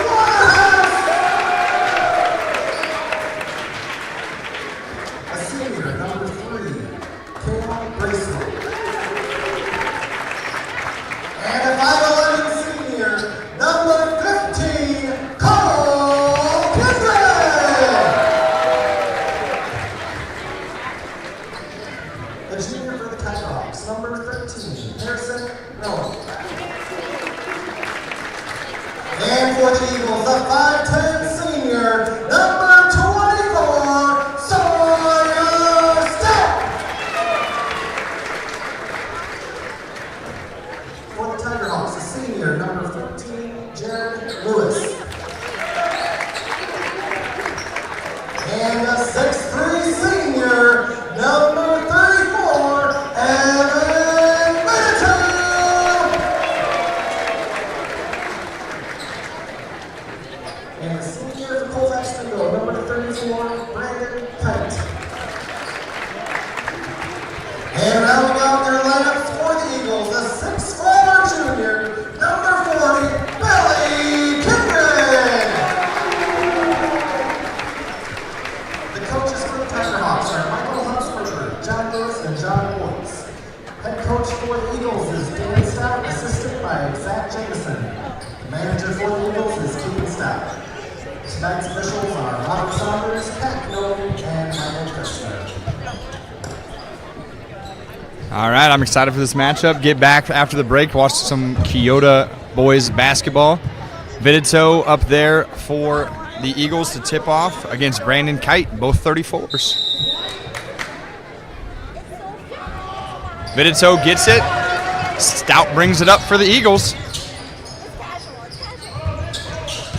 Waterhouse. A senior, number 3, Kayla Bracewell. And a 5'11" senior, number 15, Cole Kindred. The junior for the Tiger Hawks, number 13, Harrison Rowan. And for the Eagles, the 5'10" senior, number 24, Sawyer Stepp. For the Tiger Hawks, a senior, number 14, Jared Lewis. And a 6'3" senior, number 34, Evan Middleton. And the senior for Colfax Mingo, number 34, Brandon Kite. And rounding out their lineups for the Eagles, a 6'4" junior, number 40, Billy Kindred. The coaches for the Tiger Hawks are Michael Huntsberger, John Lewis, and John Woods. Head coach for the Eagles is Dan Stout, assisted by Zach Jameson. Manager for the Eagles is Keaton Stout. Tonight's officials are Robert Saunders, Pat Nolan, and Michael Kirchner. All right, I'm excited for this matchup. Get back after the break, watch some Keota boys basketball. Vidito up there for the Eagles to tip off against Brandon Kite, both 34s. Vidito gets it. Stout brings it up for the Eagles.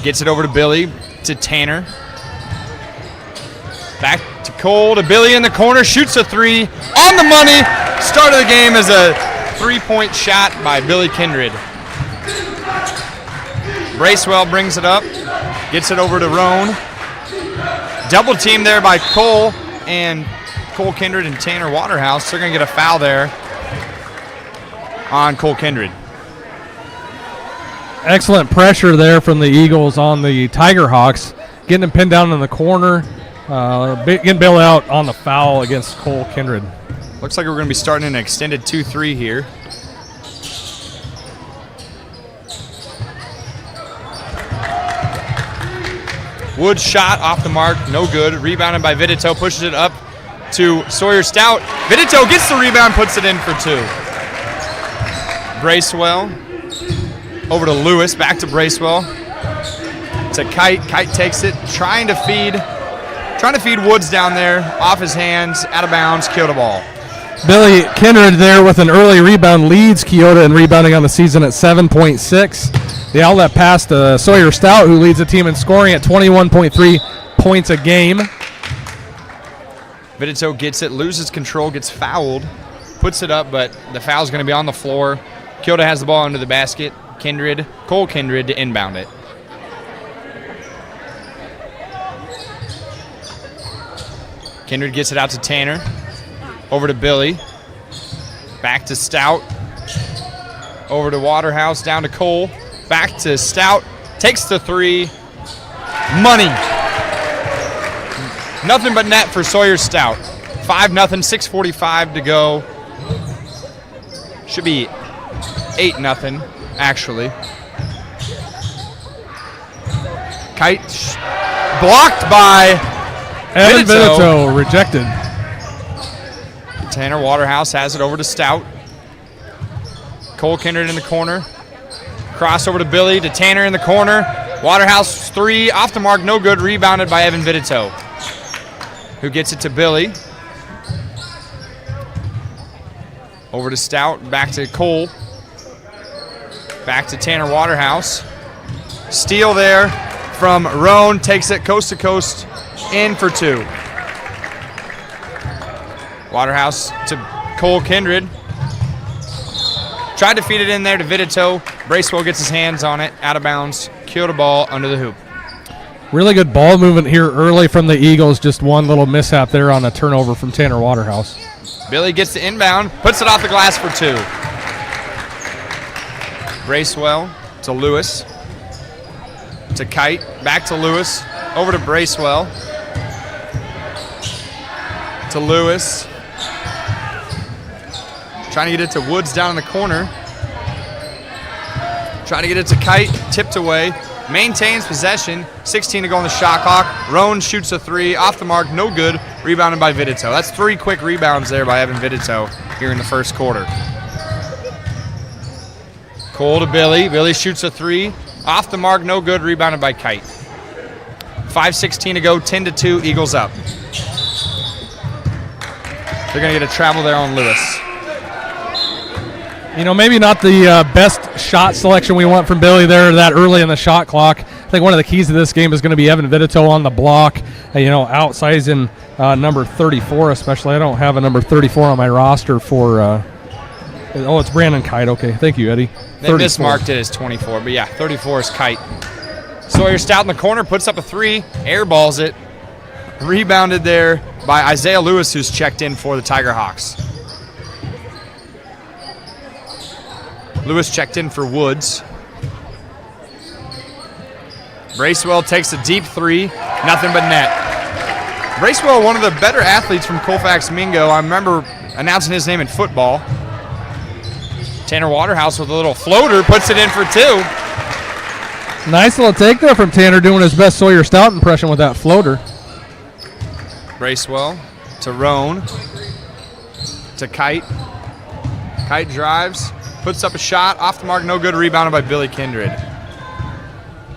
Gets it over to Billy, to Tanner. Back to Cole to Billy in the corner, shoots a three on the money. Start of the game is a 3-point shot by Billy Kindred. Bracewell brings it up, gets it over to Roan. Double team there by Cole and Cole Kindred and Tanner Waterhouse. They're going to get a foul there on Cole Kindred. Excellent pressure there from the Eagles on the Tiger Hawks, getting them pinned down in the corner, getting bailed out on the foul against Cole Kindred. Looks like we're going to be starting an extended 2-3 here. Woods shot off the mark, no good. Rebounded by Vidito, pushes it up to Sawyer Stout. Vidito gets the rebound, puts it in for two. Bracewell over to Lewis, back to Bracewell. To Kite. Kite takes it, trying to feed Woods down there, off his hands, out of bounds, Keota ball. Billy Kindred there with an early rebound, leads Keota in rebounding on the season at 7.6. The outlet pass to Sawyer Stout, who leads the team in scoring at 21.3 points a game. Vidito gets it, loses control, gets fouled, puts it up, but the foul's going to be on the floor. Keota has the ball under the basket. Cole Kindred to inbound it. Kindred gets it out to Tanner. Over to Billy. Back to Stout. Over to Waterhouse, down to Cole. Back to Stout. Takes the three. Money. Nothing but net for Sawyer Stout. 5-0, 6:45 to go. Should be 8-0, actually. Kite blocked by Evan Vidito rejected. Tanner Waterhouse has it over to Stout. Cole Kindred in the corner. Cross over to Billy, to Tanner in the corner. Waterhouse three, off the mark, no good. Rebounded by Evan Vidito, who gets it to Billy. Over to Stout, back to Cole. Back to Tanner Waterhouse. Steal there from Roan, takes it coast to coast, in for two. Waterhouse to Cole Kindred. Tried to feed it in there to Vidito. Bracewell gets his hands on it, out of bounds. Keota ball under the hoop. Really good ball movement here early from the Eagles. Just one little mishap there on a turnover from Tanner Waterhouse. Billy gets the inbound, puts it off the glass for two. Bracewell to Lewis. To Kite, back to Lewis. Over to Bracewell. To Lewis. Trying to get it to Woods down in the corner. Trying to get it to Kite, tipped away. Maintains possession, 16 to go on the shot clock. Roan shoots a three, off the mark, no good. Rebounded by Vidito. That's three quick rebounds there by Evan Vidito here in the first quarter. Cole to Billy. Billy shoots a three, off the mark, no good. Rebounded by Kite. 5:16 to go, 10-2, Eagles up. They're going to get a travel there on Lewis. You know, maybe not the best shot selection we want from Billy there that early in the shot clock. I think one of the keys to this game is going to be Evan Vidito on the block, outsizing number 34 especially. I don't have a number 34 on my roster for it's Brandon Kite. Okay, thank you, Eddie. They 34. mismarked it as 24, but yeah, 34 is Kite. Sawyer Stout in the corner, puts up a three, airballs it. Rebounded there by Isaiah Lewis, who's checked in for the Tiger Hawks. Lewis checked in for Woods. Bracewell takes a deep three, nothing but net. Bracewell, one of the better athletes from Colfax Mingo. I remember announcing his name in football. Tanner Waterhouse with a little floater, puts it in for two. Nice little take there from Tanner, doing his best Sawyer Stout impression with that floater. Bracewell to Roan. To Kite. Kite drives. Puts up a shot, off the mark, no good. Rebounded by Billy Kindred.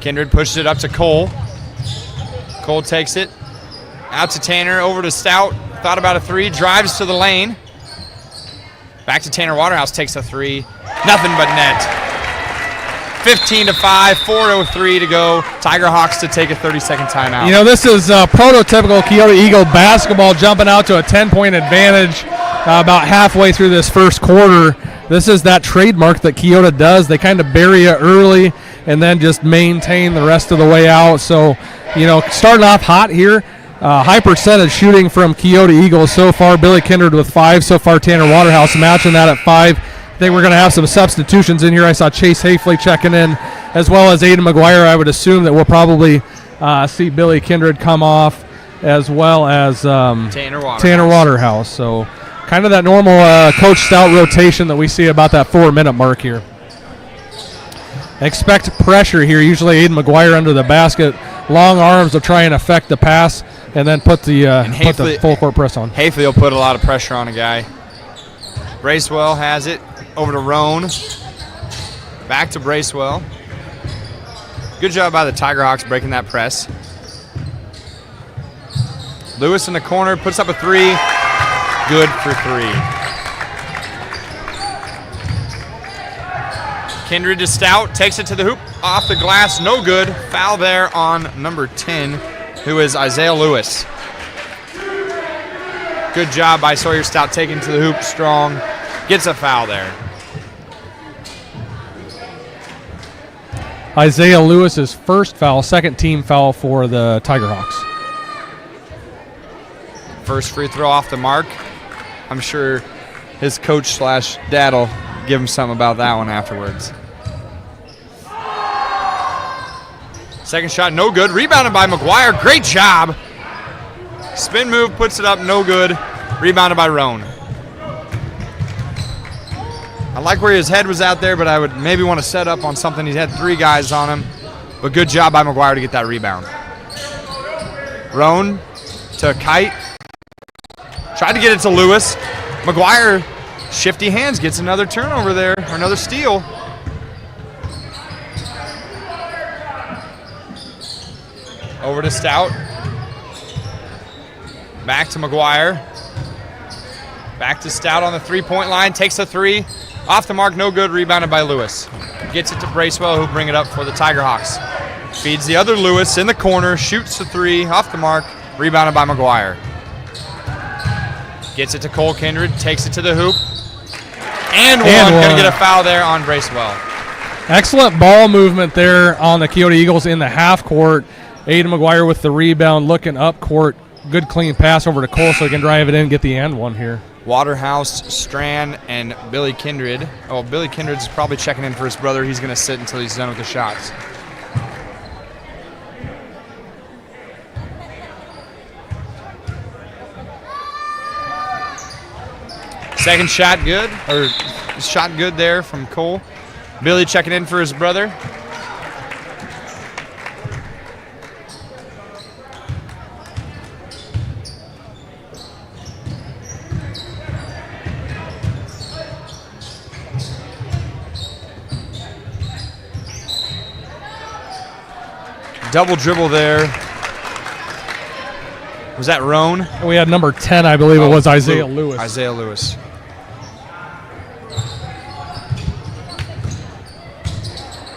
Kindred pushes it up to Cole. Cole takes it. Out to Tanner, over to Stout. Thought about a three, drives to the lane. Back to Tanner Waterhouse, takes a three. Nothing but net. 15-5, 4:03 to go. Tiger Hawks to take a 30-second timeout. You know, this is prototypical Keota Eagle basketball, jumping out to a 10-point advantage about halfway through this first quarter. This is that trademark that Keota does. They kind of bury you early and then just maintain the rest of the way out. So, you know, starting off hot here. High percentage shooting from Keota Eagles so far. Billy Kindred with 5 so far. Tanner Waterhouse matching that at 5. I think we're going to have some substitutions in here. I saw Chase Hafley checking in, as well as Aiden McGuire. I would assume that we'll probably see Billy Kindred come off, as well as Tanner Waterhouse. So kind of that normal Coach Stout rotation that we see about that 4-minute mark here. Expect pressure here. Usually Aiden McGuire under the basket. Long arms will try and affect the pass and then put the full court press on. Hafley will put a lot of pressure on a guy. Bracewell has it. Over to Roan. Back to Bracewell. Good job by the Tiger Hawks breaking that press. Lewis in the corner puts up a 3. Good for 3. Kindred to Stout. Takes it to the hoop. Off the glass. No good. Foul there on number 10, who is Isaiah Lewis. Good job by Sawyer Stout taking to the hoop strong. Gets a foul there. Isaiah Lewis's first foul, second team foul for the Tiger Hawks. First free throw off the mark. I'm sure his coach / dad will give him something about that one afterwards. Second shot, no good. Rebounded by McGuire. Great job. Spin move, puts it up, no good. Rebounded by Roan. I like where his head was out there, but I would maybe want to set up on something. He had 3 guys on him, but good job by McGuire to get that rebound. Roan to Kite. Tried to get it to Lewis. McGuire, shifty hands, gets another turnover there, or another steal. Over to Stout. Back to McGuire. Back to Stout on the 3-point line. Takes a 3. Off the mark, no good. Rebounded by Lewis. Gets it to Bracewell, who'll bring it up for the Tiger Hawks. Feeds the other Lewis in the corner. Shoots the 3. Off the mark. Rebounded by McGuire. Gets it to Cole Kindred. Takes it to the hoop. And one. Going to get a foul there on Bracewell. Excellent ball movement there on the Keota Eagles in the half court. Aiden McGuire with the rebound, looking up court. Good clean pass over to Cole so he can drive it in and get the and one here. Waterhouse, Strand, and Billy Kindred. Oh, Billy Kindred's probably checking in for his brother. He's going to sit until he's done with the shots. Second shot good, or shot good there from Cole. Billy checking in for his brother. Double dribble there. Was that Roan? We had number 10, I believe it was Isaiah Lewis. Isaiah Lewis.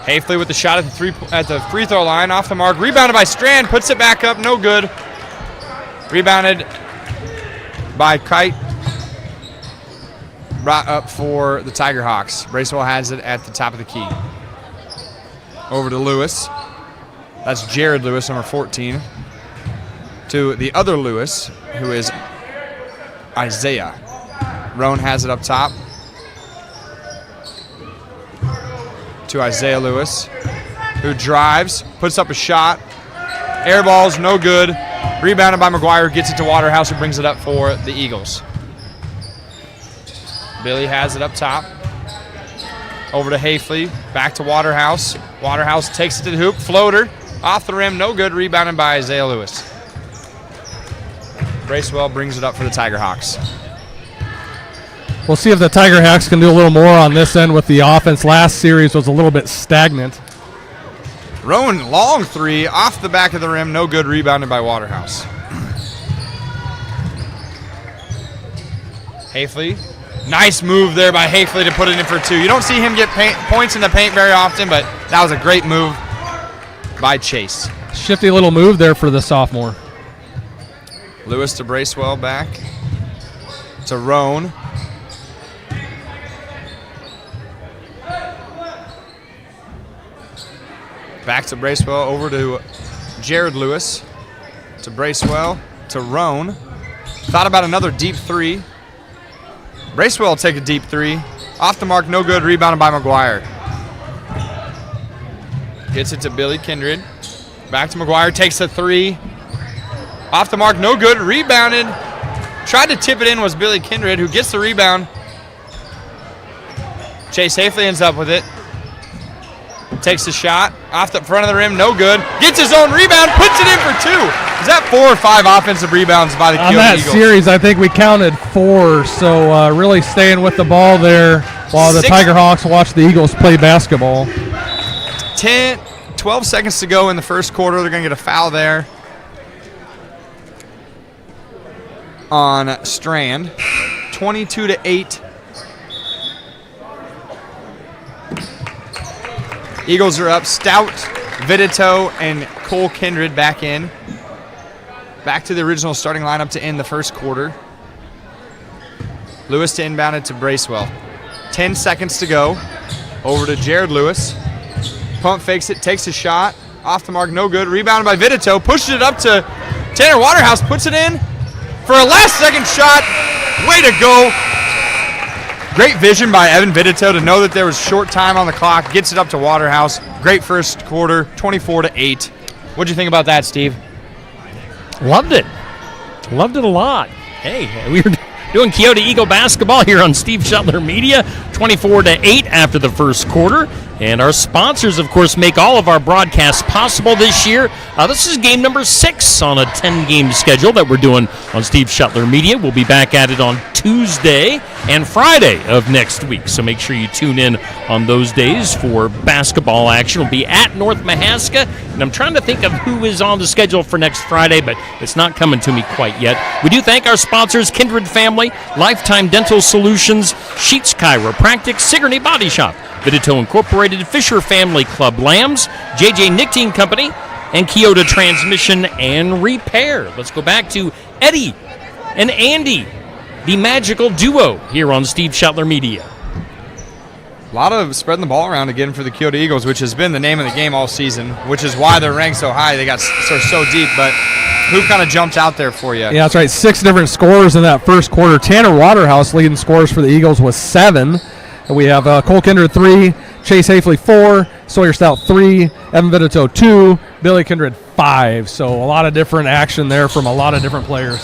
Hafley with the shot at the free throw line, off the mark. Rebounded by Strand, puts it back up, no good. Rebounded by Kite. Brought up for the Tiger Hawks. Bracewell has it at the top of the key. Over to Lewis. That's Jared Lewis, number 14. To the other Lewis, who is Isaiah. Roan has it up top. To Isaiah Lewis, who drives, puts up a shot. Air balls, no good. Rebounded by McGuire, gets it to Waterhouse, who brings it up for the Eagles. Billy has it up top. Over to Hafley, back to Waterhouse. Waterhouse takes it to the hoop, floater. Off the rim, no good. Rebounded by Isaiah Lewis. Bracewell brings it up for the Tiger Hawks. We'll see if the Tiger Hawks can do a little more on this end with the offense. Last series was a little bit stagnant. Rowan, long 3, off the back of the rim, no good. Rebounded by Waterhouse. Hafley Nice move there by Hafley to put it in for 2. You don't see him get points in the paint very often, but that was a great move by Chase. Shifty little move there for the sophomore. Lewis to Bracewell, back to Roan. Back to Bracewell, over to Jared Lewis, to Bracewell, to Roan. Thought about another deep 3. Bracewell will take a deep 3. Off the mark, no good, rebounded by McGuire. Gets it to Billy Kindred. Back to McGuire, takes a 3. Off the mark, no good, rebounded. Tried to tip it in was Billy Kindred, who gets the rebound. Chase Hafley ends up with it. Takes the shot, off the front of the rim, no good. Gets his own rebound, puts it in for 2. Is that 4 or 5 offensive rebounds by the Keota On that Eagles? series, I think we counted 4, so really staying with the ball there while the Tiger Hawks watch the Eagles play basketball. 12 seconds to go in the first quarter. They're going to get a foul there on Strand. 22-8. Eagles are up. Stout, Vidito, and Cole Kindred back in. Back to the original starting lineup to end the first quarter. Lewis to inbound it to Bracewell. 10 seconds to go. Over to Jared Lewis. Pump fakes it, takes a shot. Off the mark, no good. Rebounded by Vidito. Pushes it up to Tanner Waterhouse. Puts it in for a last-second shot. Way to go. Great vision by Evan Vidito to know that there was short time on the clock. Gets it up to Waterhouse. Great first quarter, 24-8. What'd you think about that, Steve? Loved it. Loved it a lot. Hey, we were doing Keota Eagle basketball here on Steve Shuttler Media, 24-8 after the first quarter. And our sponsors, of course, make all of our broadcasts possible this year. This is game number 6 on a 10-game schedule that we're doing on Steve Shuttler Media. We'll be back at it on Tuesday and Friday of next week. So make sure you tune in on those days for basketball action. We'll be at North Mahaska, and I'm trying to think of who is on the schedule for next Friday, but it's not coming to me quite yet. We do thank our sponsors, Kindred Family, Lifetime Dental Solutions, Sheets Chiropractic, Sigourney Body Shop, Vidito Incorporated, Fisher Family Club Lambs, JJ Nicotine Company, and Keota Transmission and Repair. Let's go back to Eddie and Andy, the magical duo here on Steve Shuttler Media. A lot of spreading the ball around again for the Keota Eagles, which has been the name of the game all season, which is why they're ranked so high. They got so deep, but who kind of jumped out there for you? Yeah, that's right. 6 different scorers in that first quarter. Tanner Waterhouse leading scorers for the Eagles was 7. And we have Cole Kindred 3, Chase Hafley 4, Sawyer Stout 3, Evan Vidito 2, Billy Kindred 5. So a lot of different action there from a lot of different players.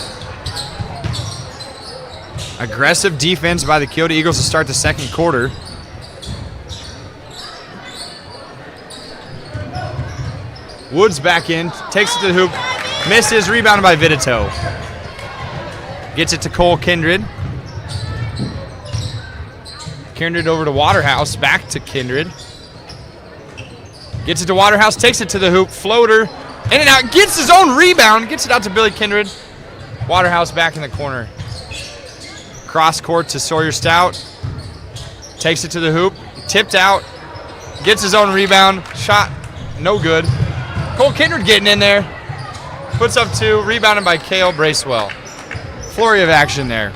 Aggressive defense by the Keota Eagles to start the second quarter. Woods back in, takes it to the hoop, misses, rebounded by Vidito. Gets it to Cole Kindred. Kindred over to Waterhouse, back to Kindred. Gets it to Waterhouse, takes it to the hoop, floater, in and out, gets his own rebound, gets it out to Billy Kindred. Waterhouse back in the corner. Cross court to Sawyer Stout. Takes it to the hoop, tipped out, gets his own rebound, shot, no good. Cole Kindred getting in there, puts up 2, rebounded by Cale Bracewell. Flurry of action there.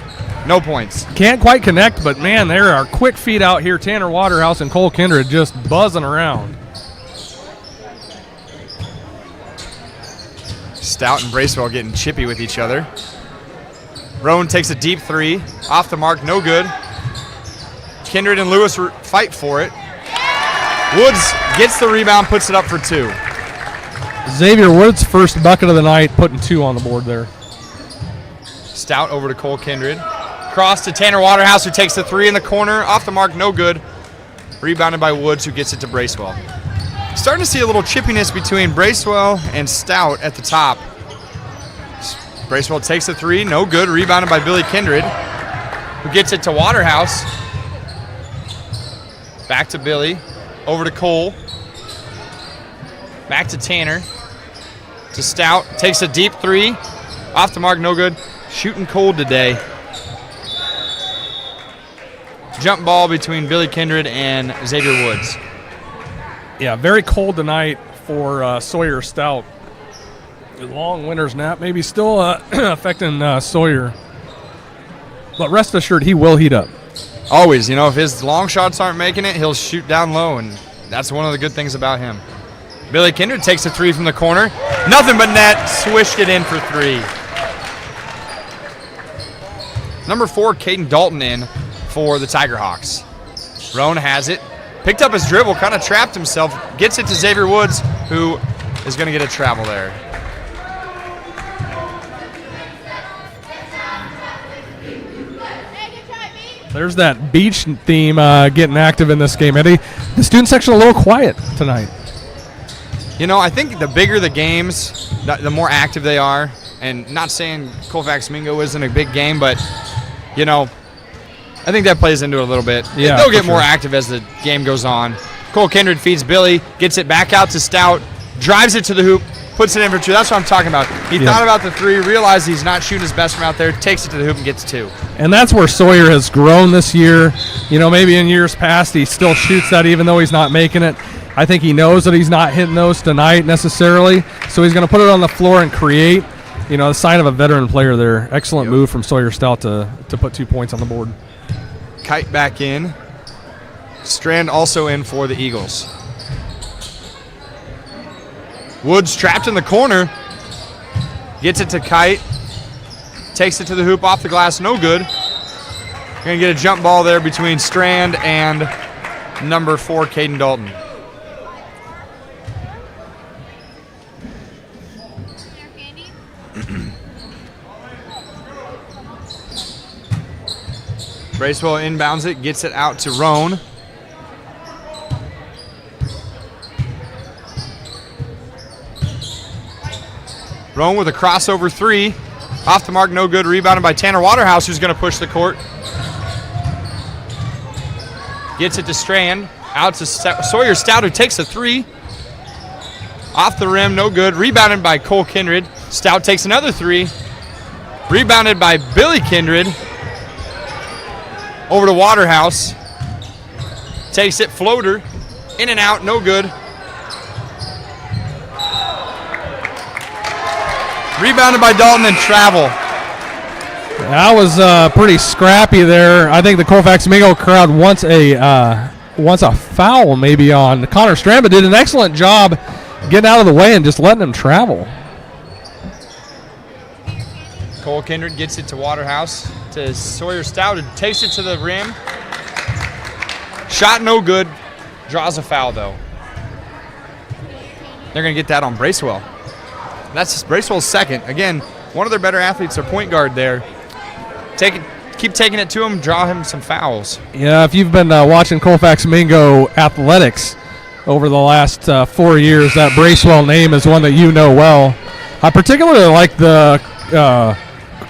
No points. Can't quite connect, but, man, there are quick feet out here. Tanner Waterhouse and Cole Kindred just buzzing around. Stout and Bracewell getting chippy with each other. Rowan takes a deep 3. Off the mark, no good. Kindred and Lewis fight for it. Woods gets the rebound, puts it up for 2. Xavier Woods' first bucket of the night, putting 2 on the board there. Stout over to Cole Kindred. Cross to Tanner Waterhouse, who takes the 3 in the corner. Off the mark, no good. Rebounded by Woods, who gets it to Bracewell. Starting to see a little chippiness between Bracewell and Stout at the top. Bracewell takes the 3, no good. Rebounded by Billy Kindred, who gets it to Waterhouse. Back to Billy. Over to Cole. Back to Tanner. To Stout. Takes a deep 3. Off the mark, no good. Shooting cold today. Jump ball between Billy Kindred and Xavier Woods. Yeah, very cold tonight for Sawyer Stout. A long winter's nap maybe still affecting Sawyer. But rest assured, he will heat up. Always, if his long shots aren't making it, he'll shoot down low, and that's one of the good things about him. Billy Kindred takes a 3 from the corner. Nothing but net. Swished it in for 3. Number 4, Caden Dalton in for the Tiger Hawks. Roan has it. Picked up his dribble, kind of trapped himself. Gets it to Xavier Woods, who is going to get a travel there. There's that beach theme getting active in this game, Eddie. The student section a little quiet tonight. I think the bigger the games, the more active they are. And not saying Colfax Mingo isn't a big game, but, I think that plays into it a little bit. Yeah, they'll get more active as the game goes on. Cole Kindred feeds Billy, gets it back out to Stout, drives it to the hoop, puts it in for 2. That's what I'm talking about. He thought about the 3, realized he's not shooting his best from out there, takes it to the hoop and gets 2. And that's where Sawyer has grown this year. Maybe in years past he still shoots that even though he's not making it. I think he knows that he's not hitting those tonight necessarily, so he's going to put it on the floor and create. The sign of a veteran player there. Excellent move from Sawyer Stout to put 2 points on the board. Kite back in. Strand also in for the Eagles. Woods trapped in the corner. Gets it to Kite. Takes it to the hoop off the glass. No good. Going to get a jump ball there between Strand and number 4, Caden Dalton. Bracewell inbounds it, gets it out to Roan. Roan with a crossover 3. Off the mark, no good. Rebounded by Tanner Waterhouse, who's going to push the court. Gets it to Strand. Out to Sawyer Stout, who takes a 3. Off the rim, no good. Rebounded by Cole Kindred. Stout takes another 3. Rebounded by Billy Kindred. Over to Waterhouse. Takes it, floater. In and out, no good. Rebounded by Dalton and travel. That was pretty scrappy there. I think the Colfax Mingo crowd wants a foul maybe on Connor Strand, but did an excellent job getting out of the way and just letting him travel. Cole Kindred gets it to Waterhouse, to Sawyer Stout, who takes it to the rim. Shot no good. Draws a foul, though. They're going to get that on Bracewell. That's Bracewell's second. Again, one of their better athletes, their point guard there. Keep taking it to him, draw him some fouls. Yeah, if you've been watching Colfax Mingo athletics over the last 4 years, that Bracewell name is one that you know well. I particularly like the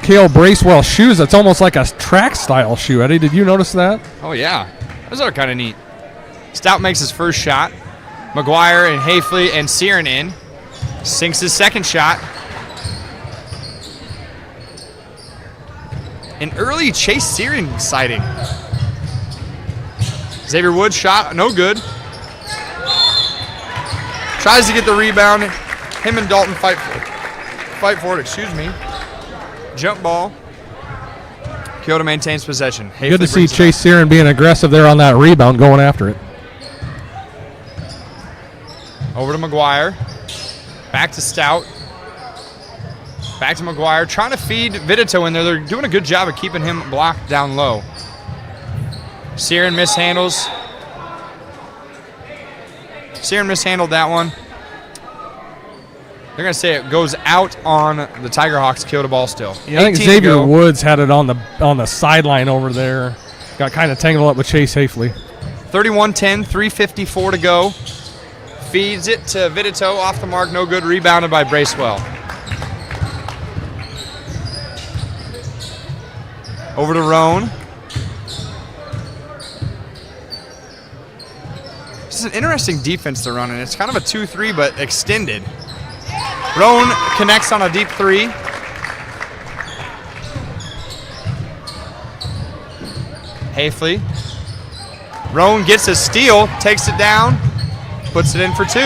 Cale Bracewell shoes. It's almost like a track style shoe. Eddie, did you notice that? Oh, yeah. Those are kind of neat. Stout makes his first shot. McGuire and Hafley and Searin in. Sinks his second shot. An early Chase Searin sighting. Xavier Woods shot, no good. Tries to get the rebound. Him and Dalton fight for it, Jump ball. Keota maintains possession. Hafley good to see brings it Chase Searin being aggressive there on that rebound, going after it. Over to McGuire. Back to Stout. Back to McGuire. Trying to feed Vidito in there. They're doing a good job of keeping him blocked down low. Searin mishandles. Searin mishandled that one. They're going to say it goes out on the Tiger Hawks. Keota ball still. Yeah, I think Xavier Woods had it on the sideline over there. Got kind of tangled up with Chase Hafley. 31-10, 3:54 to go. Feeds it to Vidito. Off the mark, no good. Rebounded by Bracewell. Over to Roan. This is an interesting defense they're running. It's kind of a 2-3, but extended. Roan connects on a deep 3. Hafley Roan gets a steal, takes it down, puts it in for 2.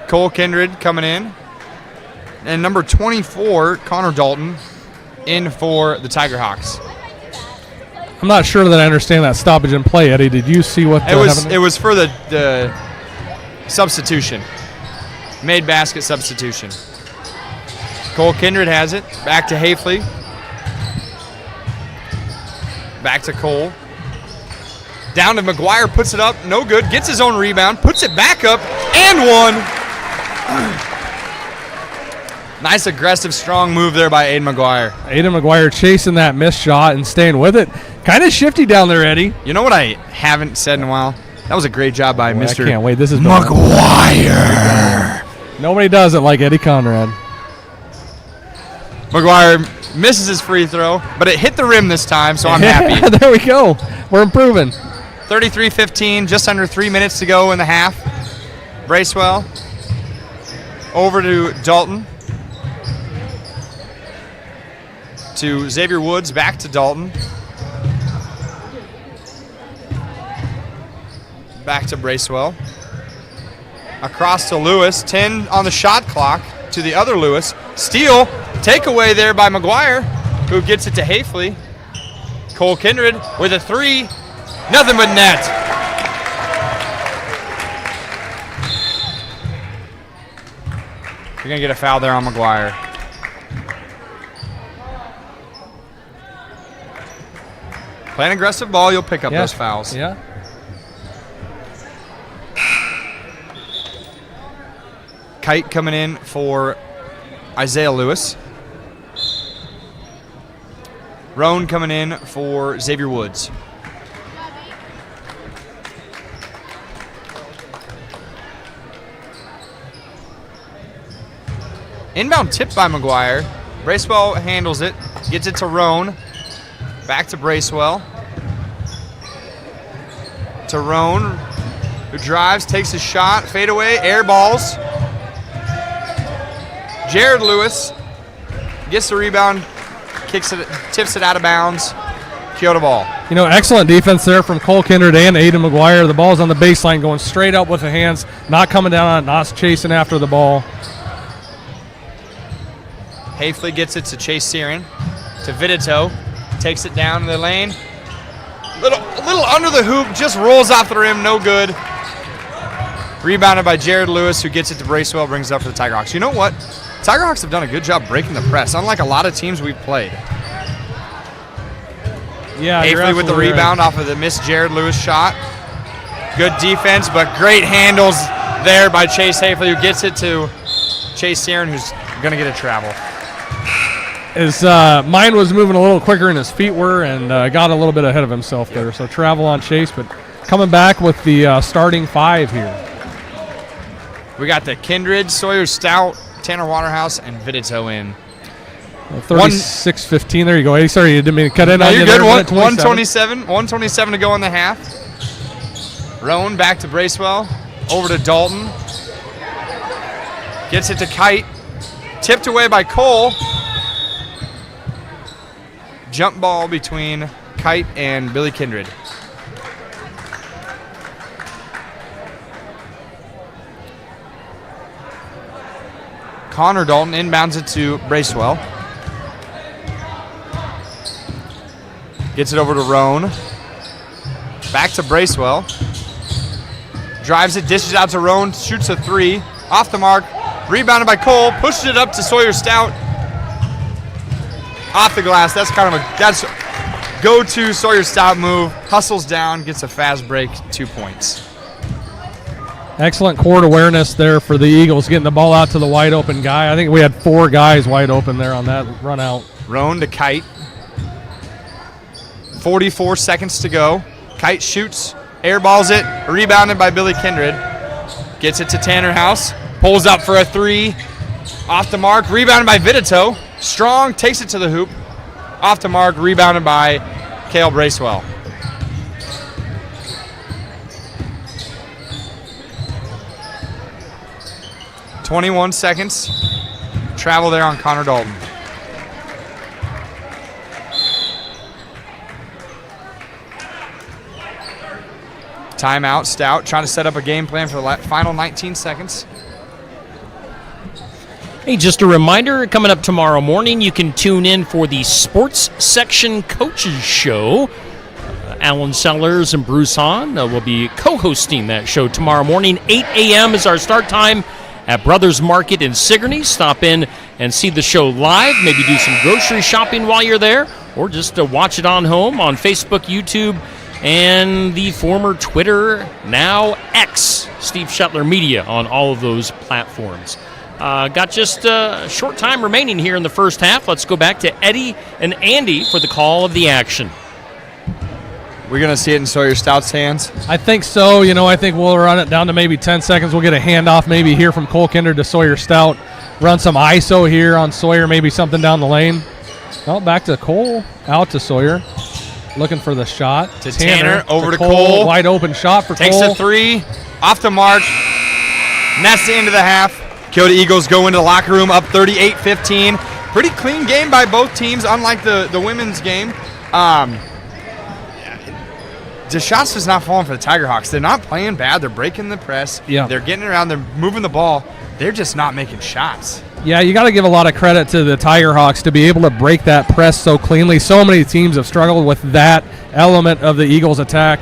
Cole Kindred coming in. And number 24, Connor Dalton, in for the Tiger Hawks. I'm not sure that I understand that stoppage in play, Eddie. Did you see what It was for the substitution. Made basket substitution. Cole Kindred has it. Back to Hafley. Back to Cole. Down to McGuire, puts it up, no good. Gets his own rebound, puts it back up, and 1. Nice aggressive, strong move there by Aiden McGuire. Aiden McGuire chasing that missed shot and staying with it. Kind of shifty down there, Eddie. You know what I haven't said in a while? That was a great job by Mr. I can't wait. This is McGuire. Nobody does it like Eddie Conrad. McGuire misses his free throw, but it hit the rim this time, so I'm happy. There we go. We're improving. 33-15, just under 3 minutes to go in the half. Bracewell over to Dalton. To Xavier Woods, back to Dalton. Back to Bracewell. Across to Lewis, 10 on the shot clock to the other Lewis. Steal, takeaway there by McGuire, who gets it to Hafley. Cole Kindred with a 3, nothing but net. You're gonna get a foul there on McGuire. Playing aggressive ball, you'll pick up those fouls. Yeah. Kite coming in for Isaiah Lewis. Roan coming in for Xavier Woods. Inbound tip by McGuire. Bracewell handles it, gets it to Roan. Back to Bracewell. To Roan, who drives, takes a shot, fade away, air balls. Jared Lewis gets the rebound, kicks it, tips it out of bounds. Keota ball. You know, excellent defense there from Cole Kindred and Aiden McGuire. The ball's on the baseline, going straight up with the hands, not coming down on it, not chasing after the ball. Hafley gets it to Chase Searing, to Vidito. Takes it down in the lane. A little under the hoop, just rolls off the rim, no good. Rebounded by Jared Lewis, who gets it to Bracewell, brings it up for the Tiger Hawks. You know what? Tiger Hawks have done a good job breaking the press, unlike a lot of teams we've played. Yeah, Hafley with the rebound off of the missed Jared Lewis shot. Good defense, but great handles there by Chase Hafley, who gets it to Chase Searing, who's going to get a travel. His mind was moving a little quicker than his feet were, and got a little bit ahead of himself there. So travel on Chase, but coming back with the starting 5 here. We got the Kindred, Sawyer Stout, Tanner Waterhouse, and Vidito in. 36-15. There you go. Hey, sorry, you didn't mean to cut in. No, on you're you good. there. 127 to go in the half. Roan back to Bracewell, over to Dalton. Gets it to Kite. Tipped away by Cole. Jump ball between Kite and Billy Kindred. Connor Dalton inbounds it to Bracewell. Gets it over to Roan. Back to Bracewell. Drives it, dishes out to Roan, shoots a 3. Off the mark. Rebounded by Cole. Pushes it up to Sawyer Stout. Off the glass. That's go-to Sawyer Stout move. Hustles down, gets a fast break, 2 points. Excellent court awareness there for the Eagles, getting the ball out to the wide open guy. I think we had 4 guys wide open there on that run out. Roan to Kite. 44 seconds to go. Kite shoots, airballs it, rebounded by Billy Kindred. Gets it to Tanner House, pulls up for a 3. Off the mark, rebounded by Vidito. Strong takes it to the hoop. Off the mark, rebounded by Cale Bracewell. 21 seconds. Travel there on Connor Dalton. Timeout, Stout trying to set up a game plan for the final 19 seconds. Hey, just a reminder, coming up tomorrow morning, you can tune in for the Sports Section Coaches Show. Alan Sellers and Bruce Hahn will be co-hosting that show tomorrow morning. 8 a.m. is our start time at Brothers Market in Sigourney. Stop in and see the show live. Maybe do some grocery shopping while you're there, or just watch it on home on Facebook, YouTube, and the former Twitter, now X, Steve Shetler Media, on all of those platforms. Got just a short time remaining here in the first half. Let's go back to Eddie and Andy for the call of the action. We're going to see it in Sawyer Stout's hands. I think so. I think we'll run it down to maybe 10 seconds. We'll get a handoff maybe here from Cole Kindred to Sawyer Stout. Run some ISO here on Sawyer, maybe something down the lane. Well, back to Cole, out to Sawyer. Looking for the shot. To Tanner over to Cole. Cole. Wide open shot for Takes Cole. a three, off the mark. And that's the end of the half. Keota Eagles go into the locker room up 38-15. Pretty clean game by both teams, unlike the women's game. The shots is not falling for the Tiger Hawks. They're not playing bad. They're breaking the press. Yeah. They're getting around. They're moving the ball. They're just not making shots. Yeah, you got to give a lot of credit to the Tiger Hawks to be able to break that press so cleanly. So many teams have struggled with that element of the Eagles' attack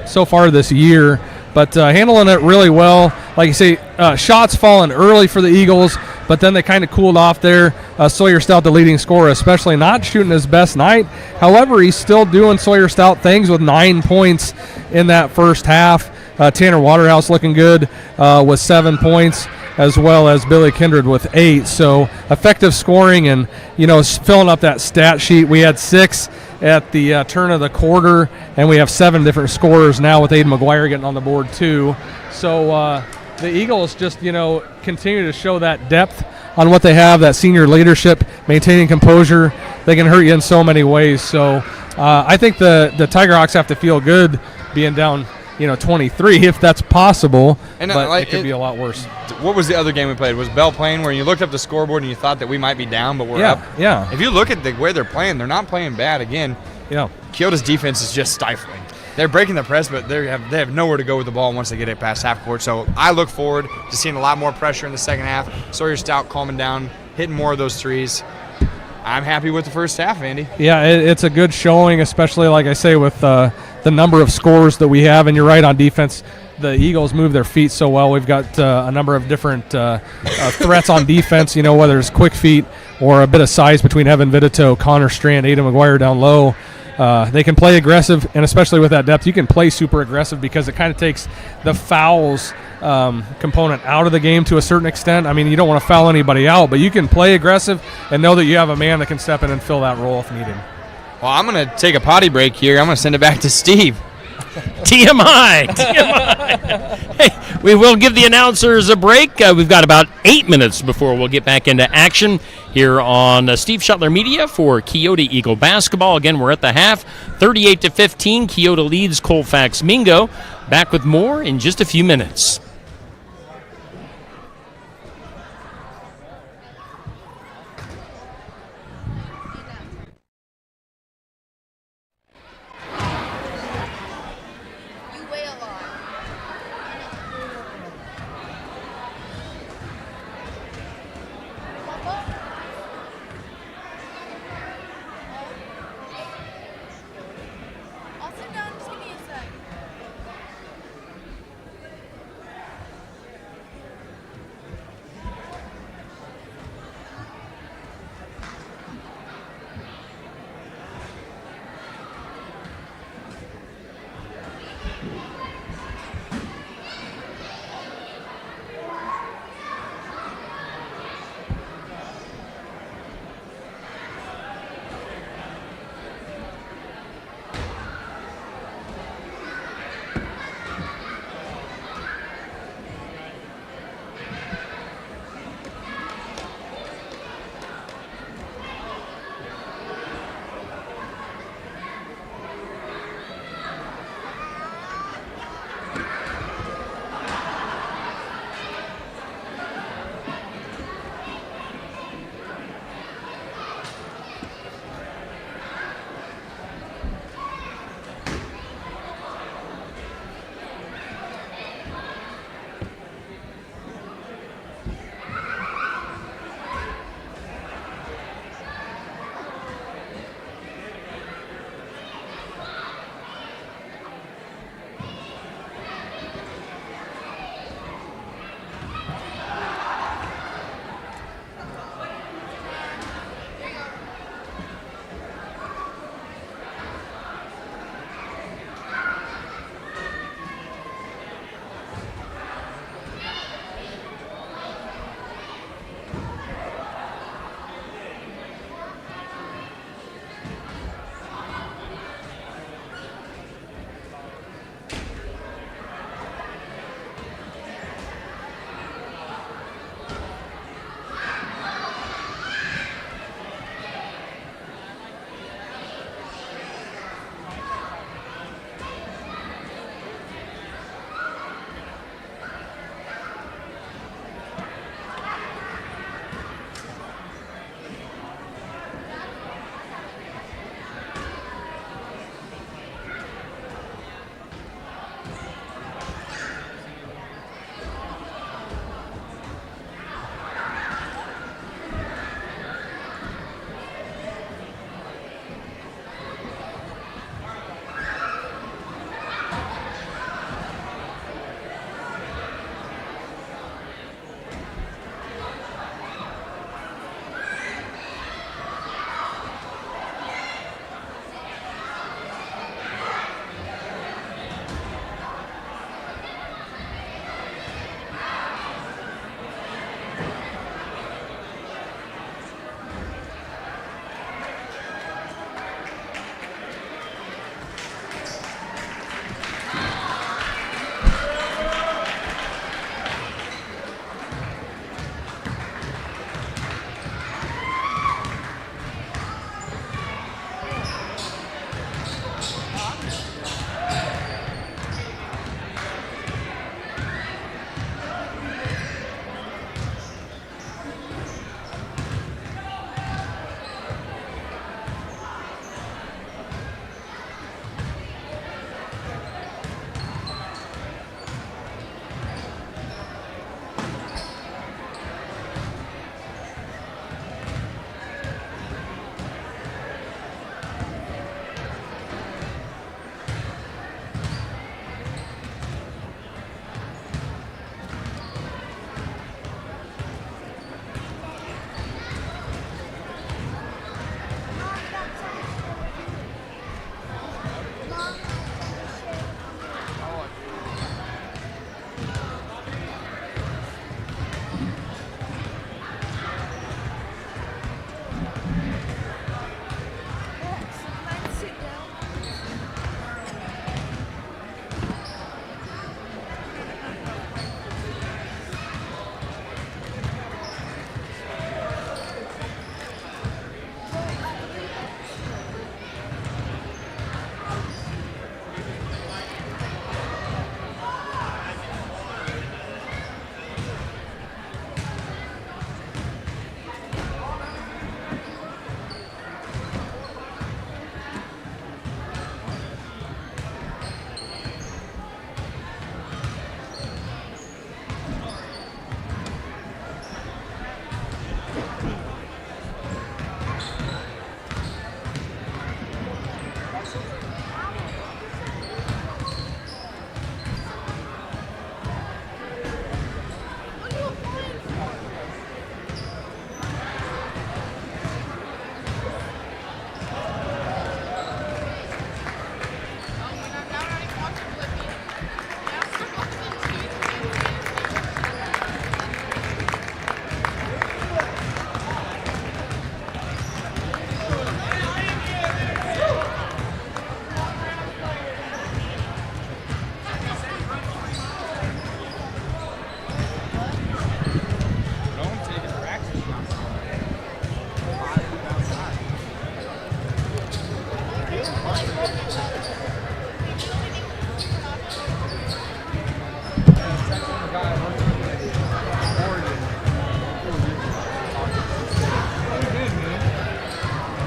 so far this year, but handling it really well. Like you say, shots falling early for the Eagles, but then they kind of cooled off there. Sawyer Stout, the leading scorer, especially not shooting his best night. However, he's still doing Sawyer Stout things with 9 points in that first half. Tanner Waterhouse looking good with 7 points, as well as Billy Kindred with 8. So effective scoring and, filling up that stat sheet. We had 6 at the turn of the quarter, and we have 7 different scorers now with Aiden McGuire getting on the board too. So the Eagles just, continue to show that depth on what they have, that senior leadership, maintaining composure. They can hurt you in so many ways. So I think the Tiger Hawks have to feel good being down 23 if that's possible, but it could be a lot worse. What was the other game we played? Was Bell playing where you looked up the scoreboard and you thought that we might be down, but we're up? Yeah. If you look at the way they're playing, they're not playing bad again. Yeah. Keota's defense is just stifling. They're breaking the press, but they have nowhere to go with the ball once they get it past half court. So I look forward to seeing a lot more pressure in the second half. Sawyer Stout calming down, hitting more of those threes. I'm happy with the first half, Andy. Yeah, it's a good showing, especially, like I say, with the number of scores that we have. And you're right on defense. The Eagles move their feet so well. We've got a number of different threats on defense, whether it's quick feet or a bit of size between Evan Vitito, Connor Strand, Aiden McGuire down low. They can play aggressive, and especially with that depth, you can play super aggressive because it kind of takes the fouls component out of the game to a certain extent. I mean, you don't want to foul anybody out, but you can play aggressive and know that you have a man that can step in and fill that role if needed. Well, I'm going to take a potty break here. I'm going to send it back to Steve. TMI. Hey, we will give the announcers a break. We've got about 8 minutes before we'll get back into action here on Steve Shetler Media for Keota Eagle basketball. Again, we're at the half, 38-15. Keota leads Colfax Mingo. Back with more in just a few minutes. You weigh a lot. Papa? I'll sit down. Just give me a sec.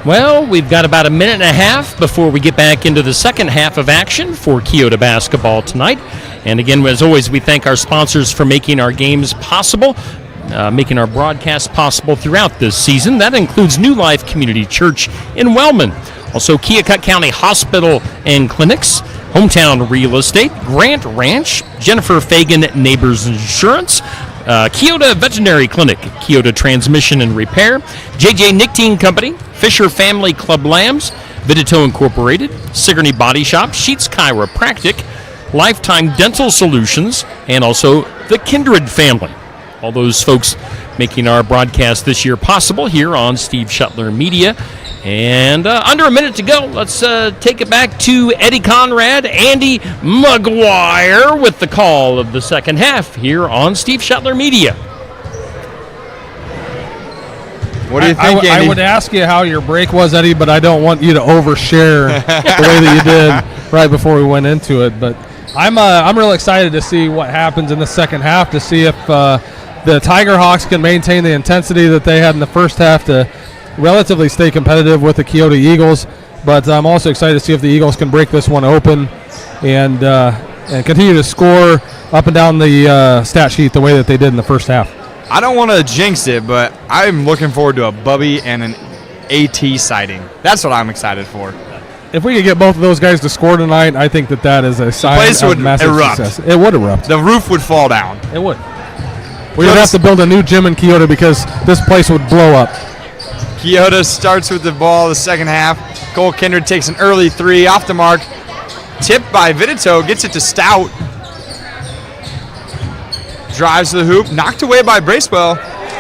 Well, we've got about a minute and a half before we get back into the second half of action for Keota basketball tonight. And again, as always, we thank our sponsors for making our games possible, making our broadcast possible throughout this season. That includes New Life Community Church in Wellman. Also, Keokuk County Hospital and Clinics, Hometown Real Estate, Grant Ranch, Jennifer Fagan Neighbors Insurance, Keota Veterinary Clinic, Keota Transmission and Repair, JJ Nicotine Company, Fisher Family Club Lambs, Vidito Incorporated, Sigourney Body Shop, Sheets Chiropractic, Lifetime Dental Solutions, and also the Kindred family. All those folks making our broadcast this year possible here on Steve Shuttler Media. And under a minute to go, let's take it back to Eddie Conrad, Andy McGuire with the call of the second half here on Steve Shuttler Media. What do you think, Andy? I would ask you how your break was, Eddie, but I don't want you to overshare the way that you did right before we went into it. But I'm real excited to see what happens in the second half, to see if the Tiger Hawks can maintain the intensity that they had in the first half to relatively stay competitive with the Keota Eagles. But I'm also excited to see if the Eagles can break this one open and continue to score up and down the stat sheet the way that they did in the first half. I don't want to jinx it, but I'm looking forward to a Bubby and an AT sighting. That's what I'm excited for. If we could get both of those guys to score tonight, I think that is a sign of massive success. It would erupt. The roof would fall down. It would. We would have to build a new gym in Keota because this place would blow up. Keota starts with the ball the second half. Cole Kindred takes an early three off the mark. Tipped by Vidito, gets it to Stout. Drives to the hoop, knocked away by Bracewell,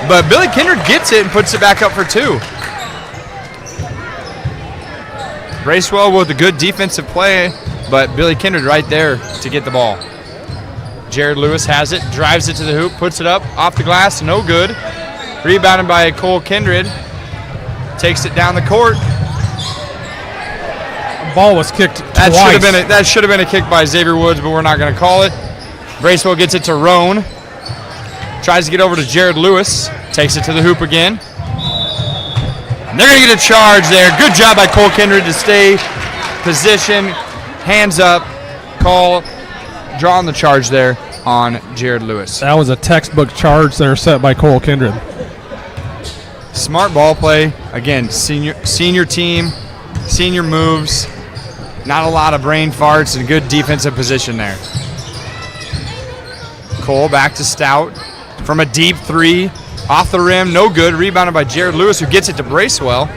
but Billy Kindred gets it and puts it back up for two. Bracewell with a good defensive play, but Billy Kindred right there to get the ball. Jared Lewis has it, drives it to the hoop, puts it up, off the glass, no good. Rebounded by Cole Kindred. Takes it down the court. The ball was kicked twice. That should have been a kick by Xavier Woods, but we're not going to call it. Bracewell gets it to Roan. Tries to get over to Jared Lewis. Takes it to the hoop again. And they're going to get a charge there. Good job by Cole Kindred to stay position. Hands up. Call. Drawing the charge there on Jared Lewis. That was a textbook charge there set by Cole Kindred. Smart ball play. Again, senior team, senior moves. Not a lot of brain farts and good defensive position there. Cole back to Stout from a deep three. Off the rim, no good. Rebounded by Jared Lewis, who gets it to Bracewell.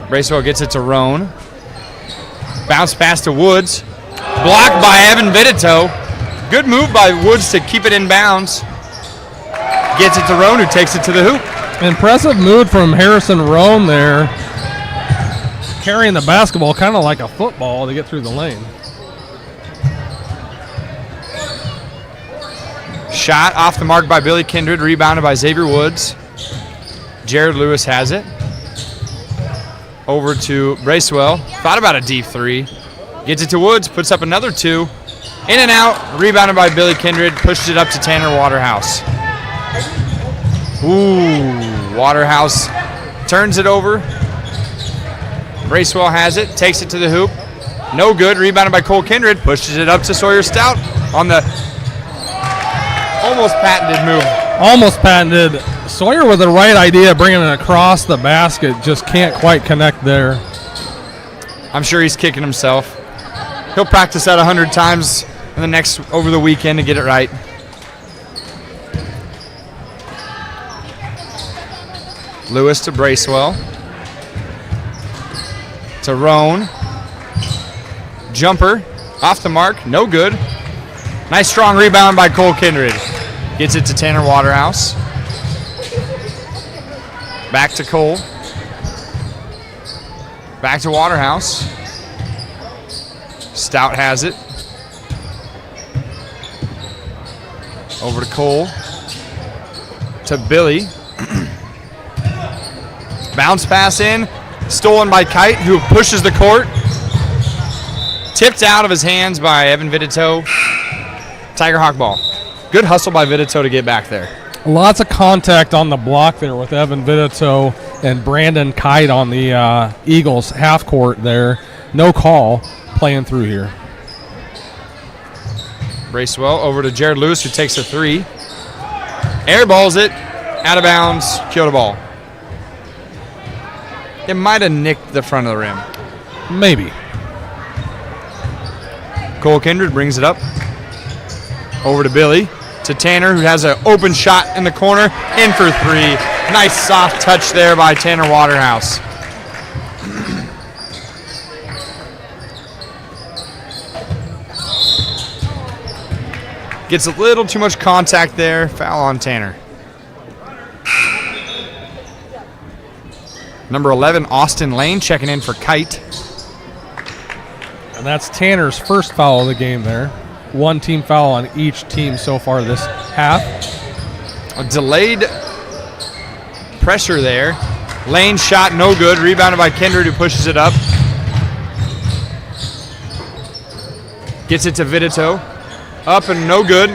Bracewell gets it to Roan. Bounce pass to Woods. Blocked by Evan Vidito. Good move by Woods to keep it in bounds. Gets it to Roan, who takes it to the hoop. Impressive move from Harrison Roan there. Carrying the basketball kind of like a football to get through the lane. Shot off the mark by Billy Kindred, rebounded by Xavier Woods. Jared Lewis has it. Over to Bracewell. Thought about a deep three. Gets it to Woods, puts up another two. In and out, rebounded by Billy Kindred, pushed it up to Tanner Waterhouse. Ooh, Waterhouse turns it over. Bracewell has it, takes it to the hoop. No good, rebounded by Cole Kindred, pushes it up to Sawyer Stout on the almost patented move. Almost patented. Sawyer with the right idea, bringing it across the basket, just can't quite connect there. I'm sure he's kicking himself. He'll practice that 100 times over the weekend to get it right. Lewis to Bracewell. To Roan. Jumper. Off the mark. No good. Nice strong rebound by Cole Kindred. Gets it to Tanner Waterhouse. Back to Cole. Back to Waterhouse. Stout has it. Over to Cole. To Billy. Bounce pass in. Stolen by Kite, who pushes the court. Tipped out of his hands by Evan Vidito. Tiger Hawk ball. Good hustle by Vidito to get back there. Lots of contact on the block there with Evan Vitito and Brandon Kite on the Eagles half court there. No call playing through here. Bracewell over to Jared Lewis, who takes a 3. Airballs it. Out of bounds. Keota ball. It might have nicked the front of the rim. Maybe. Cole Kindred brings it up. Over to Billy. To Tanner, who has an open shot in the corner. In for 3. Nice soft touch there by Tanner Waterhouse. Gets a little too much contact there. Foul on Tanner. Number 11, Austin Lane, checking in for Kite. And that's Tanner's first foul of the game there. One team foul on each team so far this half. A delayed pressure there. Lane shot no good. Rebounded by Kindred, who pushes it up. Gets it to Vitito. Up and no good.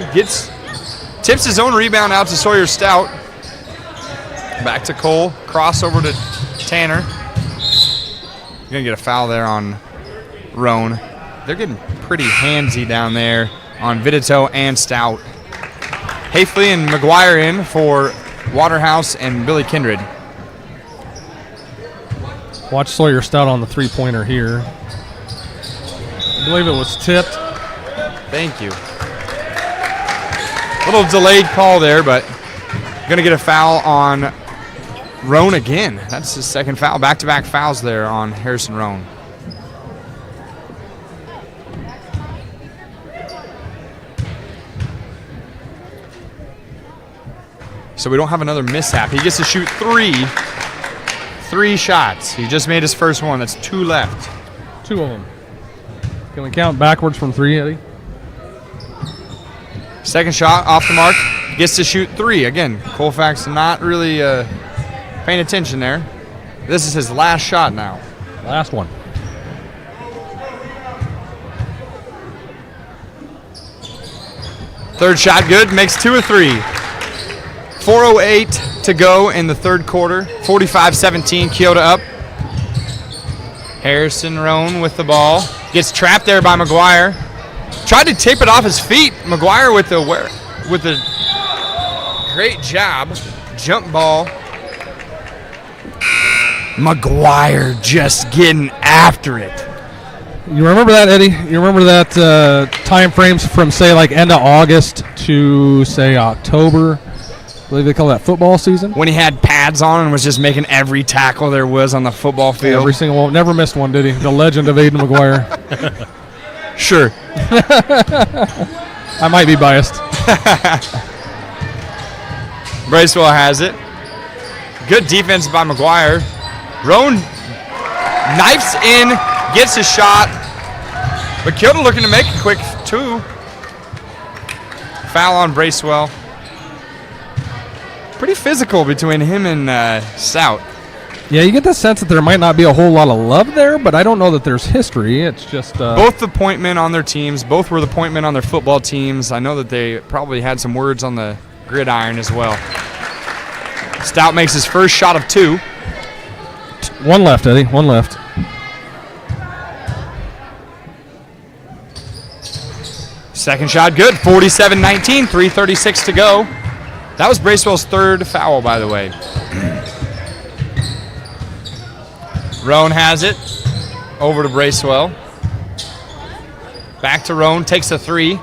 Tips his own rebound out to Sawyer Stout. Back to Cole. Cross over to Tanner. You're going to get a foul there on Roan. They're getting pretty handsy down there on Vitito and Stout. Hafley and McGuire in for Waterhouse and Billy Kindred. Watch Sawyer Stout on the three-pointer here. I believe it was tipped. Thank you. Little delayed call there, but going to get a foul on Roan again. That's his second foul. Back-to-back fouls there on Harrison Roan. So we don't have another mishap. He gets to shoot 3 shots. He just made his first one. That's 2 left. 2 of them. Can we count backwards from 3, Eddie? Second shot off the mark. Gets to shoot 3. Again, Colfax not really paying attention there. This is his last shot now. Last one. Third shot good. Makes 2 of 3. 4:08 to go in the third quarter. 45-17. Keota up. Harrison Roan with the ball. Gets trapped there by McGuire. Tried to tape it off his feet. McGuire with the great job. Jump ball. McGuire just getting after it. You remember that, Eddie? You remember that time frames from, say, like end of August to, say, October? I believe they call that football season. When he had pads on and was just making every tackle there was on the football field. Every single one. Never missed one, did he? The legend of Aiden McGuire. Sure. I might be biased. Bracewell has it. Good defense by McGuire. Roan knifes in, gets a shot. But Keota looking to make a quick 2. Foul on Bracewell. Pretty physical between him and Stout. Yeah, you get the sense that there might not be a whole lot of love there, but I don't know that there's history. It's just... both the point men on their teams. Both were the point men on their football teams. I know that they probably had some words on the gridiron as well. Stout makes his first shot of 2. 1 left, Eddie. 1 left. Second shot good. 47-19. 3:36 to go. That was Bracewell's third foul, by the way. Roan has it. Over to Bracewell. Back to Roan. Takes a 3.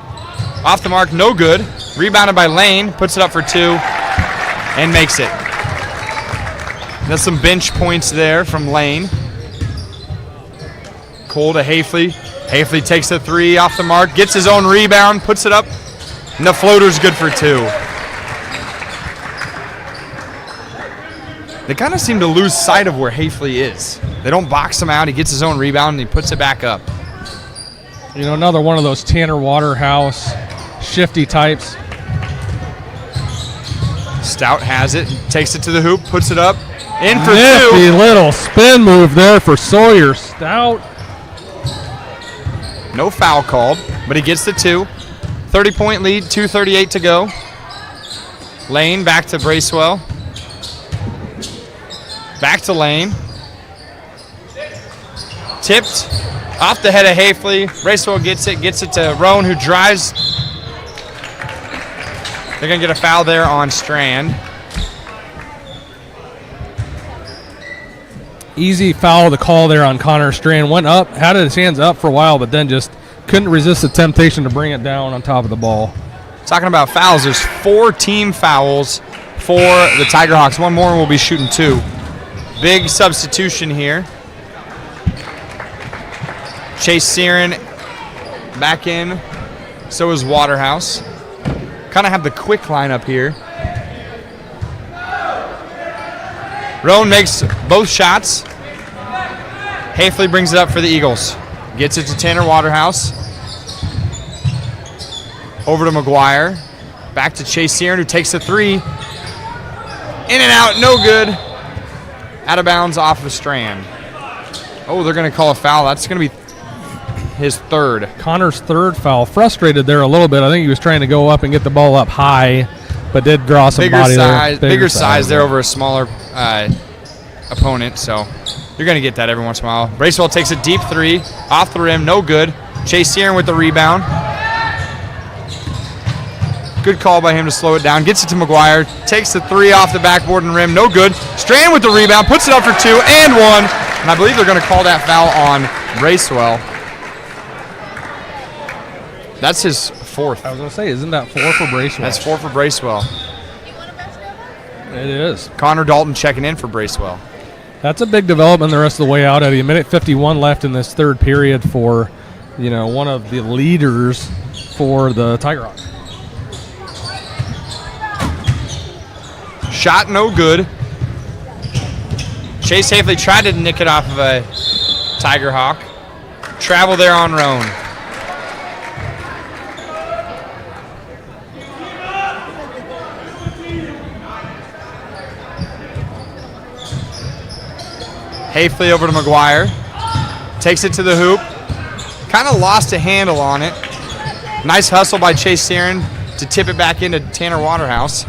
Off the mark, no good. Rebounded by Lane. Puts it up for 2. And makes it. That's some bench points there from Lane. Cole to Hafley. Hafley takes a 3 off the mark. Gets his own rebound. Puts it up. And the floater's good for 2. They kind of seem to lose sight of where Hafley is. They don't box him out. He gets his own rebound, and he puts it back up. You know, another one of those Tanner Waterhouse shifty types. Stout has it. Takes it to the hoop. Puts it up. In for 2. Nifty little spin move there for Sawyer Stout. No foul called, but he gets the 2. 30-point lead, 2:38 to go. Lane back to Bracewell. Back to Lane. Tipped off the head of Hafley. Bracewell gets it to Roan, who drives. They're going to get a foul there on Strand. Easy foul to call there on Connor Strand. Went up, had his hands up for a while, but then just couldn't resist the temptation to bring it down on top of the ball. Talking about fouls, there's 4 team fouls for the Tiger Hawks. One more and we'll be shooting 2. Big substitution here. Chase Searin back in. So is Waterhouse. Kind of have the quick lineup here. Roan makes both shots. Hafley brings it up for the Eagles. Gets it to Tanner Waterhouse. Over to McGuire. Back to Chase Searin, who takes the 3. In and out, no good. Out of bounds off the Strand. Oh, they're going to call a foul. That's going to be his 3rd. Connor's 3rd foul. Frustrated there a little bit. I think he was trying to go up and get the ball up high, but did draw some body there. Bigger size there over a smaller opponent, so you're going to get that every once in a while. Bracewell takes a deep 3. Off the rim, no good. Chase Searin with the rebound. Good call by him to slow it down. Gets it to McGuire. Takes the 3 off the backboard and rim. No good. Strand with the rebound. Puts it up for 2 and 1. And I believe they're going to call that foul on Bracewell. That's his 4th. I was going to say, isn't that 4 for Bracewell? That's 4 for Bracewell. It is. Connor Dalton checking in for Bracewell. That's a big development the rest of the way out. At a minute 51 left in this 3rd period for, one of the leaders for the Tiger Hawks. Shot no good. Chase Hafley tried to nick it off of a Tiger Hawk. Travel there on Roan. Hafley over to McGuire. Takes it to the hoop. Kind of lost a handle on it. Nice hustle by Chase Searin to tip it back into Tanner Waterhouse.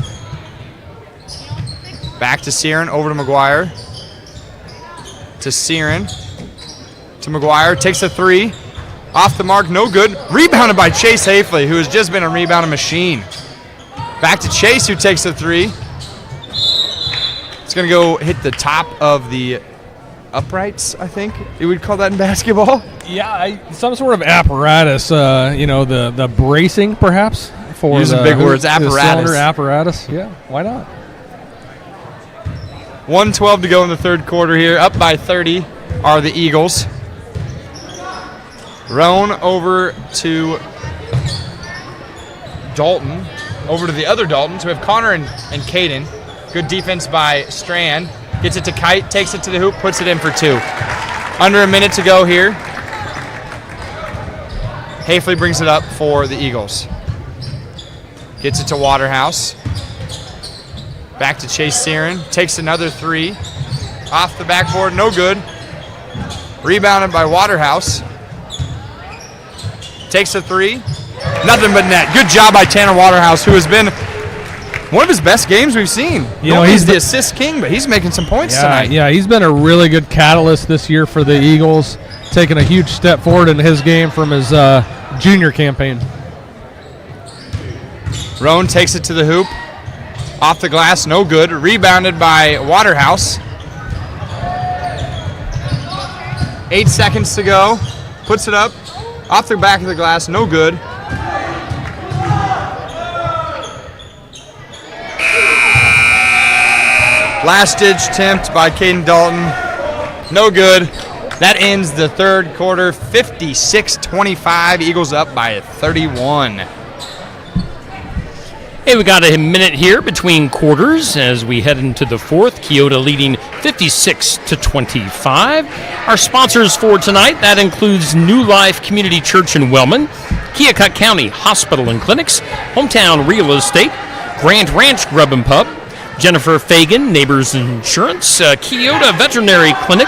Back to Searin, over to McGuire. To Searin. To McGuire, takes a 3. Off the mark, no good. Rebounded by Chase Hafley, who has just been a rebounding machine. Back to Chase, who takes a 3. It's going to go hit the top of the uprights, I think you would call that in basketball. Yeah, some sort of apparatus, the bracing perhaps for using big words, apparatus. The cylinder apparatus. Yeah, why not? 1:12 to go in the 3rd quarter here. Up by 30 are the Eagles. Roan over to Dalton. Over to the other Daltons. We have Connor and Caden. Good defense by Strand. Gets it to Kite, takes it to the hoop, puts it in for 2. Under a minute to go here. Hafley brings it up for the Eagles. Gets it to Waterhouse. Back to Chase Searin. Takes another 3. Off the backboard, no good. Rebounded by Waterhouse. Takes a 3. Nothing but net. Good job by Tanner Waterhouse, who has been one of his best games we've seen. He's the assist king, but he's making some points tonight. Yeah, he's been a really good catalyst this year for the Eagles, taking a huge step forward in his game from his junior campaign. Roan takes it to the hoop. Off the glass, no good. Rebounded by Waterhouse. 8 seconds to go. Puts it up. Off the back of the glass, no good. Last-ditch attempt by Caden Dalton. No good. That ends the 3rd quarter, 56-25. Eagles up by 31. Hey, we got a minute here between quarters as we head into the 4th. Keota leading 56-25. Our sponsors for tonight, that includes New Life Community Church in Wellman, Keokuk County Hospital and Clinics, Hometown Real Estate, Grant Ranch Grub and Pub, Jennifer Fagan, Neighbors Insurance, Keota Veterinary Clinic,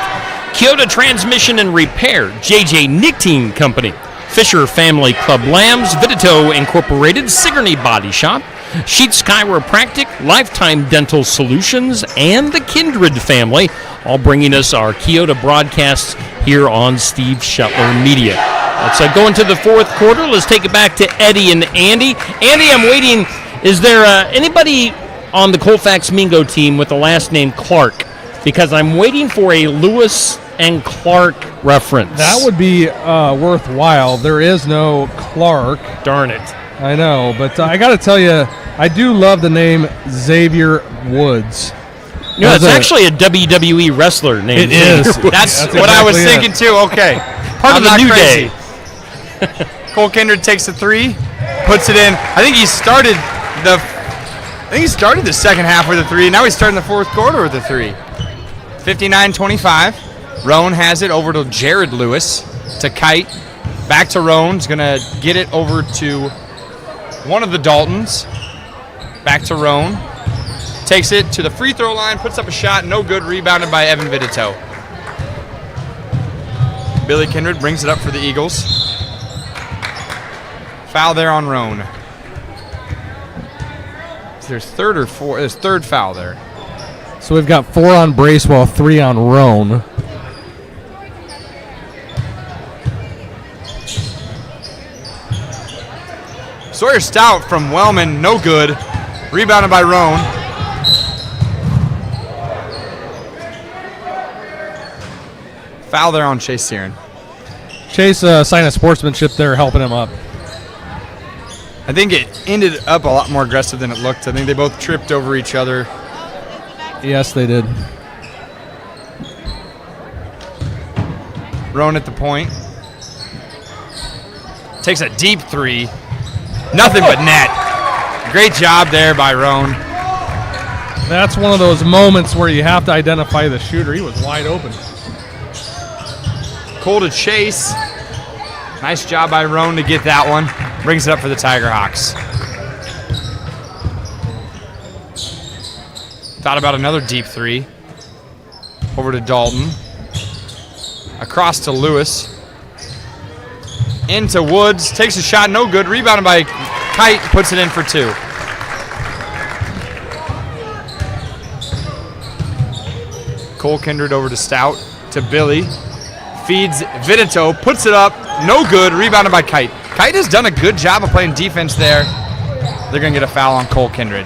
Keota Transmission and Repair, JJ Nicotine Company, Fisher Family Club Lambs, Vidito Incorporated, Sigourney Body Shop, Sheets Chiropractic, Lifetime Dental Solutions, and the Kindred family, all bringing us our Keota broadcasts here on Steve Shetler Media. Let's go into the fourth quarter. Let's take it back to Eddie and Andy. Andy, I'm waiting. Is there anybody on the Colfax Mingo team with the last name Clark? Because I'm waiting for a Lewis and Clark reference. That would be worthwhile. There is no Clark. Darn it. I know, but I got to tell you, I do love the name Xavier Woods. No, it's actually a WWE wrestler named It is. That's what exactly I was it. thinking too. Okay. Part I'm of the not New crazy. Day. Cole Kindred takes the three, puts it in. I think he started the second half with a three. Now he's starting the fourth quarter with a three. 59-25. Roan has it over to Jared Lewis, to Kite. Back to Roan. He's going to get it over to one of the Daltons. Back to Roan. Takes it to the free throw line, puts up a shot, no good, rebounded by Evan Vitito. Billy Kindred brings it up for the Eagles. Foul there on Roan. There's third foul there. So we've got 4 on Bracewell, 3 on Roan. Sawyer Stout from Wellman, no good. Rebounded by Roan. Foul there on Chase Searon. Chase sign of sportsmanship there, helping him up. I think it ended up a lot more aggressive than it looked. I think they both tripped over each other. Yes, they did. Roan at the point. Takes a deep three. Nothing but net. Great job there by Roan. That's one of those moments where you have to identify the shooter. He was wide open. Cole to Chase. Nice job by Roan to get that one. Brings it up for the Tiger Hawks. Thought about another deep three. Over to Dalton. Across to Lewis. Into Woods. Takes a shot, no good. Rebounded by Kite. Puts it in for 2. Cole Kindred over to Stout. To Billy. Feeds Vitito. Puts it up. No good. Rebounded by Kite. Kite has done a good job of playing defense there. They're going to get a foul on Cole Kindred.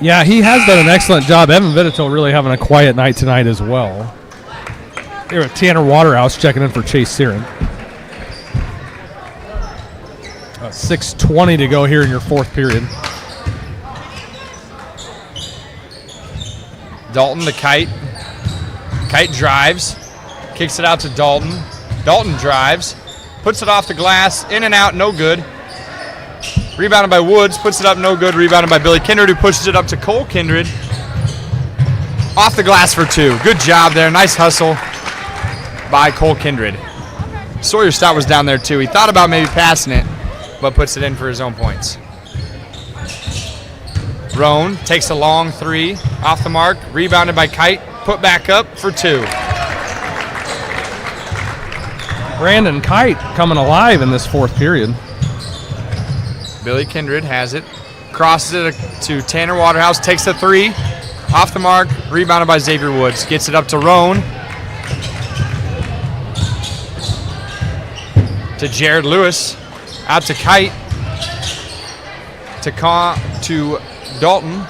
Yeah, he has done an excellent job. Evan Vitito really having a quiet night tonight as well. Here with Tanner Waterhouse checking in for Chase Searon. 6:20 to go here in your fourth period. Dalton to Kite. Kite drives. Kicks it out to Dalton. Dalton drives. Puts it off the glass. In and out, no good. Rebounded by Woods. Puts it up, no good. Rebounded by Billy Kindred, who pushes it up to Cole Kindred. Off the glass for 2. Good job there. Nice hustle by Cole Kindred. Sawyer Stout was down there too. He thought about maybe passing it, but puts it in for his own points. Roan takes a long 3 off the mark. Rebounded by Kite. Put back up for 2. Brandon Kite coming alive in this fourth period. Billy Kindred has it. Crosses it to Tanner Waterhouse. Takes a 3. Off the mark. Rebounded by Xavier Woods. Gets it up to Roan. To Jared Lewis. Out to Kite. To Dalton.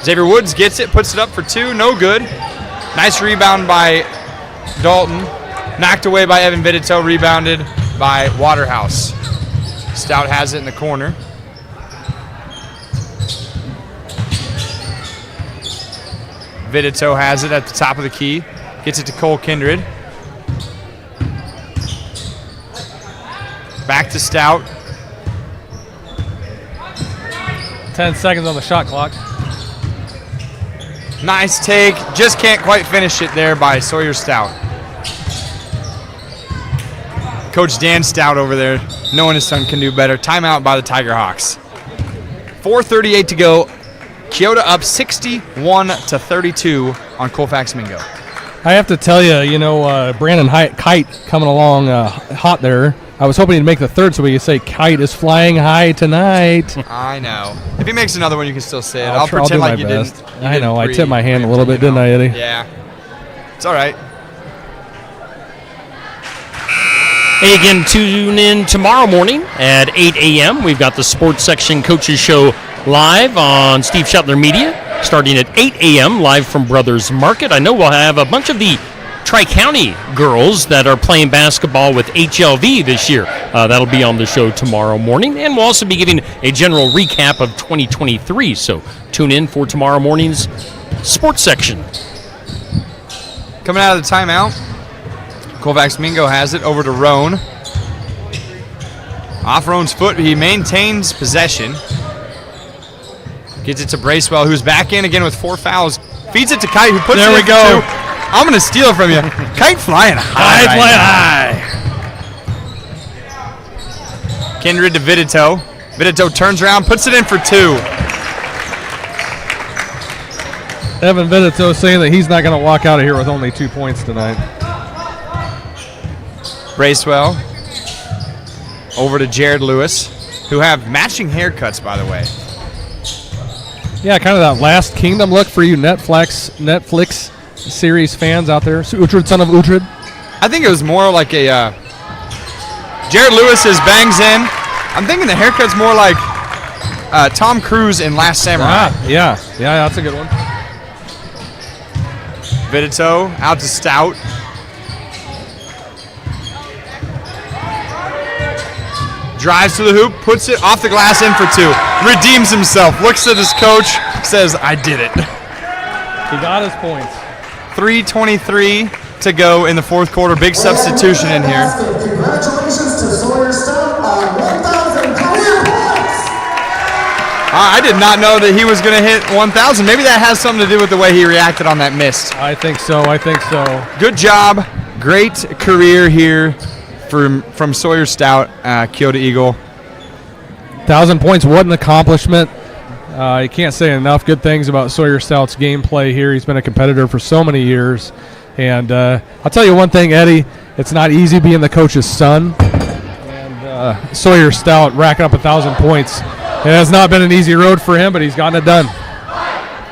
Xavier Woods gets it. Puts it up for 2. No good. Nice rebound by Dalton. Knocked away by Evan Vitito. Rebounded by Waterhouse. Stout has it in the corner. Vitito has it at the top of the key. Gets it to Cole Kindred. Back to Stout. 10 seconds on the shot clock. Nice take. Just can't quite finish it there by Sawyer Stout. Coach Dan Stout over there, knowing his son can do better. Timeout by the Tiger Hawks. 4:38 to go. Keota up 61-32 on Colfax Mingo. I have to tell you, Brandon Kite coming along hot there. I was hoping he'd make the third so we could say Kite is flying high tonight. I know. If he makes another one, you can still say it. I'll pretend do like my you best. didn't. I know. I tipped my hand a little bit, didn't I, Eddie? Yeah. It's all right. Hey, again, tune in tomorrow morning at 8 a.m. We've got the Sports Section Coaches Show live on Steve Shetler Media, starting at 8 a.m. live from Brothers Market. I know we'll have a bunch of the Tri-County girls that are playing basketball with HLV this year. That'll be on the show tomorrow morning. And we'll also be giving a general recap of 2023. So tune in for tomorrow morning's Sports Section. Coming out of the timeout, Colfax Mingo has it over to Roan. Off Roan's foot, he maintains possession. Gets it to Bracewell, who's back in again with 4 fouls. Feeds it to Kite, who puts it in for 2. I'm going to steal it from you. Kite flying high. High. Kindred to Vidito. Vidito turns around, puts it in for 2. Evan Vidito saying that he's not going to walk out of here with only 2 points tonight. Bracewell over to Jared Lewis, who have matching haircuts, by the way. Yeah, kind of that Last Kingdom look for you Netflix series fans out there. So Uhtred, son of Uhtred. I think it was more like a Jared Lewis bangs in. I'm thinking the haircut's more like Tom Cruise in Last Samurai. Yeah, that's a good one. Vidito out to Stout. Drives to the hoop, puts it off the glass in for 2. Redeems himself, looks at his coach, says, I did it. He got his points. 3:23 to go in the fourth quarter. Big substitution in here. Congratulations to Sawyer Stout on 1,000 career points. I did not know that he was going to hit 1,000. Maybe that has something to do with the way he reacted on that miss. I think so. Good job. Great career here from Sawyer Stout, Keota Eagle. 1,000 points, what an accomplishment. You can't say enough good things about Sawyer Stout's gameplay here. He's been a competitor for so many years. And I'll tell you one thing, Eddie, it's not easy being the coach's son. And Sawyer Stout racking up 1,000 points. It has not been an easy road for him, but he's gotten it done.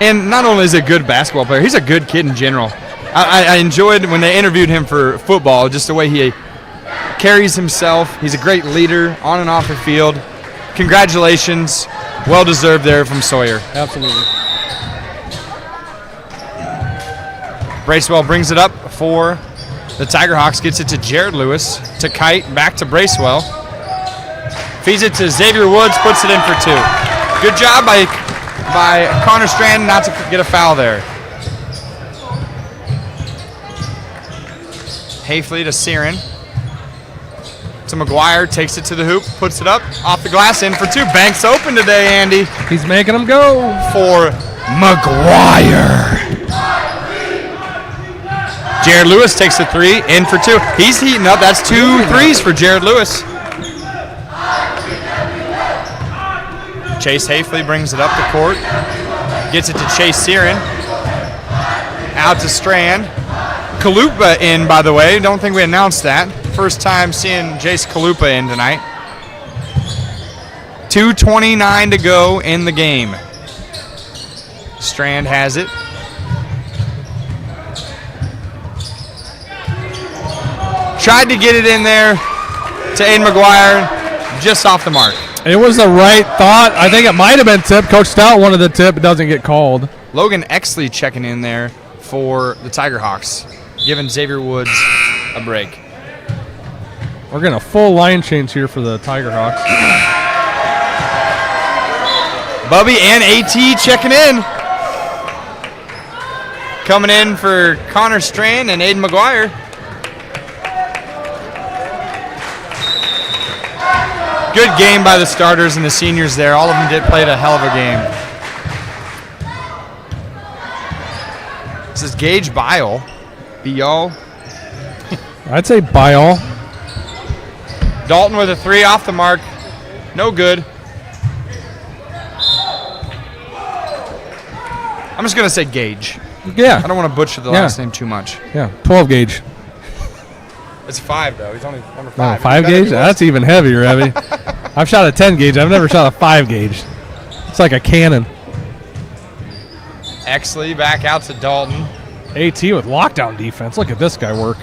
And not only is he a good basketball player, he's a good kid in general. I enjoyed when they interviewed him for football, just the way he carries himself. He's a great leader on and off the field. Congratulations. Well deserved there from Sawyer. Absolutely. Bracewell brings it up for the Tiger Hawks. Gets it to Jared Lewis, to Kite, back to Bracewell. Feeds it to Xavier Woods, puts it in for 2. Good job by Connor Strand not to get a foul there. Hafley to Siren. To McGuire, takes it to the hoop, puts it up, off the glass, in for 2. Banks open today, Andy. He's making them go. For McGuire. Jared Lewis takes the 3, in for 2. He's heating up. That's 2 threes for Jared Lewis. Chase Hafley brings it up the court. Gets it to Chase Siren. Out to Strand. Kalupa in, by the way. Don't think we announced that. First time seeing Jace Kalupa in tonight. 2:29 to go in the game. Strand has it. Tried to get it in there to Aiden McGuire, just off the mark. It was the right thought. I think it might have been tipped. Coach Stout wanted the tip. It doesn't get called. Logan Exley checking in there for the Tiger Hawks, giving Xavier Woods a break. We're getting a full line change here for the Tiger Hawks. Bubby and AT checking in. Coming in for Connor Strand and Aiden McGuire. Good game by the starters and the seniors there. All of them played a hell of a game. This is Gage Bile. B.O. I'd say by all. Dalton with a 3 off the mark. No good. I'm just going to say Gage. Yeah. I don't want to butcher the last name too much. Yeah, 12 gauge. It's 5, though. He's only number 5. No, 5 gauge? That's even heavier, heavy. I've shot a 10 gauge. I've never shot a 5 gauge. It's like a cannon. Exley back out to Dalton. AT with lockdown defense. Look at this guy work.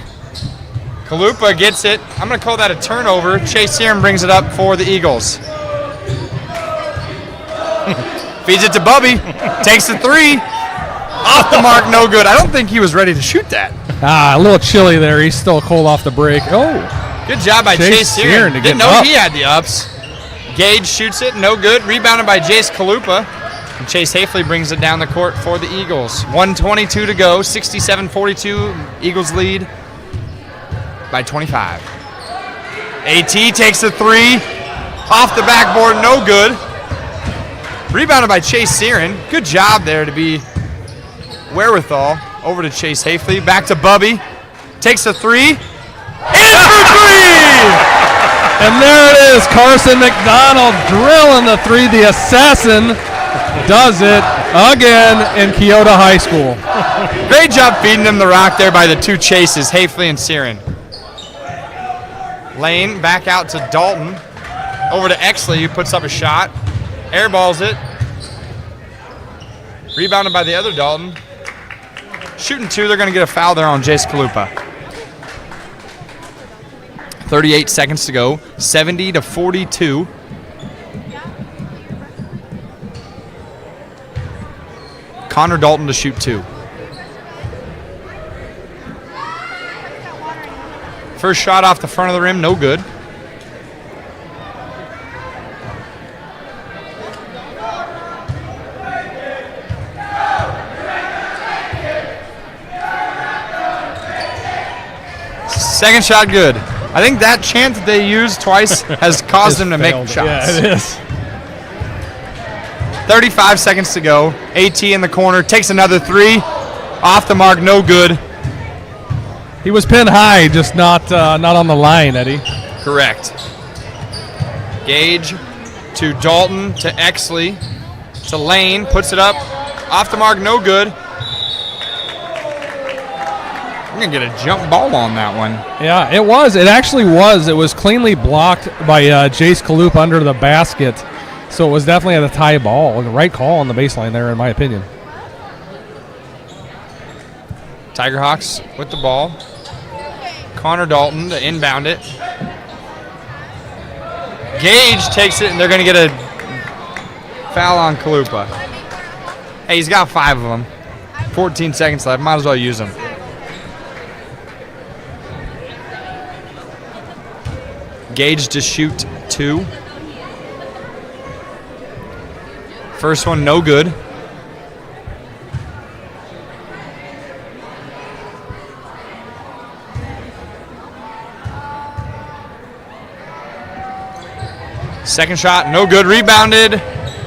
Kalupa gets it. I'm going to call that a turnover. Chase Serum brings it up for the Eagles. Feeds it to Bubby. Takes the 3. Off the mark, no good. I don't think he was ready to shoot that. A little chilly there. He's still cold off the break. Oh. Good job by Chase Serum. Didn't know he had the ups. Gage shoots it, no good. Rebounded by Jace Kalupa. And Chase Hafley brings it down the court for the Eagles. 1:22 to go, 67-42. Eagles lead by 25. AT takes the 3. Off the backboard, no good. Rebounded by Chase Searin. Good job there to be wherewithal. Over to Chase Hafley. Back to Bubby. Takes the 3. In for 3! And there it is. Carson McDonald drilling the 3. The assassin does it again in Keota High School. Great job feeding him the rock there by the 2 chases, Hafley and Searin. Lane back out to Dalton. Over to Exley, who puts up a shot. Airballs it. Rebounded by the other Dalton. Shooting 2, they're going to get a foul there on Jace Kalupa. 38 seconds to go, 70-42. Connor Dalton to shoot 2. First shot off the front of the rim, no good. Second shot good. I think that chant that they used twice has caused them to make shots. Yeah, it is. 35 seconds to go. AT in the corner, takes another 3. Off the mark, no good. He was pinned high, just not on the line, Eddie. Correct. Gage to Dalton, to Exley, to Lane, puts it up. Off the mark, no good. I'm going to get a jump ball on that one. Yeah, it was. It actually was. It was cleanly blocked by Jace Kalup under the basket. So it was definitely a tie ball. The right call on the baseline there, in my opinion. Tigerhawks with the ball. Connor Dalton to inbound it. Gage takes it, and they're going to get a foul on Kalupa. Hey, he's got 5 of them. 14 seconds left. Might as well use them. Gage to shoot 2. First one, no good. Second shot, no good. Rebounded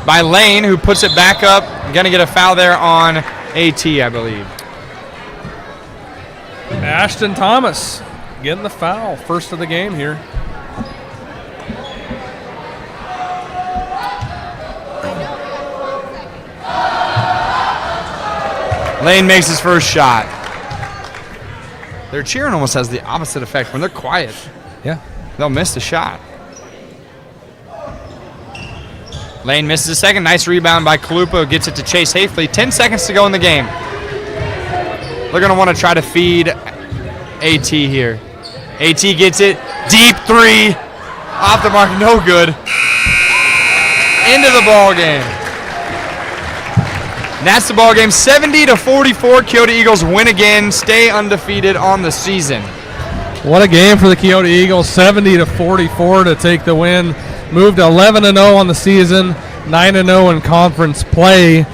by Lane, who puts it back up. Going to get a foul there on AT, I believe. Ashton Thomas getting the foul. First of the game here. Lane makes his first shot. Their cheering almost has the opposite effect. When they're quiet, Yeah. they'll miss the shot. Lane misses a second. Nice rebound by Kalupa. Gets it to Chase Hafley. 10 seconds to go in the game. They're going to want to try to feed AT here. AT gets it. Deep 3. Off the mark. No good. Into the ball game. And that's the ball game. 70-44. Keota Eagles win again. Stay undefeated on the season. What a game for the Keota Eagles. 70-44 to take the win. Moved to 11-0 on the season, 9-0 in conference play.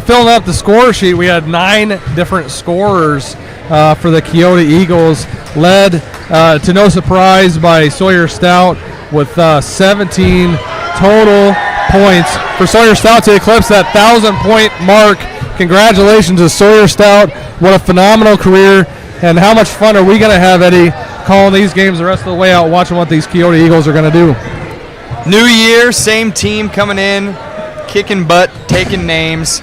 Filling up the score sheet, we had 9 different scorers for the Keota Eagles, led to no surprise by Sawyer Stout with 17 total points. For Sawyer Stout to eclipse that 1,000-point mark, congratulations to Sawyer Stout. What a phenomenal career, and how much fun are we going to have, Eddie, calling these games the rest of the way out, watching what these Keota Eagles are going to do. New year, same team coming in, kicking butt, taking names.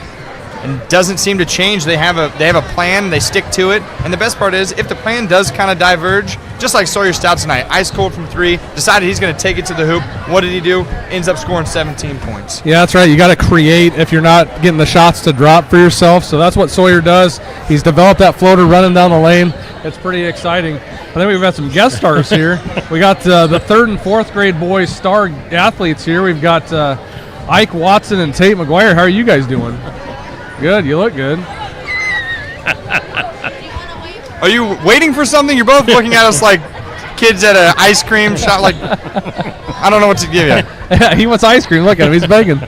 and doesn't seem to change. They have a plan. They stick to it. And the best part is, if the plan does kind of diverge, just like Sawyer Stout tonight, ice cold from 3, decided he's going to take it to the hoop. What did he do? Ends up scoring 17 points. Yeah, that's right. You got to create if you're not getting the shots to drop for yourself. So that's what Sawyer does. He's developed that floater running down the lane. It's pretty exciting. I think we've got some guest stars here. We got the 3rd and 4th grade boys star athletes here. We've got Ike Watson and Tate McGuire. How are you guys doing? Good. You look good. Are you waiting for something? You're both looking at us like kids at an ice cream shop. Like, I don't know what to give you. He wants ice cream. Look at him. He's begging.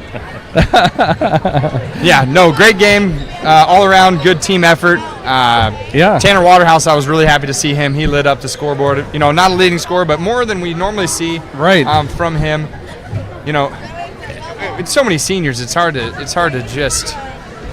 Yeah, no, great game. All around, good team effort. Yeah. Tanner Waterhouse, I was really happy to see him. He lit up the scoreboard. You know, not a leading scorer, but more than we normally see from him. You know, it's so many seniors. It's hard to just.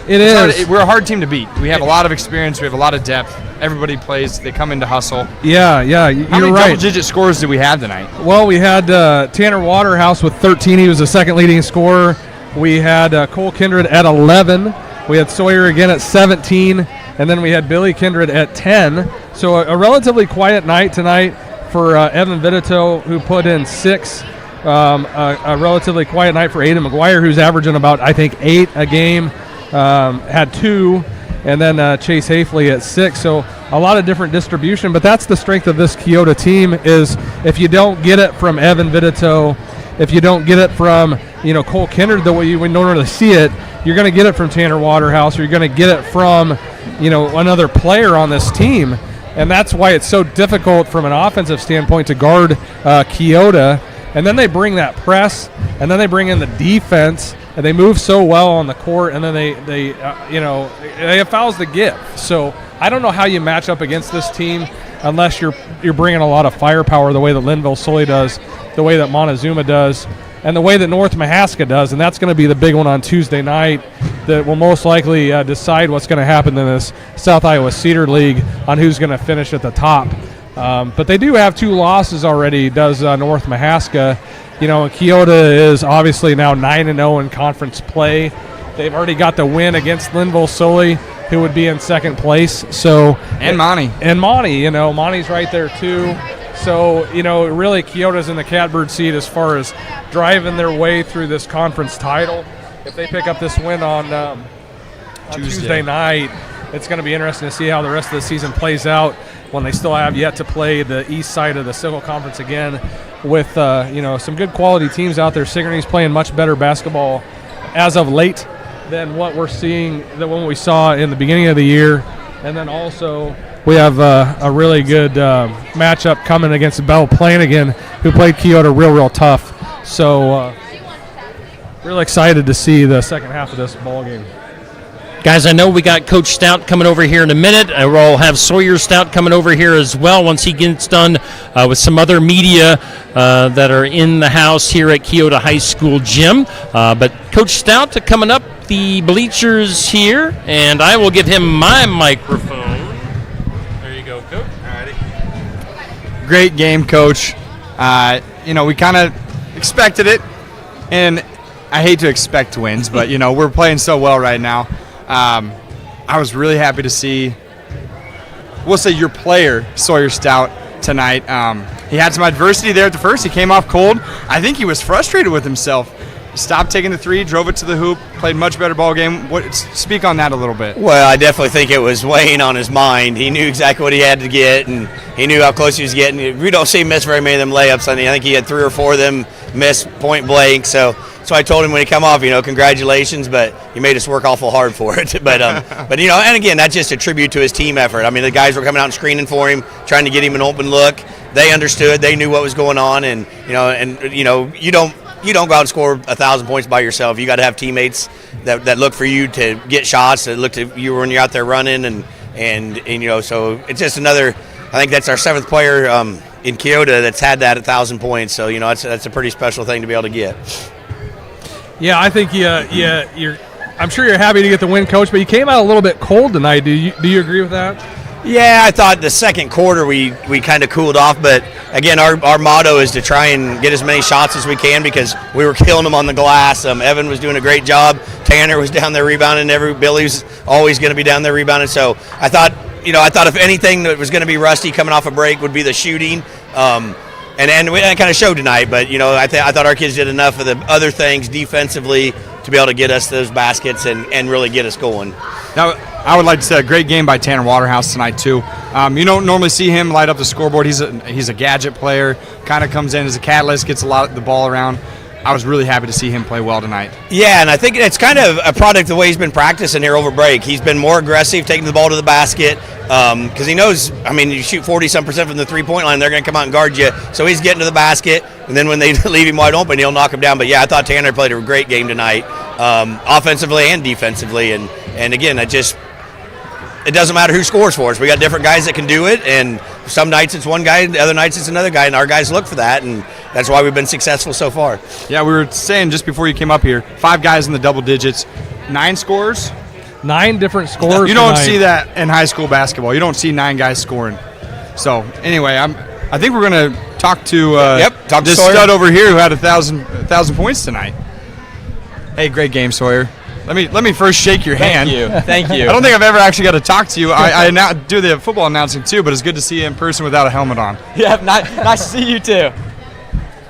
We're a hard team to beat. We have a lot of experience. We have a lot of depth. Everybody plays. They come in to hustle. Yeah, you're How many right. double-digit scores did we have tonight? Well, we had Tanner Waterhouse with 13. He was the second leading scorer. We had Cole Kindred at 11. We had Sawyer again at 17. And then we had Billy Kindred at 10. So a relatively quiet night tonight for Evan Vitito, who put in 6. A relatively quiet night for Aiden McGuire, who's averaging about, I think, 8 a game. Had 2. And then Chase Hafley at 6. So a lot of different distribution. But that's the strength of this Keota team is if you don't get it from Evan Vitito, if you don't get it from Cole Kindred the way you would normally see it, you're going to get it from Tanner Waterhouse, or you're going to get it from another player on this team. And that's why it's so difficult from an offensive standpoint to guard Keota. And then they bring that press, and then they bring in the defense, and they move so well on the court, and then they have fouls to give. So I don't know how you match up against this team unless you're bringing a lot of firepower the way that Linville Sully does, the way that Montezuma does, and the way that North Mahaska does. And that's going to be the big one on Tuesday night that will most likely decide what's going to happen in this South Iowa Cedar League on who's going to finish at the top. But they do have 2 losses already, does North Mahaska. And Keota is obviously now 9-0 in conference play. They've already got the win against Linville Sully, who would be in second place. And Monty. Monty's right there too. So, really Keota's in the catbird seat as far as driving their way through this conference title. If they pick up this win on Tuesday night, it's going to be interesting to see how the rest of the season plays out when they still have yet to play the east side of the Civil Conference again with, some good quality teams out there. Sigourney's playing much better basketball as of late than what we're seeing, than what we saw in the beginning of the year. And then also we have a really good matchup coming against Bell Planigan, who played Keota real tough. So really excited to see the second half of this ball game. Guys, I know we got Coach Stout coming over here in a minute. We'll have Sawyer Stout coming over here as well once he gets done with some other media that are in the house here at Keota High School gym. But Coach Stout coming up the bleachers here, and I will give him my microphone. There you go, Coach. Alrighty. Great game, Coach. We kind of expected it, and I hate to expect wins, but, we're playing so well right now. I was really happy to see, we'll say, your player, Sawyer Stout, tonight. He had some adversity there at the first. He came off cold. I think he was frustrated with himself. Stopped taking the 3, drove it to the hoop, played much better ball game. Speak on that a little bit. Well, I definitely think it was weighing on his mind. He knew exactly what he had to get, and he knew how close he was getting. We don't see him miss very many of them layups. I think he had 3 or 4 of them miss point blank. So I told him when he come off, congratulations, but you made us work awful hard for it. But and again, that's just a tribute to his team effort. I mean, the guys were coming out and screening for him, trying to get him an open look. They understood. They knew what was going on, and you don't go out and score 1,000 points by yourself. You got to have teammates that look for you to get shots, that look to you when you're out there running, and so it's just another. I think that's our 7th player in Keota that's had that 1,000 points. So that's a pretty special thing to be able to get. Yeah, I think I'm sure you're happy to get the win, Coach, but you came out a little bit cold tonight. Do you agree with that? Yeah, I thought the second quarter we kind of cooled off, but again, our motto is to try and get as many shots as we can because we were killing them on the glass. Evan was doing a great job Tanner was down there rebounding. Billy's always going to be down there rebounding. So I thought if anything that was going to be rusty coming off a break would be the shooting. And that kind of showed tonight. But, I thought our kids did enough of the other things defensively to be able to get us those baskets and really get us going. Now, I would like to say a great game by Tanner Waterhouse tonight, too. You don't normally see him light up the scoreboard. He's a gadget player, kind of comes in as a catalyst, gets a lot of the ball around. I was really happy to see him play well tonight. Yeah, and I think it's kind of a product of the way he's been practicing here over break. He's been more aggressive, taking the ball to the basket, because he knows, you shoot 40-some% from the three-point line, they're going to come out and guard you. So he's getting to the basket, and then when they leave him wide open, he'll knock him down. But, yeah, I thought Tanner played a great game tonight, offensively and defensively. And again, it doesn't matter who scores for us. We got different guys that can do it, and some nights it's one guy, the other nights it's another guy, and our guys look for that, and that's why we've been successful so far. Yeah, we were saying just before you came up here, 5 guys in the double digits, 9 scores. 9 different scores. You don't tonight. see that in high school basketball. You don't see 9 guys scoring. So anyway, I think we're going to talk to talk to this Sawyer. stud over here who had 1,000 points tonight. Hey, great game, Sawyer. Let me first shake your hand. Thank you. I don't think I've ever actually got to talk to you. I now do the football announcing too, but it's good to see you in person without a helmet on. Yeah, nice to see you too.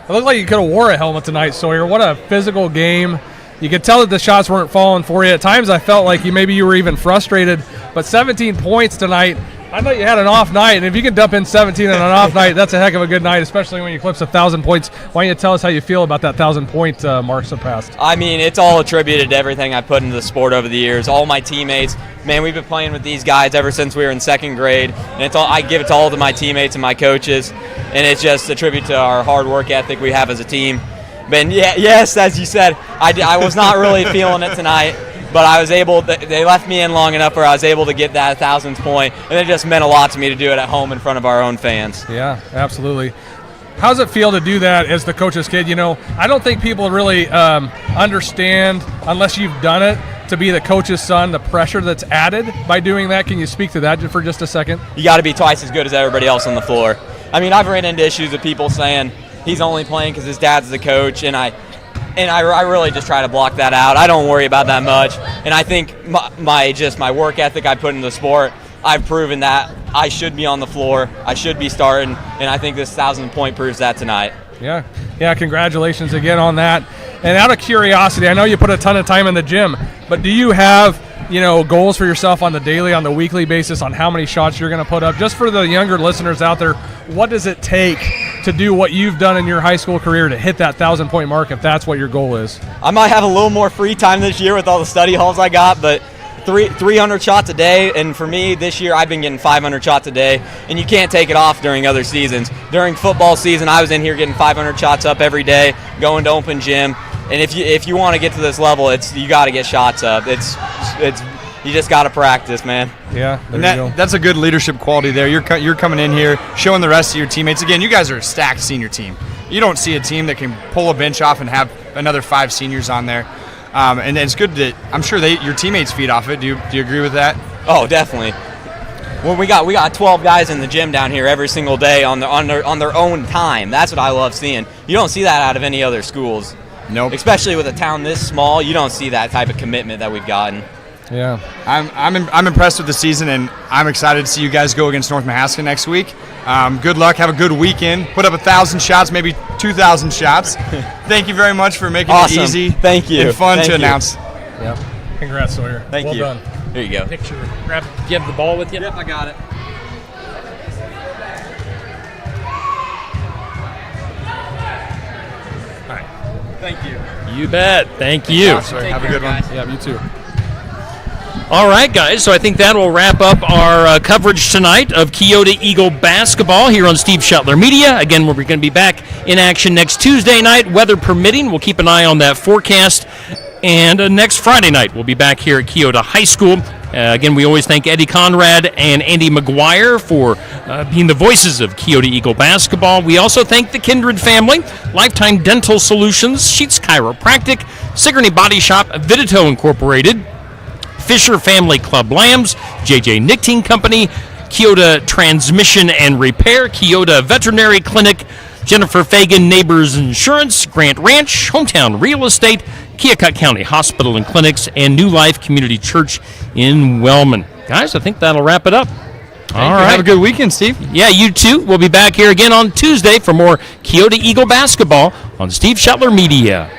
It looked like you could have wore a helmet tonight, Sawyer. What a physical game. You could tell that the shots weren't falling for you. At times I felt like maybe you were even frustrated. But 17 points tonight, I thought you had an off night. And if you can dump in 17 on an off night, that's a heck of a good night, especially when you eclipse 1,000 points. Why don't you tell us how you feel about that 1,000-point mark surpassed? It's all attributed to everything I put into the sport over the years. All my teammates, man, we've been playing with these guys ever since we were in second grade. And I give it to all of my teammates and my coaches. And it's just a tribute to our hard work ethic we have as a team. But yes, as you said, I was not really feeling it tonight, but I was able. They left me in long enough where I was able to get that 1,000th point, and it just meant a lot to me to do it at home in front of our own fans. Yeah, absolutely. How does it feel to do that as the coach's kid? I don't think people really understand, unless you've done it, to be the coach's son, the pressure that's added by doing that. Can you speak to that for just a second? You got to be twice as good as everybody else on the floor. I've ran into issues with people saying he's only playing because his dad's the coach, and I really just try to block that out. I don't worry about that much, and I think my work ethic I put into the sport, I've proven that I should be on the floor, I should be starting, and I think this 1,000-point proves that tonight. Yeah, congratulations again on that. And out of curiosity, I know you put a ton of time in the gym, but do you have goals for yourself on the daily, on the weekly basis on how many shots you're going to put up? Just for the younger listeners out there, what does it take to do what you've done in your high school career to hit that 1,000-point mark if that's what your goal is? I might have a little more free time this year with all the study halls I got, but 300 shots a day, and for me this year I've been getting 500 shots a day, and you can't take it off during other seasons. During football season, I was in here getting 500 shots up every day, going to open gym, and if you want to get to this level, you got to get shots up. It's you just got to practice, man. Yeah, and that's a good leadership quality there. You're coming in here, showing the rest of your teammates. Again, you guys are a stacked senior team. You don't see a team that can pull a bench off and have another 5 seniors on there. And it's good that I'm sure your teammates feed off it. Do you agree with that? Oh, definitely. Well, we got 12 guys in the gym down here every single day on their own time. That's what I love seeing. You don't see that out of any other schools. Nope. Especially with a town this small, you don't see that type of commitment that we've gotten. Yeah. I'm impressed with the season, and I'm excited to see you guys go against North Mahaska next week. Good luck. Have a good weekend. Put up 1,000 shots, maybe 2,000 shots. Thank you very much for making Awesome. it easy. Thank you. And fun Thank to you. announce. Yep. Congrats, Sawyer. Thank well you. Done. Here you go. Picture. Do you have the ball with you? Yep, I got it. All right. Thank you. You bet. Thank you. Take Have a care, good one. guys. Yeah, you too. All right, guys. So I think that will wrap up our coverage tonight of Keota Eagle basketball here on Steve Shetler Media. Again, we're going to be back in action next Tuesday night, weather permitting. We'll keep an eye on that forecast. And next Friday night, we'll be back here at Keota High School. Again, we always thank Eddie Conrad and Andy McGuire for being the voices of Keota Eagle basketball. We also thank the Kindred family, Lifetime Dental Solutions, Sheets Chiropractic, Sigourney Body Shop, Vidito Incorporated, Fisher Family Club Lambs, JJ Knitting Company, Keota Transmission and Repair, Keota Veterinary Clinic, Jennifer Fagan Neighbors Insurance, Grant Ranch, Hometown Real Estate, Keokuk County Hospital and Clinics, and New Life Community Church in Wellman. Guys, I think that'll wrap it up. All right. Have a good weekend, Steve. Yeah, you too. We'll be back here again on Tuesday for more Keota Eagle basketball on Steve Shetler Media.